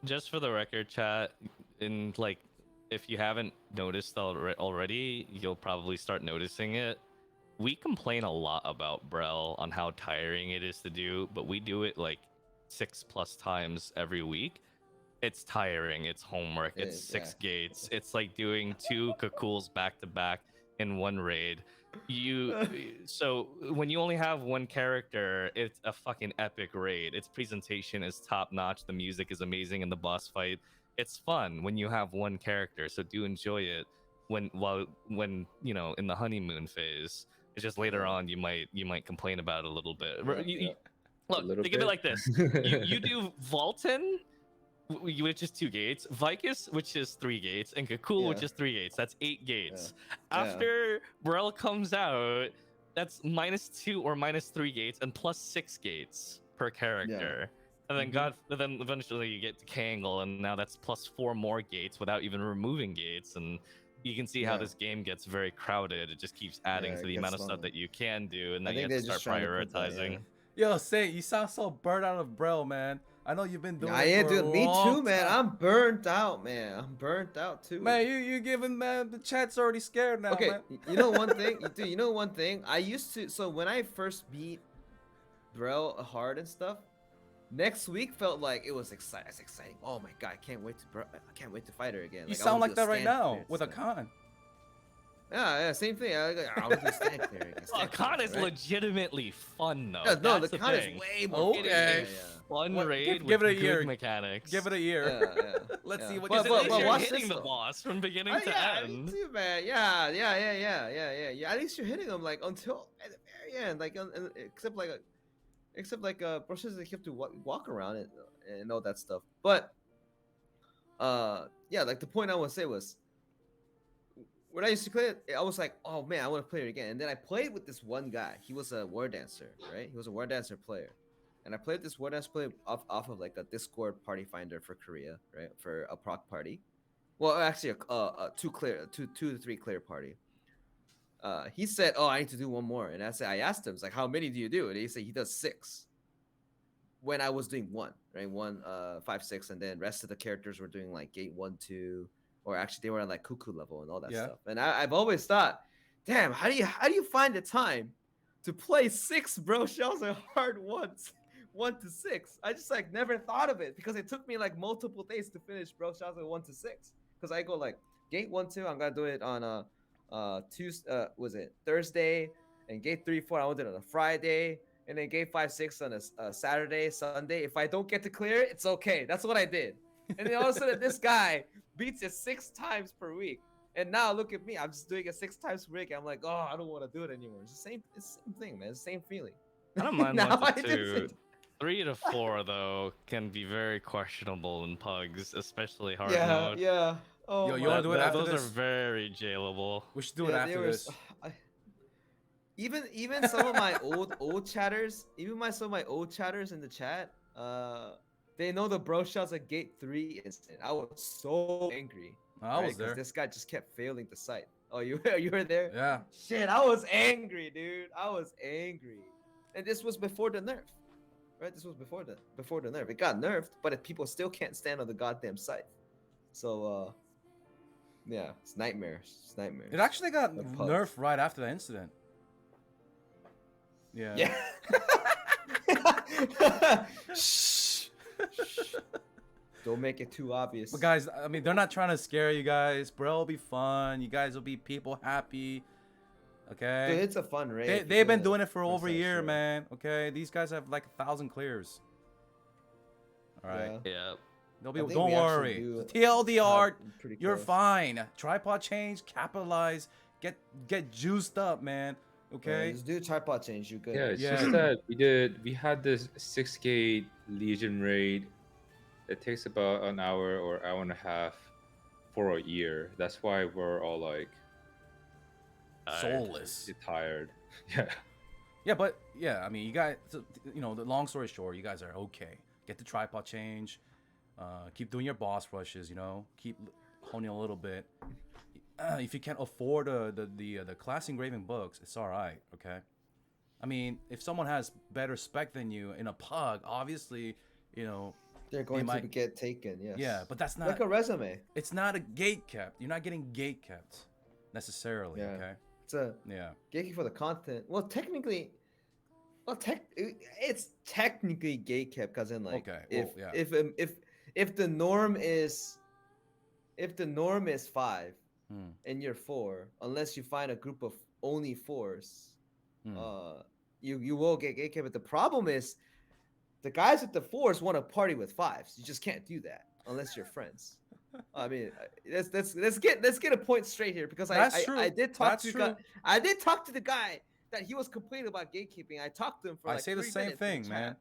C: Just for the record, chat, in like, if you haven't noticed already, you'll probably start noticing it. We complain a lot about Brel on how tiring it is to do, but we do it like 6+ times every week. It's tiring. It's homework. It's 6 gates. It's like doing 2 Kakuls back to back in one raid. So when you only have one character, it's a fucking epic raid. Its presentation is top notch. The music is amazing, and the boss fight, it's fun when you have one character. So do enjoy it when in the honeymoon phase. It's just later on you might complain about it a little bit. Look, think of it like this: you do Volton, which is 2 gates, Vicus, which is 3 gates, and Kakul, which is 3 gates. That's 8 gates. After Brel comes out, that's -2 or -3 gates and +6 gates per character. And then
A: Mm-hmm.
C: then eventually you get to Kangle, and now that's +4 more gates without even removing gates, and you can see how
D: Yeah.
C: this game gets very crowded. It just keeps adding
D: Yeah,
C: to
D: it
C: the
D: gets
C: amount of stuff
D: long.
C: that you can do, and
D: I
C: then you
D: think
C: have
D: they're
C: to start
D: just trying to put that.
C: prioritizing.
A: Yo, Say, you sound so burnt out of Braille, man. I know you've been doing
D: I
A: it
D: am,
A: for a
D: dude. Me
A: long
D: too, man.
A: time.
D: I'm burnt out, man. I'm burnt out too.
A: Man, you giving, man, the chat's already scared now,
D: Okay,
A: man.
D: you know one thing, dude. You know one thing. I used to. So when I first beat Brel hard and stuff, next week felt like it was exciting. It's exciting. Oh my god, I can't wait to. I can't wait to fight her again.
A: You
D: Like, I
A: sound
D: wanna
A: like
D: do a
A: that right
D: stand
A: now
D: clear
A: with a
D: stuff.
A: con.
D: Yeah, same thing. I want to do stand clear again.
C: Well,
D: stand
C: Con
D: clear,
C: is
D: right?
C: legitimately fun though.
D: Yeah, no,
C: That's
D: the
C: the
D: con is
C: thing.
D: way more.
A: Okay.
C: It is
D: Yeah,
C: a
D: yeah.
C: fun
A: What-
C: raid
A: give
C: with
A: it a
C: good
A: year.
C: mechanics.
A: Give it a year.
D: Yeah, yeah.
A: Let's
D: yeah.
A: see what
C: Because
A: gets
C: at least
A: next.
C: you're
D: watch
C: hitting
D: this,
C: the
D: though.
C: boss from beginning to
D: Yeah,
C: end.
D: me too, man. Yeah. At least you're hitting them like until at the very end, like except like brushes that you have to walk around and all that stuff. But yeah, like the point I want to say was when I used to play it, I was like, oh man, I want to play it again. And then I played with this one guy. He was a war dancer, right? He was a war dancer player. And I played this war dance player off of like a Discord party finder for Korea, right? For a proc party. Well, actually, a two to three clear party. He said, "Oh, I need to do one more," and I asked him, "It's like, how many do you do?" And he said he does 6. When I was doing 1, right, 1, 5, 6, and then rest of the characters were doing like gate 1, 2, or actually they were at like cuckoo level and all that
A: Yeah.
D: stuff. And I've always thought, damn, how do you find the time to play 6 bro shells and hard ones? 1 to 6. I just like never thought of it because it took me like multiple days to finish bro shells at 1 to 6. Because I go like gate 1, 2, I'm gonna do it on Tuesday, was it Thursday, and gate 3, 4, I want it on a Friday, and then gate 5, 6 on a Saturday, Sunday. If I don't get to clear it, it's okay. That's what I did. And then all of a sudden, this guy beats it 6 times per week. And now look at me. I'm just doing it 6 times per week. I'm like, oh, I don't want to do it anymore. It's the same thing, man. It's the same feeling.
C: I don't mind
D: Now
C: 1
D: I
C: to
D: just-
C: 2. 3 to 4 though can be very questionable in pugs, especially hard
D: Yeah,
C: mode.
D: yeah. Oh,
A: Yo, you
D: my
A: wanna do it
D: God.
A: after
C: Those
A: this?
C: are very jailable.
A: We should do it
D: Yeah,
A: after
D: they were
A: this.
D: Even some of my old chatters, some of my old chatters in the chat, they know the bro shots at gate 3 instant. I was so angry.
A: I was
D: 'cause
A: there.
D: This guy just kept failing the sight. Oh, you were there?
A: Yeah.
D: Shit, I was angry, dude. I was angry. And this was before the nerf, right? This was before the nerf. It got nerfed, but people still can't stand on the goddamn site. So yeah, it's nightmares. It's nightmares.
A: It actually got
D: The pugs.
A: nerfed right after the incident. Yeah.
D: Yeah. Shh. Don't make it too obvious.
A: But guys, I mean, they're not trying to scare you guys. Bro, it'll be fun. You guys will be people happy. Okay.
D: Dude, it's a fun raid.
A: They've been doing it for over a year, man. Okay. These guys have like 1,000 clears. All right.
C: Yeah.
A: They'll be.
D: I think
A: Don't
D: we actually
A: worry.
D: do
A: TLDR,
D: pretty
A: you're
D: close.
A: fine. Tripod change, capitalize, get juiced up, man. Okay.
D: Just do tripod change. You good?
B: Yeah, it's
A: Yeah.
B: just that we had this 6 gate Legion raid. It takes about an hour or hour and a half for a year. That's why we're all like
A: Soulless.
B: tired. Yeah.
A: Yeah, but yeah, I mean, you guys, you know, the long story short, you guys are okay. Get the tripod change, keep doing your boss rushes, you know, keep honing a little bit. If you can't afford the class engraving books, it's all right, okay. I mean, if someone has better spec than you in a pug, obviously, you know,
D: They're going to
A: might-
D: get taken. Yes.
A: yeah, but that's not
D: like a resume.
A: it's not a gate kept. You're not getting gate kept necessarily,
D: Yeah.
A: okay.
D: It's a
A: Yeah.
D: gatekeep for the content. Well, technically, it's technically gate kept because in like
A: Okay,
D: if
A: well, yeah.
D: if the norm is 5
A: Hmm.
D: and you're 4, unless you find a group of only 4s,
A: Hmm.
D: you will get gate kept. But the problem is the guys with the 4s want to party with 5s. You just can't do that unless you're friends. I mean, let's get a point straight here because
A: That's true.
D: I did talk
A: That's
D: to
A: true.
D: I did talk to the guy that he was complaining about gatekeeping. I talked to him for
A: I
D: like
A: say the
D: 3
A: same
D: minutes in
A: thing,
D: the
A: man.
D: chat.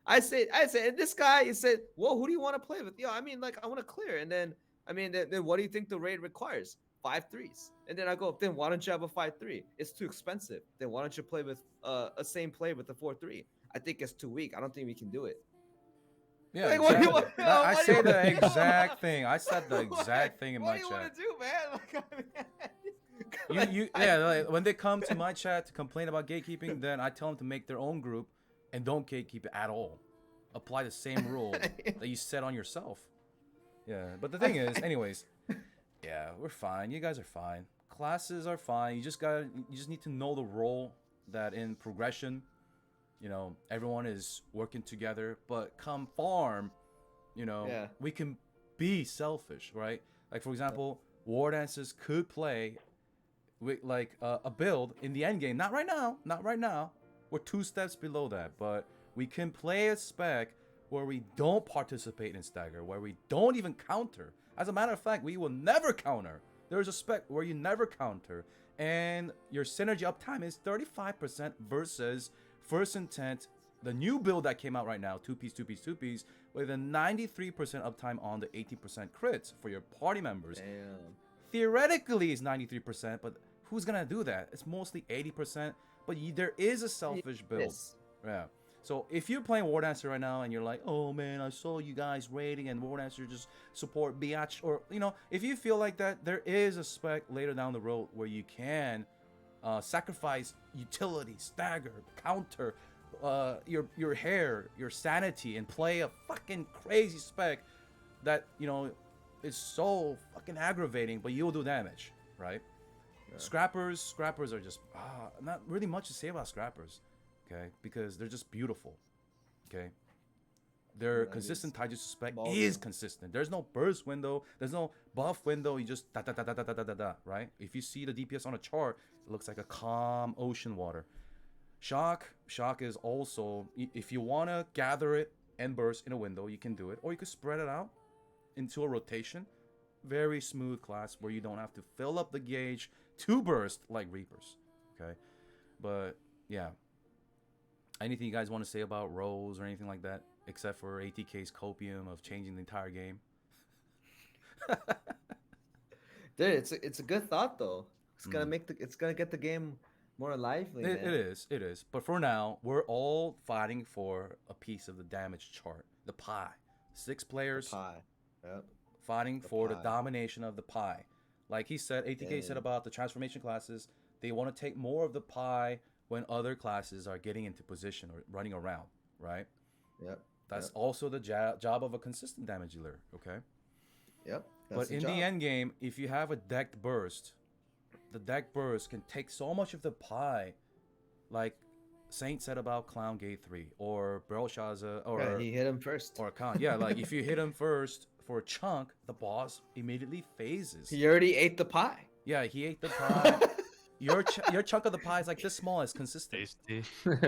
D: I said, and this guy, he said, well, who do you want to play with? Yo, I mean, like, I want to clear. And then, I mean, then what do you think the raid requires? 5 3s. And then I go, then why don't you have a 5-3? It's too expensive. Then why don't you play with a same play with the 4-3? I think it's too weak. I don't think we can do it.
A: Yeah,
D: Like, what do you
A: exactly.
D: want-
A: I
D: what do you
A: say the
D: want-
A: exact thing. I said the
D: What-
A: exact thing in
D: what
A: my
D: do you
A: chat.
D: want to do, man? Like,
A: Yeah, like, when they come to my chat to complain about gatekeeping, then I tell them to make their own group and don't gatekeep it at all. Apply the same rule that you set on yourself. Yeah, but the thing is, anyways, yeah, we're fine. You guys are fine. Classes are fine. You just need to know the role that in progression, you know, everyone is working together. But come farm, you know,
D: Yeah.
A: we can be selfish, right? Like for example, war dancers could play with like a build in the end game. Not right now. We're 2 steps below that, but we can play a spec where we don't participate in stagger, where we don't even counter. As a matter of fact, we will never counter. There's a spec where you never counter, and your synergy uptime is 35% versus first intent, the new build that came out right now, 2-piece, with a 93% uptime on the 18% crits for your party members.
D: Damn.
A: Theoretically, it's 93%, but who's gonna do that? It's mostly 80%, but there is a selfish build.
D: Yes.
A: Yeah. So if you're playing War Dancer right now and you're like, oh man, I saw you guys raiding and War Dancer just support biatch, or you know, if you feel like that, there is a spec later down the road where you can sacrifice utility, stagger, counter, your hair, your sanity, and play a fucking crazy spec that, you know, is so fucking aggravating, but you'll do damage, right?
D: Yeah.
A: Scrappers are just not really much to say about scrappers, okay? Because they're just beautiful, okay? Their
D: Yeah,
A: consistent taijutsu spec
D: ballsy.
A: is consistent. There's no burst window. There's no buff window. You just da da da da da da da da, right? If you see the DPS on a chart, it looks like a calm ocean water. Shock is also, if you want to gather it and burst in a window, you can do it. Or you could spread it out into a rotation. Very smooth class where you don't have to fill up the gauge to burst like Reapers. Okay? But, yeah. Anything you guys want to say about roles or anything like that? Except for ATK's copium of changing the entire game.
D: Dude, it's a good thought though. It's gonna get the game more lively.
A: It is. But for now, we're all fighting for a piece of the damage chart, the pie. 6 players
D: Pie. Yep.
A: fighting
D: The
A: for the
D: pie.
A: domination of the pie. Like he said, ATK said
D: Yeah.
A: about the transformation classes, they want to take more of the pie when other classes are getting into position or running around, right?
D: Yep.
A: That's
D: Yep.
A: also the job of a consistent damage dealer, okay?
D: Yep.
A: But in the end game, if you have a decked burst, the deck burst can take so much of the pie, like Saint said about Clown Gate 3 or Belshazzar or
D: he hit him first.
A: or Khan. Yeah, like if you hit him first for a chunk, the boss immediately phases.
D: He already ate the pie.
A: Yeah, he ate the pie. your chunk of the pie is like this small, is consistent.
C: Tasty.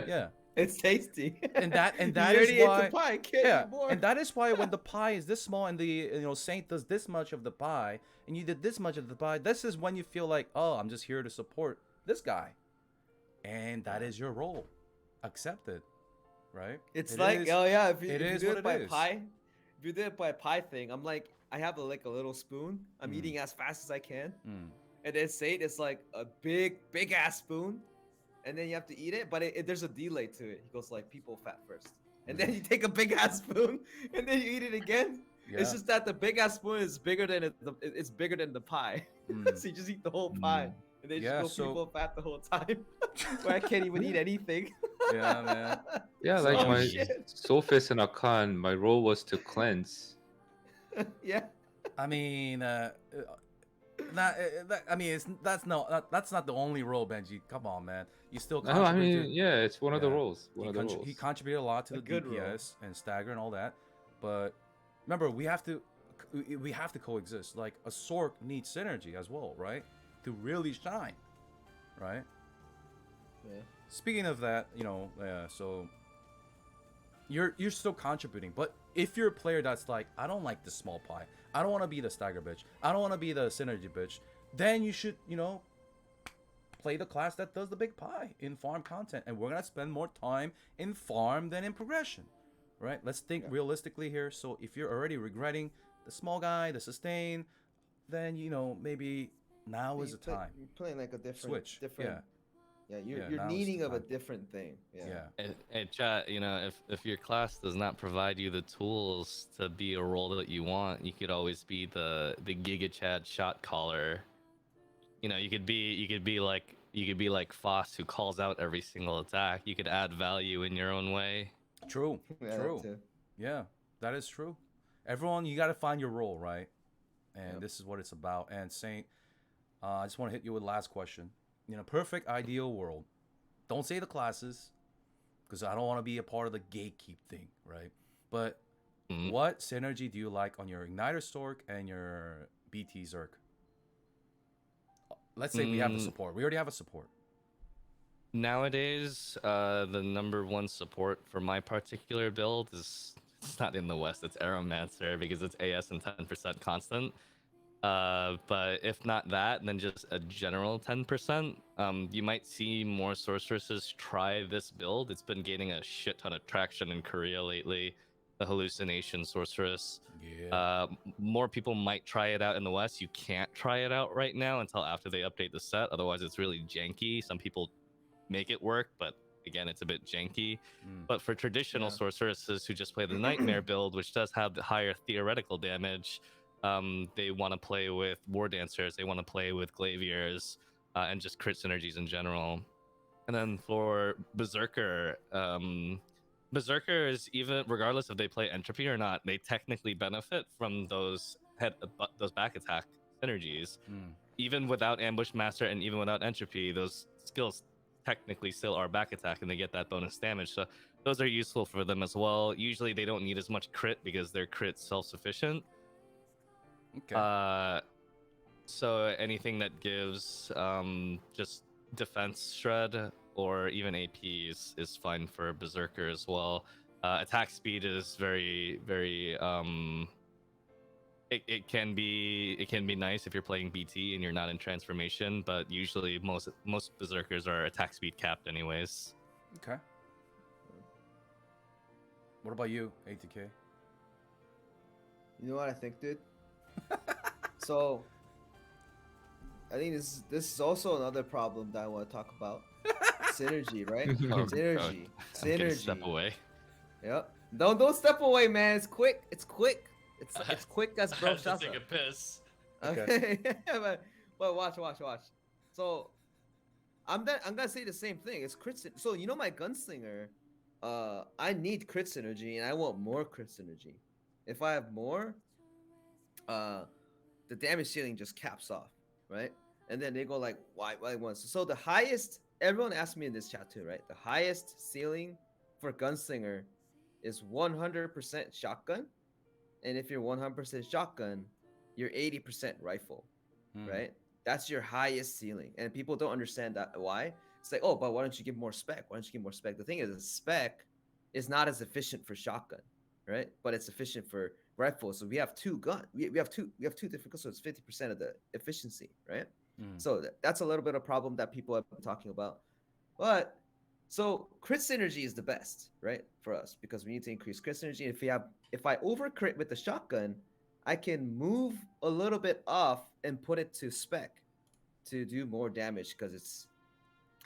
A: Yeah.
D: It's tasty.
A: And that
D: He
A: is
D: already ate
A: why
D: the pie. Can't
A: yeah,
D: eat more.
A: and that is why when the pie is this small and the Saint does this much of the pie and you did this much of the pie, this is when you feel like, oh, I'm just here to support this guy, and that is your role. Accept it, right?
D: It's
A: It
D: like,
A: is-
D: oh yeah, if you
A: is
D: do
A: what
D: it
A: it
D: by
A: is.
D: pie, if you do it by pie thing, I'm like, I have a little spoon. I'm
A: Mm.
D: eating as fast as I can,
A: Mm.
D: and then Sate is like a big ass spoon, and then you have to eat it, but there's a delay to it. He goes like, people fat first, and then you take a big ass spoon, and then you eat it again.
A: Yeah.
D: It's just that the big ass spoon is bigger than it's bigger than the pie,
A: Mm.
D: so you just eat the whole pie, and then you
A: Yeah,
D: just go
A: so-
D: people fat the whole time. Where I can't even eat anything.
A: Yeah, man.
B: Yeah,
A: So-
B: like
A: Oh,
B: my
D: shit.
B: Sophist and Akan, my role was to cleanse.
D: Yeah.
A: I mean, that's not the only role, Benji. Come on, man. You still
B: No, I
A: contribute
B: mean, yeah, it's one of the
A: Yeah.
B: roles. One of the roles.
A: He contributed a lot to
D: A
A: the
D: good role.
A: DPS and stagger and all that, but remember we have to coexist. Like a Sork needs synergy as well, right? To really shine, right?
D: Yeah.
A: Speaking of that, so you're still contributing, but if you're a player that's like, I don't like the small pie, I don't want to be the stagger bitch, I don't want to be the synergy bitch, then you should, play the class that does the big pie in farm content, and we're gonna spend more time in farm than in progression, right? Let's think realistically here. So if you're already regretting the small guy, the sustain, then maybe now is the time.
D: You're playing like a different
A: Switch,
D: different Yeah, you're
A: Yeah,
D: you're
A: now's the
D: needing of a
A: time.
D: different thing. Yeah.
A: Yeah.
C: Hey, chat, if your class does not provide you the tools to be a role that you want, you could always be the Giga Chad shot caller. You could be like Foss who calls out every single attack. You could add value in your own way.
A: True.
D: Yeah, that
A: True.
D: too.
A: Yeah, that is true. Everyone, you got to find your role, right? And
D: Yep.
A: this is what it's about. And Saint, I just want to hit you with the last question. In a perfect ideal world, don't say the classes, because I don't want to be a part of the gatekeep thing, right? But
C: Mhm.
A: what synergy do you like on your Igniter Stork and your BT Zerk? Let's say we have the
C: Mm,
A: support. We already have a support.
C: Nowadays, the number one support for my particular build is it's not in the West. It's Aeromancer because it's AS and 10% constant. But if not that, then just a general 10%. You might see more sorceresses try this build. It's been gaining a shit ton of traction in Korea lately. The hallucination sorceress.
A: Yeah.
C: More people might try it out in the West. You can't try it out right now until after they update the set. Otherwise, it's really janky. Some people make it work, but again, it's a bit janky.
A: Mm.
C: But for traditional
D: Yeah.
C: sorceresses who just play the Nightmare build, which does have the higher theoretical damage, they want to play with War Dancers, they want to play with Glaviers, and just crit synergies in general. And then for Berserker, Berserkers, even regardless if they play Entropy or not, they technically benefit from those back attack synergies.
A: Mm.
C: Even without Ambush Master and even without Entropy, those skills technically still are back attack and they get that bonus damage. So those are useful for them as well. Usually they don't need as much crit because their crit's self-sufficient.
A: Okay.
C: So anything that gives just defense shred or even AP is fine for Berserker as well. Attack speed is very, very it can be nice if you're playing BT and you're not in transformation, but usually most berserkers are attack speed capped anyways.
A: Okay. What about you, ATK?
D: You know what I think, dude? So I think this is also another problem that I want to talk about. Synergy, right?
C: Oh,
D: Synergy.
C: I'm gonna step
D: Synergy.
C: away.
D: Yep. Don't step away, man. It's quick. It's quick. It's quick as
C: I
D: bro
C: have to
D: shasa.
C: take a piss.
D: Okay. but watch. So I'm gonna say the same thing. It's crit. So you know my gunslinger, I need crit synergy and I want more crit synergy. If I have more, the damage ceiling just caps off, right? And then they go like, why once? So the highest, everyone asked me in this chat too, right? The highest ceiling for gunslinger is 100% shotgun, and if you're 100% shotgun, you're 80% rifle,
A: Mm.
D: right? That's your highest ceiling, and people don't understand that why. It's like, oh, but why don't you give more spec? Why don't you give more spec? The thing is, the spec is not as efficient for shotgun, right? But it's efficient for rifle. So we have two gun. We have two different guns, so it's 50% of the efficiency, right?
A: Mm.
D: So that's a little bit of problem that people have been talking about. But so crit synergy is the best, right, for us because we need to increase crit synergy. If I over crit with the shotgun, I can move a little bit off and put it to spec to do more damage because it's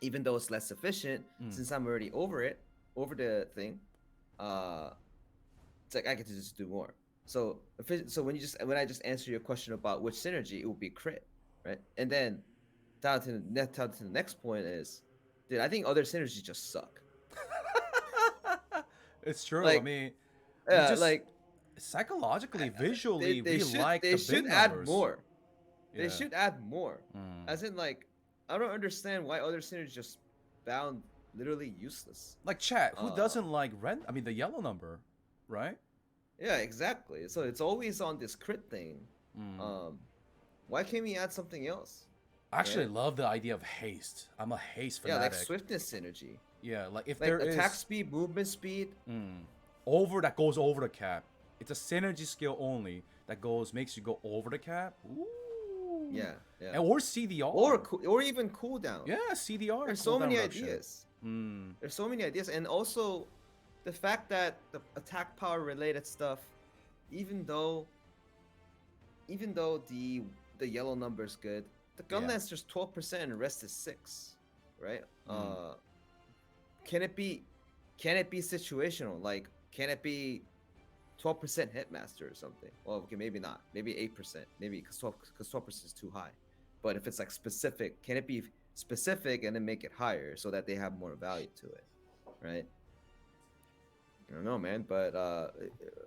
D: even though it's less efficient, since I'm already over the thing, it's like I get to just do more. So when I just answer your question about which synergy, it will be crit, right? And then down to the next point is, dude, I think other synergies just suck.
A: It's true. I
D: Like,
A: mean, we just
D: like
A: psychologically, visually,
D: they
A: we like
D: they
A: the
D: should
A: big
D: add
A: numbers.
D: more.
A: Yeah.
D: They should add more.
A: Mm.
D: As in, like, I don't understand why other synergies just found literally useless.
A: Like chat, who doesn't like red? I mean, the yellow number, right?
D: Yeah, exactly. So it's always on this crit thing. Why can't we add something else?
A: I actually
D: right?
A: love the idea of haste. I'm a haste
D: Yeah,
A: fanatic.
D: like swiftness synergy.
A: Yeah, like if
D: Like
A: there
D: attack
A: is
D: speed, movement speed.
A: over that goes over the cap. It's a synergy skill only that makes you go over the cap. Ooh.
D: Yeah.
A: And or CDR.
D: Or even cooldown.
A: Yeah, CDR.
D: There's so many
A: reduction.
D: ideas. There's so many ideas, and also the fact that the attack power related stuff, even though the yellow number is good, the gun
A: Yeah.
D: lancer's 12% and the rest is 6. right? Can it be situational? Like, can it be 12% hitmaster or something? Well, okay, maybe not. Maybe 8%. Maybe because 12% is too high. But if it's like specific, can it be specific and then make it higher so that they have more value to it, right? I don't know, man. But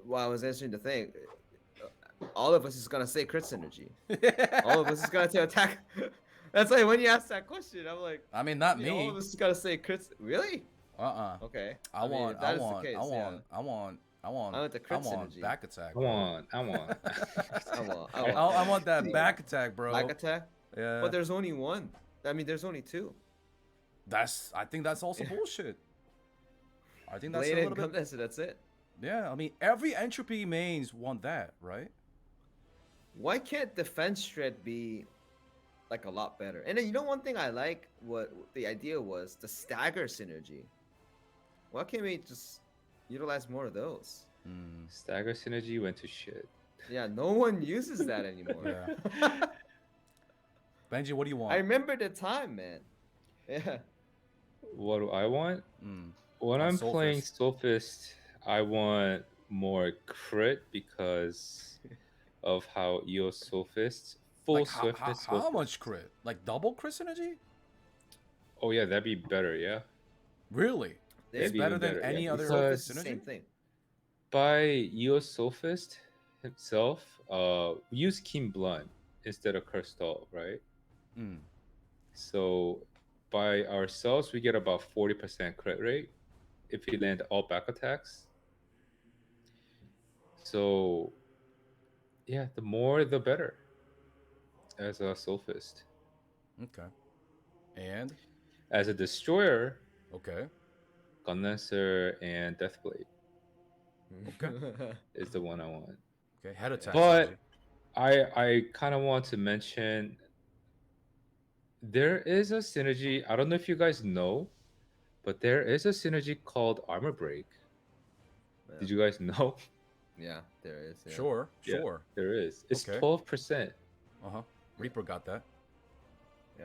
D: while I was answering the thing, all of us is gonna say crit synergy. All of us is gonna say attack. That's like when you ask that question, I'm like,
A: I mean, not
D: all
A: me.
D: of us is gonna say crit. Really? Okay.
A: I
D: mean,
A: want.
D: if that is the case,
A: I want
D: I want the crit synergy.
A: back attack.
B: I want.
D: I want.
A: I want that
D: See,
A: back attack, bro.
D: Back attack.
A: Yeah.
D: But there's only one. I mean, there's only two.
A: I think that's also bullshit. I think that's
D: Blade
A: a
D: and
A: little bit.
D: condenser. That's it.
A: Yeah, I mean, every entropy mains want that, right?
D: Why can't defense shred be like a lot better? And then you know one thing I like, what the idea was, the stagger synergy. Why can't we just utilize more of those?
B: Stagger synergy went to shit.
D: Yeah, no one uses that anymore.
A: Yeah. Benji, what do you want?
D: I remember the time, man. Yeah.
B: What do I want? When
A: On
B: I'm
A: Soul
B: playing
A: Fist.
B: Soul Fist, I want more crit because of how EO Soul Fist, full
A: Like,
B: swiftness.
A: how much crit? Like double crit synergy?
B: Oh yeah, that'd be better. Yeah.
A: Really?
D: It's
A: It's
B: be
A: better
B: even
A: than
B: better,
A: any
B: yeah,
A: other
B: because-
D: It's the same thing.
B: By EO Soul Fist himself, we use Keen Blunt instead of Crystal, right? So by ourselves, we get about 40% crit rate if we land all back attacks. So yeah, the more the better as a Soul Fist.
A: Okay. And
B: As a destroyer,
A: okay.
B: Gunlancer and Deathblade
A: Okay.
B: is the one I want.
A: Okay. Head attack.
B: But
A: synergy.
B: I kind of want to mention there is a synergy. I don't know if you guys know, but there is a synergy called Armor Break. Did you guys know?
D: Yeah, there is. Yeah.
A: Sure.
B: Yeah.
A: Sure.
B: There is. It's
A: Okay.
B: 12%.
A: Reaper got that.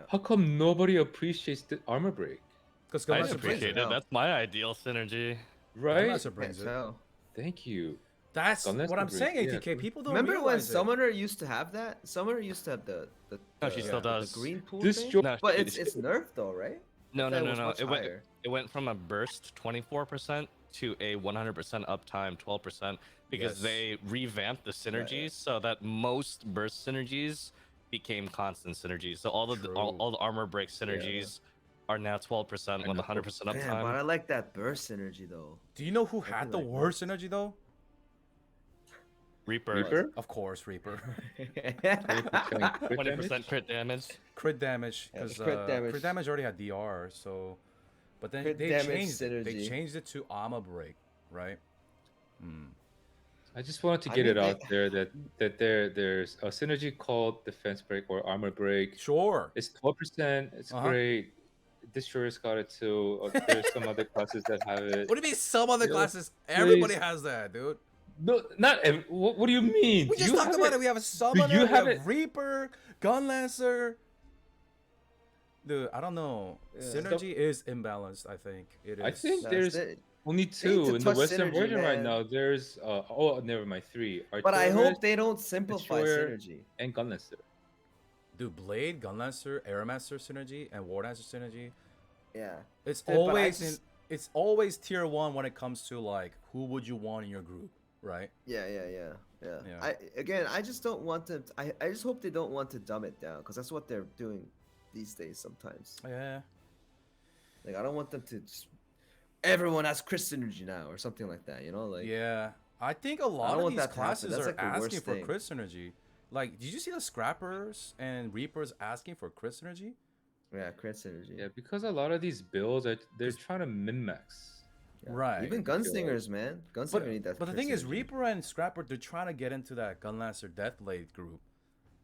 B: How come nobody appreciates the Armor Break?
A: Because
C: I
A: Gunlancer brings
C: appreciate
A: it.
C: it. That's my ideal synergy.
B: Right?
A: Gunlancer brings it.
D: Tell.
B: Thank you.
A: That's
B: Gunlancer
A: what I'm
B: brings-
A: saying,
B: yeah,
A: ATK. People don't
D: Remember when
A: realize it.
D: Summoner used to have that? Summoner used to have the
C: No, she still does.
D: the green pool
B: This
D: thing?
B: jo-
C: No,
D: But
C: she-
D: it's nerfed though, right?
C: no,
D: I
C: no,
D: thought
C: no,
D: was
C: no.
D: much
C: It
D: higher.
C: went from a burst 24% to a 100% uptime 12% because
A: Yes.
C: they revamped the synergies so that most burst synergies became constant synergies. So all the
A: True.
C: all the armor break synergies are now 12% with 100%
D: Man, but I
C: uptime.
D: like that burst synergy though.
A: Do you know who
D: I
A: had
D: feel
A: the
D: like
A: worst synergy though?
C: Reaper,
B: Reaper?
A: Of course, Reaper.
B: 20% crit
C: 20%
B: damage?
C: crit damage.
A: Crit damage,
D: Yeah,
A: because
D: crit damage.
A: already had DR. So, but then
D: Crit
A: they
D: damage
A: changed it. They
D: synergy.
A: changed it to armor break, right?
B: I just wanted to
D: I
B: get
D: mean,
B: it out
D: they-
B: there that there's a synergy called Defense Break or Armor Break.
A: Sure.
B: It's 12%. It's great. Destroyer's got it too. There's some other classes that have it.
A: What do you mean? Some other
B: Yeah,
A: classes, everybody
B: please.
A: has that, dude.
B: No, not every, what do you mean?
A: We just
B: You
A: talked
B: have
A: about it. We have a summoner,
B: you
A: we
B: have
A: have
B: it?
A: Reaper, Gunlancer. Dude, I don't know.
D: Yeah.
A: Synergy is imbalanced. I think it is.
B: I think
D: That's
B: there's
D: it.
B: only
D: They need
B: two
D: to
B: in the
D: touch
B: Western
D: synergy,
B: version right
D: man.
B: now. There's oh, never mind, 3.
D: But I
B: Artillery
D: hope they don't simplify
B: Destroyer,
D: synergy.
B: and Gunlancer.
A: Dude, Blade, Gunlancer, Airmaster synergy, and Wardancer synergy.
D: Yeah.
A: It's
D: Dude, but I
A: always
D: just-
A: it's always tier 1 when it comes to like who would you want in your group, right?
D: Yeah.
A: Yeah.
D: I just don't want them. I just hope they don't want to dumb it down because that's what they're doing these days sometimes.
A: Yeah.
D: Like I don't want them to just everyone has Chris synergy now or something like that. You know, like
A: Yeah. I think a lot
D: don't
A: of
D: want
A: these
D: that to happen.
A: classes
D: That's
A: are
D: like the
A: asking
D: worst
A: for
D: thing.
A: crit synergy. Like, did you see the Scrappers and Reapers asking for crit synergy?
D: yeah, Chris synergy.
B: Yeah, because a lot of these builds they're trying to min-max.
D: Yeah.
A: Right.
D: Even gunslingers, man. Gunslinger need that.
A: But the
D: crit
A: thing is,
D: synergy.
A: Reaper and Scrapper, they're trying to get into that Gunlancer Deathblade group.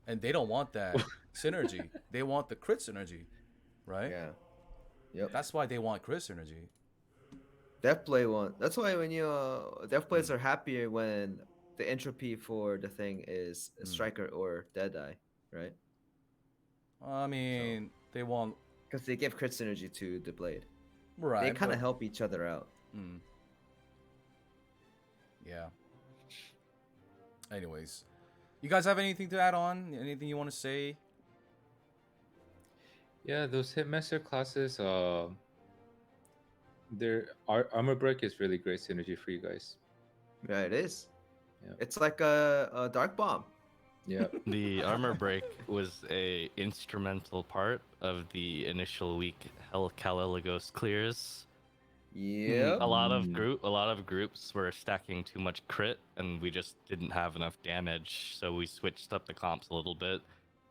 A: And they don't want that synergy. They want the crit synergy, right?
D: Yeah. Yep.
A: That's why they want crit synergy.
D: Deathblade one. That's why when you Deathblades are happier when the entropy for the thing is a striker or Deadeye, right?
A: I mean, they want
D: Because they give crit synergy to the blade.
A: Right.
D: They kind
A: but-
D: of help each other out.
A: Mm. Yeah. Anyways, you guys have anything to add on? Anything you want to say?
B: Yeah, those Hitmaster classes, their armor break is really great synergy for you guys.
D: Yeah, it is.
B: Yeah.
D: It's like a dark bomb.
B: Yeah.
C: The armor break was a instrumental part of the initial week Hell Caligos clears.
D: Yep.
C: A lot of groups were stacking too much crit, and we just didn't have enough damage. So we switched up the comps a little bit,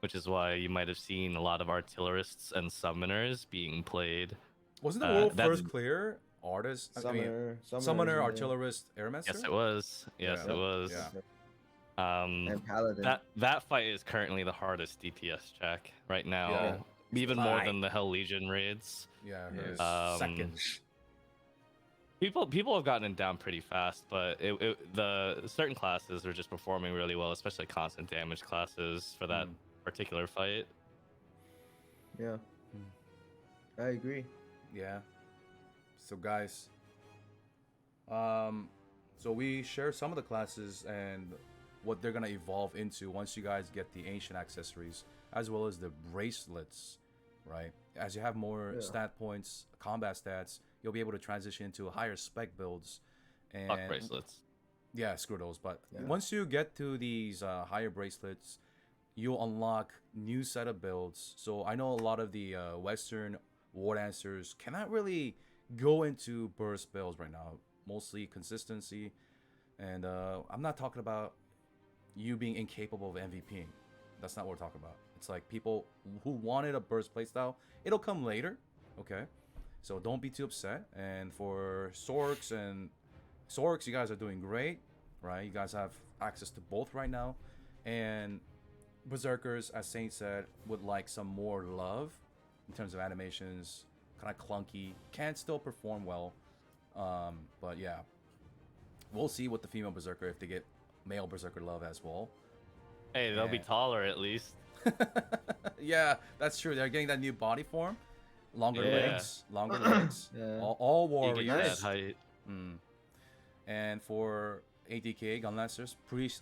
C: which is why you might have seen a lot of artillerists and summoners being played.
A: Wasn't the world
C: that's-
A: first clear artist?
D: Summoner,
A: Summoner, artillerist, airmaster.
C: Yes, it was. Yes,
A: Yeah.
C: it was.
A: Yeah.
D: and paladin.
C: That fight is currently the hardest DPS check right now,
A: Yeah.
C: even more
A: Fine.
C: than the Hell Legion raids.
A: Yeah,
B: Yeah.
A: hers seconds.
C: People have gotten it down pretty fast, but the certain classes are just performing really well, especially constant damage classes for that particular fight.
D: Yeah. I agree.
A: Yeah. So guys, so we share some of the classes and what they're gonna evolve into once you guys get the ancient accessories as well as the bracelets, right? As you have more stat points, combat stats, you'll be able to transition into higher spec builds. And
C: Fuck bracelets.
A: yeah, screw those. But
D: Yeah.
A: once you get to these higher bracelets, you'll unlock new set of builds. So I know a lot of the Western war dancers cannot really go into burst builds right now. Mostly consistency, and I'm not talking about you being incapable of MVPing. That's not what we're talking about. It's like people who wanted a burst playstyle. It'll come later, okay? So don't be too upset. And for Sorks, you guys are doing great, right? You guys have access to both right now. And Berserkers, as Saint said, would like some more love in terms of animations. Kind of clunky, can still perform well. But yeah, we'll see with the female Berserker if they get male Berserker love as well.
C: Hey, they'll be
A: Yeah.
C: taller at least.
A: Yeah, that's true. They're getting that new body form, longer
C: Yeah.
A: legs, longer legs.
D: Yeah.
A: All
C: You get
A: warriors.
C: that height.
A: And for ATK Gunlancers,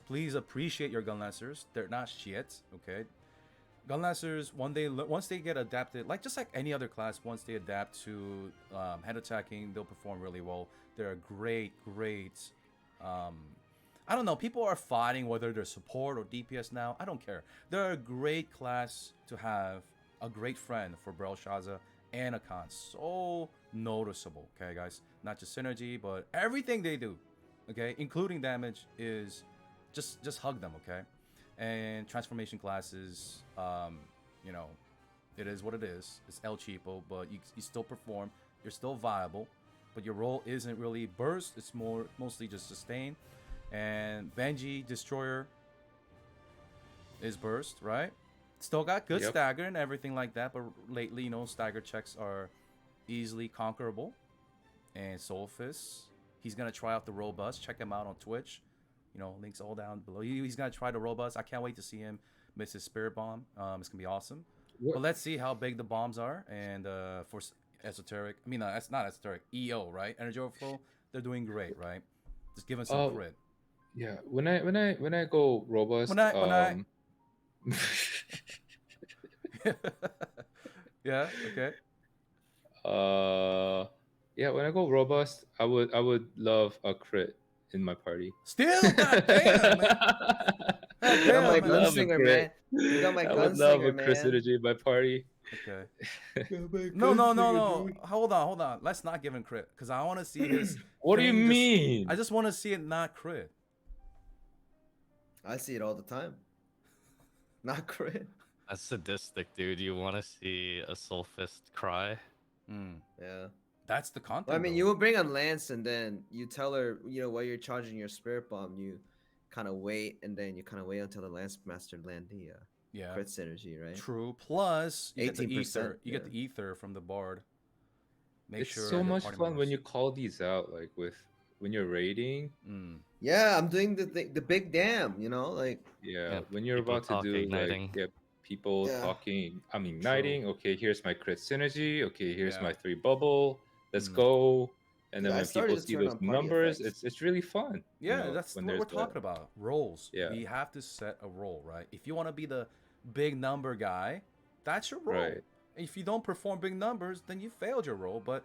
A: please appreciate your Gunlancers. They're not shit, okay? Gunlancers, once they get adapted, just like any other class, once they adapt to head attacking, they'll perform really well. They're a great. I don't know. People are fighting whether they're support or DPS now. I don't care. They're a great class to have, a great friend for Belshazzar and Akan. So noticeable, okay, guys? Not just synergy, but everything they do, okay, including damage, is just hug them, okay? And transformation classes, it is what it is. It's El Cheapo, but you still perform. You're still viable, but your role isn't really burst. It's mostly just sustain. And Benji Destroyer is burst, right? Still got good
B: Yep.
A: stagger and everything like that, but lately, stagger checks are easily conquerable. And Soulfist, he's gonna try out the Robust. Check him out on Twitch. Links all down below. He's gonna try the Robust. I can't wait to see him miss his Spirit Bomb. It's gonna be awesome. But let's see how big the bombs are. And for Esoteric, that's not Esoteric. EO, right? Energy Overflow. They're doing great, right? Just give them some crit.
B: Yeah, when I go robust,
A: Yeah. Okay.
B: yeah, when I go robust, I would love a crit in my party.
A: Still, goddamn, man.
D: You got my
A: Damn, man.
D: gunslinger, man. You got my
B: I would love a
D: gunslinger,
B: crit
D: man.
B: synergy in my party.
A: Okay. No. Hold on. Let's not give him crit because I want to see his.
B: What do you
A: thing
B: mean?
A: I just want to see it not crit.
D: I see it all the time. Not crit.
C: That's sadistic, dude. You want to see a Soul Fist cry?
D: Yeah.
A: That's the content.
D: Well, I mean,
A: though.
D: you will bring on Lance, and then you tell her, while you're charging your Spirit Bomb, you kind of wait, and then you kind of wait until the Lance Master land the
A: Yeah.
D: crit synergy, right?
A: True. Plus, you get the
D: 18%,
A: ether. You get
D: yeah.
A: the ether from the bard. Make
B: It's
A: sure
B: so
A: the
B: much
A: party
B: fun when
A: members-
B: you call these out, when you're raiding.
D: Yeah, I'm doing the big dam, like
B: Yeah,
C: Yeah,
B: when you're
C: people
B: about to
C: talk
B: do
C: igniting.
B: people
D: Yeah.
B: talking. I'm igniting. Okay, here's my crit synergy. Okay, here's
A: Yeah.
B: my 3 bubble. Let's
A: Mm.
B: go. And
D: Dude,
B: then
D: I
B: when
D: started
B: people
D: to
B: see
D: turn
B: those
D: on party
B: numbers,
D: effects.
B: it's really fun.
A: Yeah, that's
B: when
A: what
B: there's
A: we're talking about. Roles.
B: Yeah.
A: We have to set a role, right? If you want to be the big number guy, that's your role.
B: Right.
A: If you don't perform big numbers, then you failed your role. But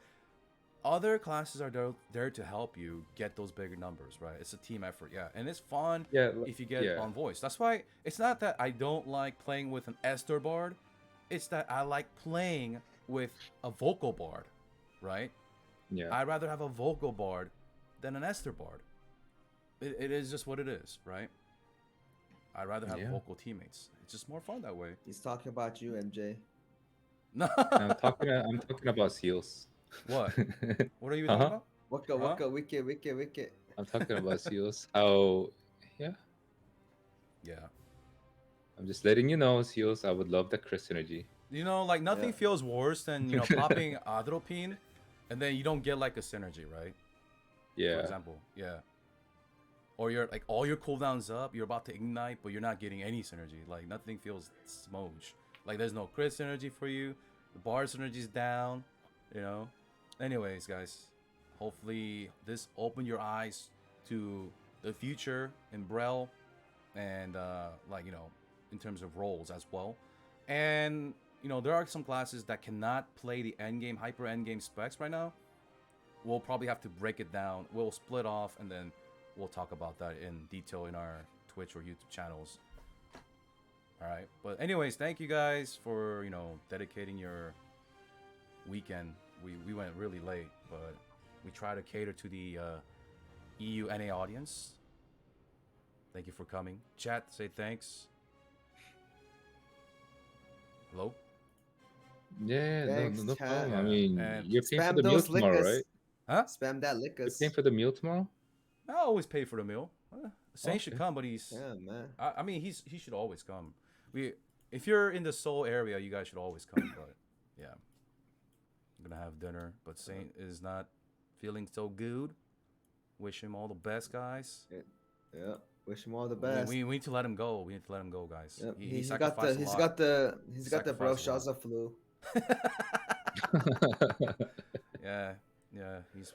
A: other classes are there to help you get those bigger numbers, right? It's a team effort, yeah. And it's fun
B: Yeah,
A: if you get
B: yeah.
A: on voice. That's why it's not that I don't like playing with an Esther bard. It's that I like playing with a vocal bard, right?
B: Yeah.
A: I'd rather have a vocal bard than an Esther bard. It is just what it is, right? I'd rather have
B: Yeah.
A: vocal teammates. It's just more fun that way.
D: He's talking about you, MJ.
A: No.
B: I'm talking about SEALs.
A: What? What are you
B: Uh-huh.
A: talking about?
D: Waka, wicked.
B: I'm talking about SEALs. How yeah.
A: Yeah.
B: I'm just letting you know, SEALs, I would love the crit synergy.
A: You know, like nothing
D: Yeah.
A: feels worse than, you know, popping Adropine and then you don't get like a synergy, right?
B: Yeah.
A: For example. Yeah. Or you're like all your cooldowns up, you're about to ignite, but you're not getting any synergy. Like nothing feels smooge. Like there's no crit synergy for you. The bar synergy's down, you know. Anyways, guys, hopefully this opened your eyes to the future in Brel and like, you know, in terms of roles as well. And you know, there are some classes that cannot play the endgame, hyper endgame specs right now. We'll probably have to break it down. We'll split off and then we'll talk about that in detail in our Twitch or YouTube channels. All right. But anyways, thank you guys for, you know, dedicating your weekend. We went really late, but we try to cater to the EU NA audience. Thank you for coming. Chat, say thanks. Hello?
B: Yeah,
D: Thanks,
B: no
D: chat.
B: problem. I
A: Yeah,
B: mean,
A: and
B: you're paying for
D: Spam
B: the meal
D: those
B: tomorrow,
D: lickers.
B: right?
A: Huh?
D: Spam that
B: You're
D: lickers.
B: paying for the meal tomorrow?
A: I always pay for the meal. Saint should
B: Okay.
A: come, but he's.
D: Yeah, man.
A: I mean, he should always come. If you're in the Seoul area, you guys should always come. But yeah, I'm gonna have dinner. But Saint is not feeling so good. Wish him all the best, guys.
D: Yeah. Wish him all the best.
A: We need to let him go. We need to let him go, guys.
D: Yep.
A: He
D: He's got
A: sacrificed
D: the
A: a
D: he's
A: lot.
D: got the he's got the
A: Sacrificed a lot.
D: Broshaza flu.
A: Yeah, he's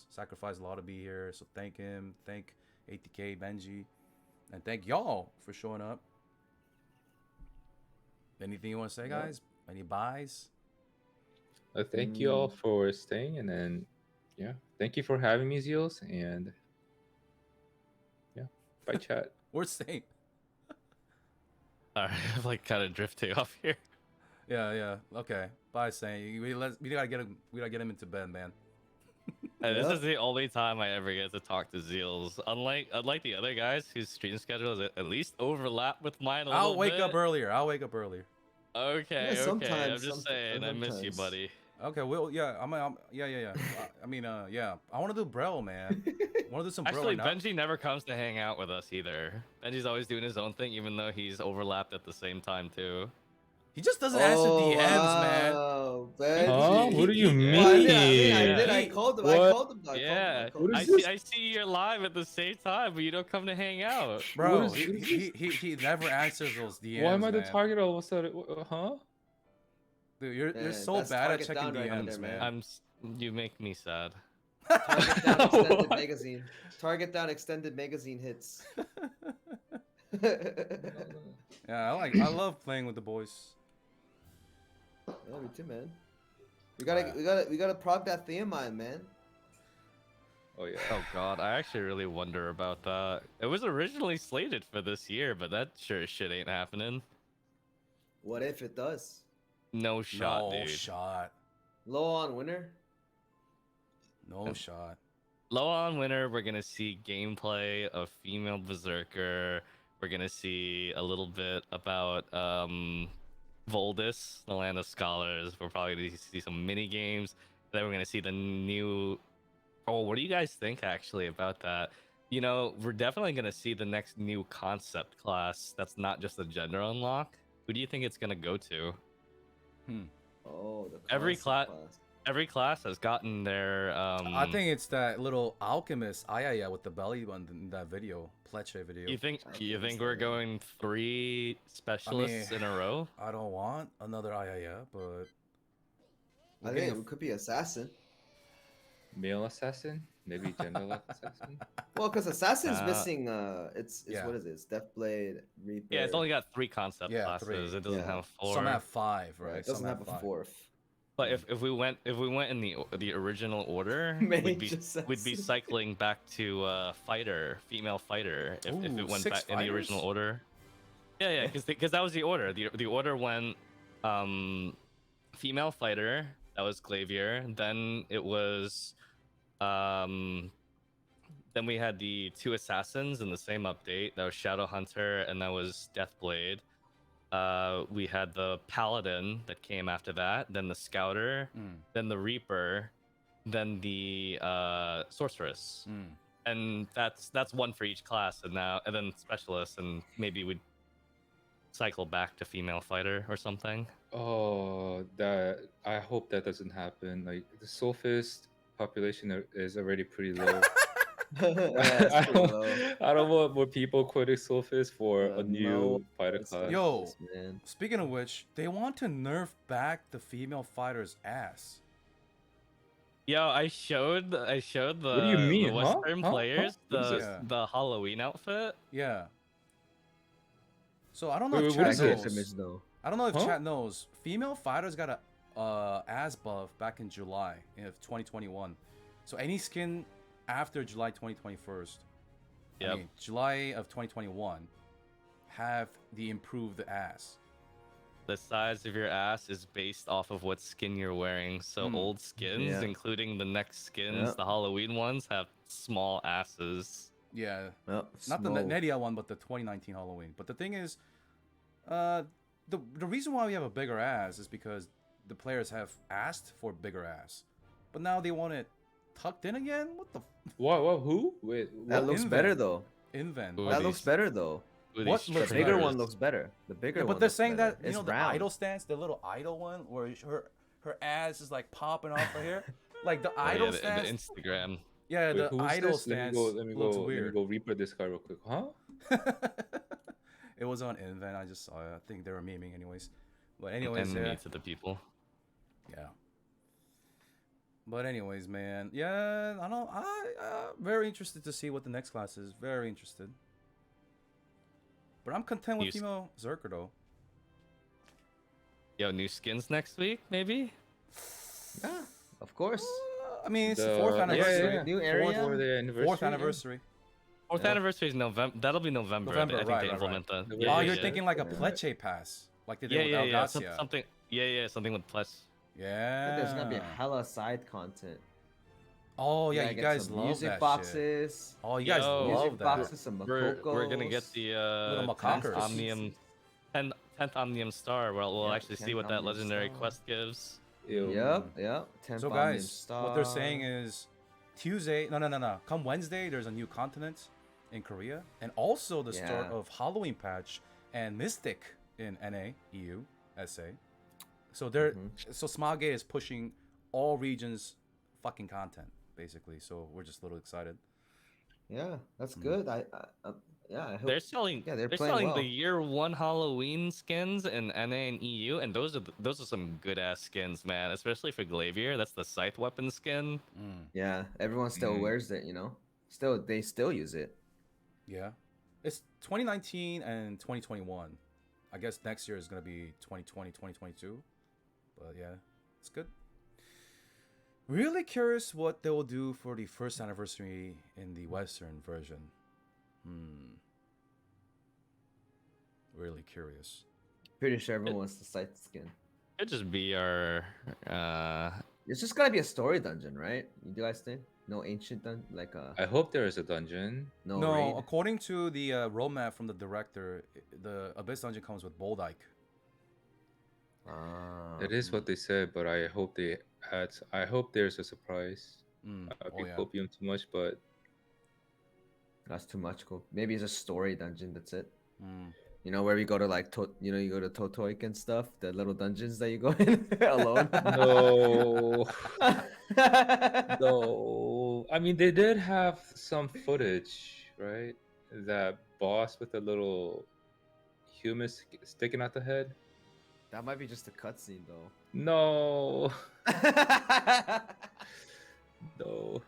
A: sacrificed a lot to be here. So thank him. Thank ATK, Benji, and thank y'all for showing up. Anything you want to say,
D: Yeah.
A: guys? Any buys?
B: Thank you all for staying, and then yeah, thank you for having me, Zeals, and yeah, bye, chat.
A: Where's Saint?
C: Alright, I'm like kind of drifting off here.
A: Yeah. Okay. Bye, Saint. We gotta get him. We gotta get him into bed, man.
C: And
D: Yeah.
C: this is the only time I ever get to talk to Zeals. Unlike the other guys whose stream schedule is at least overlap with mine a
A: I'll
C: little
A: wake
C: bit.
A: up earlier. I'll wake up earlier.
C: Okay,
D: Yeah,
C: I'm
D: sometimes,
C: just saying, I miss you,
D: sometimes.
C: buddy.
A: Okay. Well, yeah. Yeah. I mean, yeah. I want to do Brel, man. Want to do some Brel
C: Actually,
A: right now?
C: Benji never comes to hang out with us either. Benji's always doing his own thing, even though he's overlapped at the same time too.
A: He just doesn't answer DMs, man.
D: wow,
B: Huh?
D: Benji.
B: What do you
A: he-
B: mean?
D: Well, I did.
C: Yeah.
D: I called him.
B: What?
D: I called him.
C: Yeah,
B: What
C: I
B: is this?
C: see you're live at the same time, but you don't come to hang out.
A: Bro,
B: What is
A: he never answers those DMs.
B: Why am I the
A: man.
B: target all of a sudden? Huh?
A: Dude, you're
D: Man,
A: so
D: that's
A: bad at
D: target
A: checking
D: down right
A: DMs,
D: there, man.
A: man.
C: You make me sad.
D: Target down extended
B: What?
D: magazine. Target down extended magazine hits.
A: Yeah, I love playing with the boys.
D: Yeah, me too, man. We gotta prog that theme mine, man.
B: Oh yeah.
C: Oh god, I actually really wonder about that. It was originally slated for this year, but that sure as shit ain't happening.
D: What if it does?
C: No shot,
A: No
C: dude.
A: shot.
D: Low on winner.
A: No shot.
C: Low on winter, we're gonna see gameplay of female berserker. We're gonna see a little bit about Voldis, the land of scholars. We're probably gonna see some mini games. Then we're gonna see the new. Oh, what do you guys think actually about that? You know, we're definitely gonna see the next new concept class. That's not just a gender unlock. Who do you think it's gonna go to?
D: Oh, the
C: Every
D: concept
C: every class has gotten their
A: I think it's that little alchemist Ayaya with the belly one in that video, Pleche video.
C: You think we're going 3 specialists in a row?
A: I don't want another Ayaya, but
D: I think it could be assassin.
B: Male assassin, maybe gender-lock assassin.
D: Well, because assassin's missing. It's
A: Yeah.
D: what is it? It's Deathblade, Reaper.
C: Yeah, it's only got 3 concept
A: Yeah,
C: classes.
A: 3.
C: It doesn't
D: Yeah.
C: have 4.
A: some have 5, right?
D: It doesn't
A: Some
D: have a
A: 5.
D: fourth.
C: But if we went in the original order,
D: Mage
C: we'd be
D: assassin.
C: cycling back to female fighter if it
A: Ooh,
C: went
A: 6
C: back in the original
A: fighters?
C: order. Yeah, because that was the order. The order went female fighter, that was Glavier. Then it was then we had the 2 assassins in the same update. That was Shadow Hunter and that was Deathblade. We had the Paladin that came after that, then the Scouter, then the Reaper, then the Sorceress. And that's 1 for each class, and then Specialist, and maybe we'd cycle back to female fighter or something.
B: Oh, I hope that doesn't happen. Like the Sophist population is already pretty low.
D: Yeah, it's pretty low.
B: I don't want more people quitting Sophist for a
D: No,
B: new fighter
D: it's
B: class.
A: Yo.
D: ridiculous, man.
A: Speaking of which, they want to nerf back the female fighter's ass.
C: Yo, I showed the
B: What do you mean,
C: the
B: huh?
C: Western
B: Huh?
C: players
B: What is
A: this?
C: the Halloween outfit.
A: Yeah. So I don't know
B: Wait,
A: if
B: wait, what
A: chat
B: is
D: Nice
B: this?
A: knows.
D: image though.
A: I don't know if
B: Huh?
A: chat knows. Female fighters got a ass buff back in July of 2021. So any skin after July 2021,
C: Yep.
A: I mean July of 2021, have the improved ass.
C: The size of your ass is based off of what skin you're wearing. So old skins,
D: Yeah.
C: including the next skins,
D: Yeah.
C: the Halloween ones, have small asses.
A: Yeah,
D: Well,
A: not the
D: small.
A: Nedia one, but the 2019 Halloween. But the thing is, the reason why we have a bigger ass is because the players have asked for bigger ass, but now they want it tucked in again. What the
B: What? Who? Wait.
D: That
B: What?
D: looks
A: Invent.
D: better though.
A: invent?
C: Ooh,
A: Why
D: That
A: they-
D: looks better though.
C: Who are
A: What
C: these
A: looks
D: The bigger
A: better?
D: one looks better. The bigger
A: Yeah,
D: one.
A: but they're
D: looks
A: saying
D: better.
A: that you
D: It's
A: know the
D: round.
A: idol stance, the little idol one, where her ass is like popping off right here, like the
C: Oh, yeah,
A: idol
C: the
A: stance.
C: Instagram.
A: Yeah,
B: Wait,
A: the
B: who's
A: idol
B: this?
A: stance
B: Let me
A: looks
B: go
A: weird.
B: Reaper this guy real quick. Huh?
A: It was on Invent. I just saw it. I think they were memeing anyways. But anyways,
C: Enemy
A: yeah.
C: to the people.
A: Yeah. But anyways, man. Yeah, I don't. Very interested to see what the next class is. Very interested. But I'm content with
C: You s-
A: female Zerker though.
C: Yo, new skins next week, maybe?
D: Yeah, of course.
A: I mean, it's the
B: The-
A: 4th
B: yeah,
A: anniversary.
B: yeah.
D: New area.
B: For the anniversary.
A: Fourth
B: yeah.
A: anniversary.
C: Fourth
D: Yeah.
C: anniversary is November. That'll be November.
A: November,
C: I think
A: right,
C: they
A: right,
C: implement
A: right.
C: that.
B: Yeah,
A: Oh,
B: yeah,
A: you're
B: yeah.
A: thinking like a
D: Yeah.
A: Pleche pass, like they did
C: Yeah,
A: with
C: yeah, yeah.
A: Algacia.
C: Something. Yeah, something with plus.
A: Yeah.
D: There's gonna be hella side content.
A: Oh yeah,
D: Gotta
A: you
D: get
A: guys
D: some
A: love
D: music
A: that shit.
D: boxes.
A: Oh, you guys
C: Yo.
A: love
D: Music
A: that.
D: boxes, some
C: We're gonna get
D: Makokos.
C: the
A: Little
C: 10th
A: macaques.
C: Omnium, 10th Omnium Star. Where we'll
D: Yeah,
C: actually see
D: 10th
C: what that
D: Omnium
C: legendary
D: Star.
C: quest gives.
B: Ew.
D: Yep. 10th
A: So
D: Omnium
A: guys, what they're saying
D: Star.
A: is Tuesday. No. Come Wednesday, there's a new continent in Korea, and also the start
D: Yeah.
A: of Halloween patch and Mystic in NA, EU, SA. So they're so Smogate is pushing all regions fucking content basically. So we're just a little excited.
D: Yeah, that's good. I hope.
C: They're selling.
D: Yeah, they're
C: they're
D: playing
C: selling
D: well.
C: the year 1 Halloween skins in NA and EU, and those are some good ass skins, man. Especially for Glavier, that's the scythe weapon skin.
D: Yeah, everyone still
B: Mm.
D: wears it. You know, they still use it.
A: Yeah, it's 2019 and 2021. I guess next year is gonna be 2020, 2022. But yeah, it's good. Really curious what they will do for the first anniversary in the Western version. Really curious.
D: Pretty sure everyone wants the sight skin.
C: Could just be our.
D: It's just gotta be a story dungeon, right? You guys think? No ancient dungeon, like
B: I hope there is a dungeon.
D: no
A: No,
D: raid.
A: according to the roadmap from the director, the Abyss Dungeon comes with Boldike.
D: Ah,
B: It is what they said, but I hope they add. I hope there's a surprise. I'd be copium too much, but
D: that's too much. Cool. Maybe it's a story dungeon. That's it. You know where we go to like you go to Totoik and stuff, the little dungeons that you go in alone.
B: No, no. I mean, they did have some footage, right? That boss with the little humus sticking out the head.
D: That might be just a cutscene though.
B: No, no.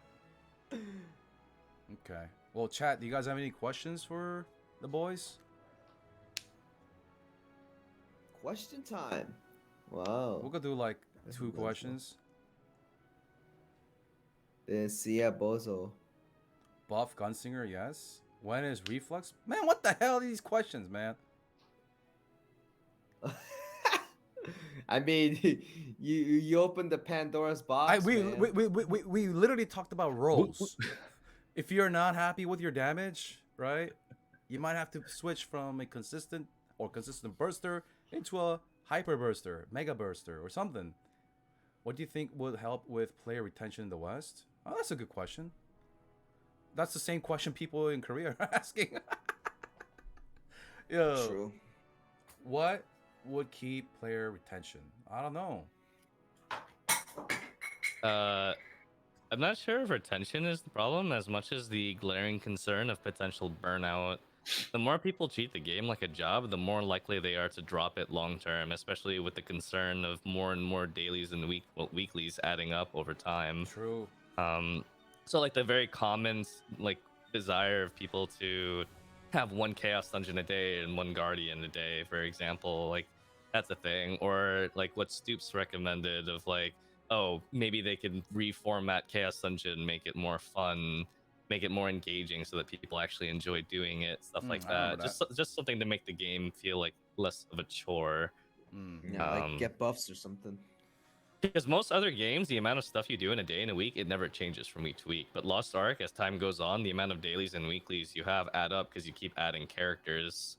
A: Okay. Well, chat, do you guys have any questions for the boys?
D: Question time. Wow.
A: We could do like
D: That's
A: 2
D: nice,
A: questions.
D: Yeah, Bozo.
A: Buff Gunslinger, yes. When is Reflux? Man, what the hell are these questions, man?
D: I mean, you opened the Pandora's box.
A: We
D: man.
A: literally talked about roles. If you're not happy with your damage, right, you might have to switch from a consistent burster into a hyper burster, mega burster, or something. What do you think would help with player retention in the West? Oh, that's a good question. That's the same question people in Korea are asking. Yo,
D: True.
A: what would keep player retention? I don't know.
C: I'm not sure if retention is the problem as much as the glaring concern of potential burnout. The more people treat the game like a job, the more likely they are to drop it long term, especially with the concern of more and more dailies and weeklies adding up over time.
A: True.
C: So like the very common like desire of people to have 1 chaos dungeon a day and 1 guardian a day, for example, like that's a thing. Or like what Stoops recommended of like, oh, maybe they could reformat chaos dungeon, make it more fun, make it more engaging so that people actually enjoy doing it, stuff like
A: I remember
C: that. Just something to make the game feel like less of a chore.
D: Yeah, like get buffs or something.
C: Because most other games, the amount of stuff you do in a day and a week, it never changes from week to week. But Lost Ark, as time goes on, the amount of dailies and weeklies you have add up because you keep adding characters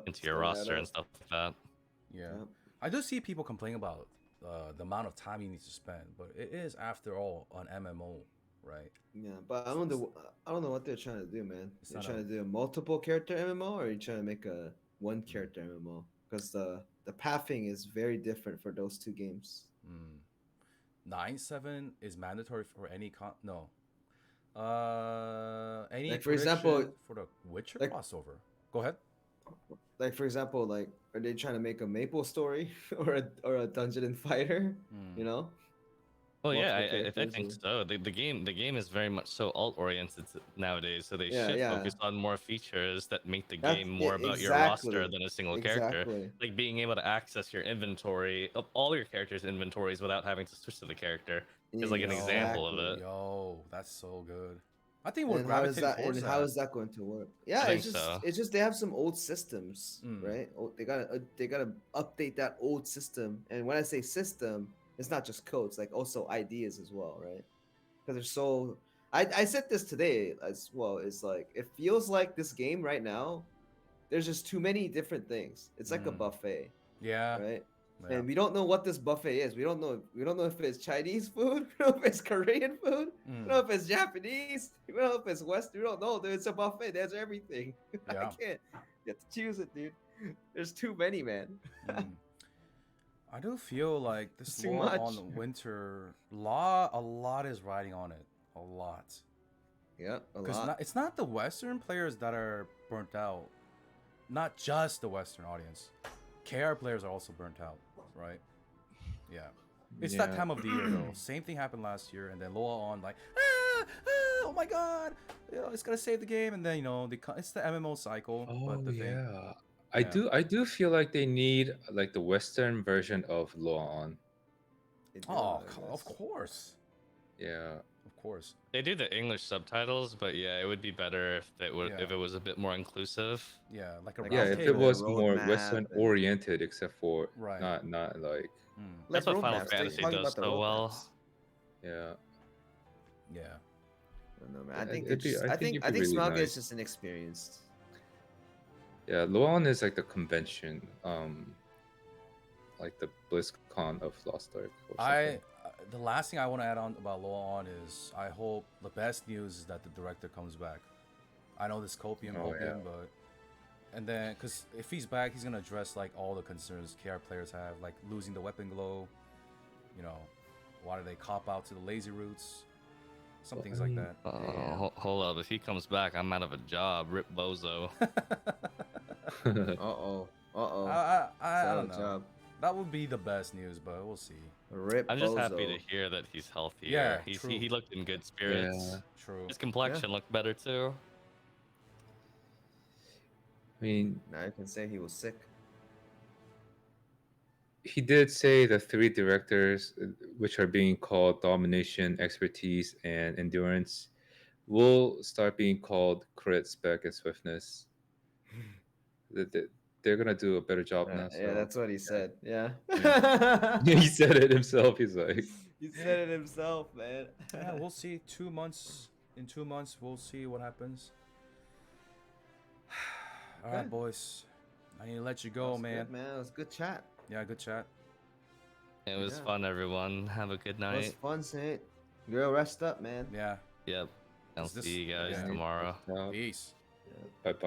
C: into your roster and stuff like that.
A: Yeah.
D: Yep.
A: I do see people complaining about the amount of time you need to spend, but it is, after all, an MMO, right?
D: Yeah, but I don't know what they're trying to do, man.
A: It's
D: They're
A: not
D: trying
A: a-
D: to do a multiple character MMO, or are you trying to make a 1 character MMO? Because the pathing is very different for those 2 games.
A: 9/7 is mandatory for any no. Any
D: Like, for example,
A: prediction for the Witcher
D: like-
A: crossover? Go ahead.
D: Like, for example, like, are they trying to make a Maple story or a Dungeon and Fighter? You know?
C: Well, yeah,
D: Multiple
C: I think
D: characters
C: so. The game is very much so alt oriented nowadays, so they
D: Yeah,
C: should
D: yeah.
C: focus on more features that make the
D: That's-
C: game more
D: yeah,
C: about your roster
D: exactly.
C: than a single character.
D: Exactly.
C: Like being able to access your inventory of all your characters' inventories without having to switch to the character is like an example of
D: Exactly.
C: it.
A: Yo, that's so good. I think we're
D: And how is
A: gravitating
D: that?
A: towards
D: And
A: that.
D: how is that going to work? Yeah,
C: think
D: it's just
C: so.
D: it's just they have some old systems,
A: Mm.
D: right? They gotta update that old system. And when I say system, it's not just codes, like also ideas as well, right? Because they're so. I said this today as well. It's like it feels like this game right now. There's just too many different things. It's like a
A: Mm.
D: buffet,
A: Yeah.
D: right?
A: Yeah.
D: And we don't know what this buffet is. We don't know. We don't know if it's Chinese food. We don't know if it's Korean food. We don't know if it's Japanese. We don't know if it's Western. We don't know. Dude, it's a buffet. There's everything. I
A: Yeah.
D: can't. You have to choose it, dude. There's too many, man.
A: I do feel like this
D: It's too
A: lore
D: much.
A: on Winter a lot is riding on it. A lot.
D: Yeah, a
A: Because
D: lot.
A: it's not the Western players that are burnt out. Not just the Western audience. KR players are also burnt out, right? Yeah. It's that
B: Yeah.
A: time of the year though. Same thing happened last year, and then Loa on like, oh my god, it's gonna save the game, and then it's the MMO cycle.
B: Oh
A: but the thing,
B: yeah.
A: Yeah.
B: I do feel like they need like the Western version of Law.
D: It
A: oh,
D: does.
A: of course,
B: Yeah.
A: of course.
C: They do the English subtitles, but yeah, it would be better if
A: Yeah.
C: it was a bit more inclusive.
A: Yeah, like a
D: Like,
B: Yeah,
A: round
B: if it
A: table.
B: was
D: road
B: more
D: map
B: Western
D: and-
B: oriented, except for
A: Right.
B: not like
A: Mm,
C: That's what Final
D: roadmaps. They're
C: Fantasy
D: talking
C: does
D: about the
C: so well.
D: roadmaps.
B: yeah.
A: yeah.
D: I don't know, man. I
B: Yeah,
D: think
B: it'd
D: it's
B: be-
D: just,
B: I
D: I
B: think
D: think
B: it'd
D: I
B: be
D: think
B: really
D: Smaug is
B: nice.
D: just inexperienced.
B: Yeah, Luon is like the convention, like the BlizzCon of Lost Ark. Or something.
A: The last thing I want to add on about Loa on is I hope the best news is that the director comes back. I know this copium,
B: Oh, yeah.
A: but And then, because if he's back, he's gonna address like all the concerns KR players have, like losing the weapon glow. You know, why do they cop out to the lazy routes? Some
B: Well,
A: things
B: I
A: like
B: mean,
A: that.
C: Hold up. If he comes back, I'm out of a job. Rip Bozo.
D: Uh-oh. Uh-oh.
A: I don't know.
D: Job.
A: That would be the best news, but we'll see.
D: Rip
C: I'm just happy to
D: Bozo.
C: hear that he's healthier.
A: Yeah,
C: He's,
A: true.
C: he looked in good spirits.
B: Yeah.
A: True.
C: His complexion looked better too.
B: I mean,
D: Now you can say he was sick.
B: he did say the three directors, which are being called domination, expertise, and endurance, will start being called crit, spec, and swiftness. They're gonna do a better job now.
D: Yeah,
B: So.
D: that's what he said. Yeah.
B: He said it himself. He's like,
D: He said it himself, man.
A: Yeah, we'll see. 2 months. In 2 months, we'll see what happens. All right,
D: Okay.
A: boys. I need to let you
D: That
A: go,
D: was
A: man.
D: good, man. It was good chat.
A: Yeah, good chat.
C: It was
D: Yeah.
C: fun, everyone. Have a good
D: It was
C: night.
D: fun, Saint. Girl, rest up, man.
A: Yeah.
C: Yep. I'll
A: Is this-
C: see you guys
A: yeah.
C: tomorrow.
A: Peace.
B: bye bye.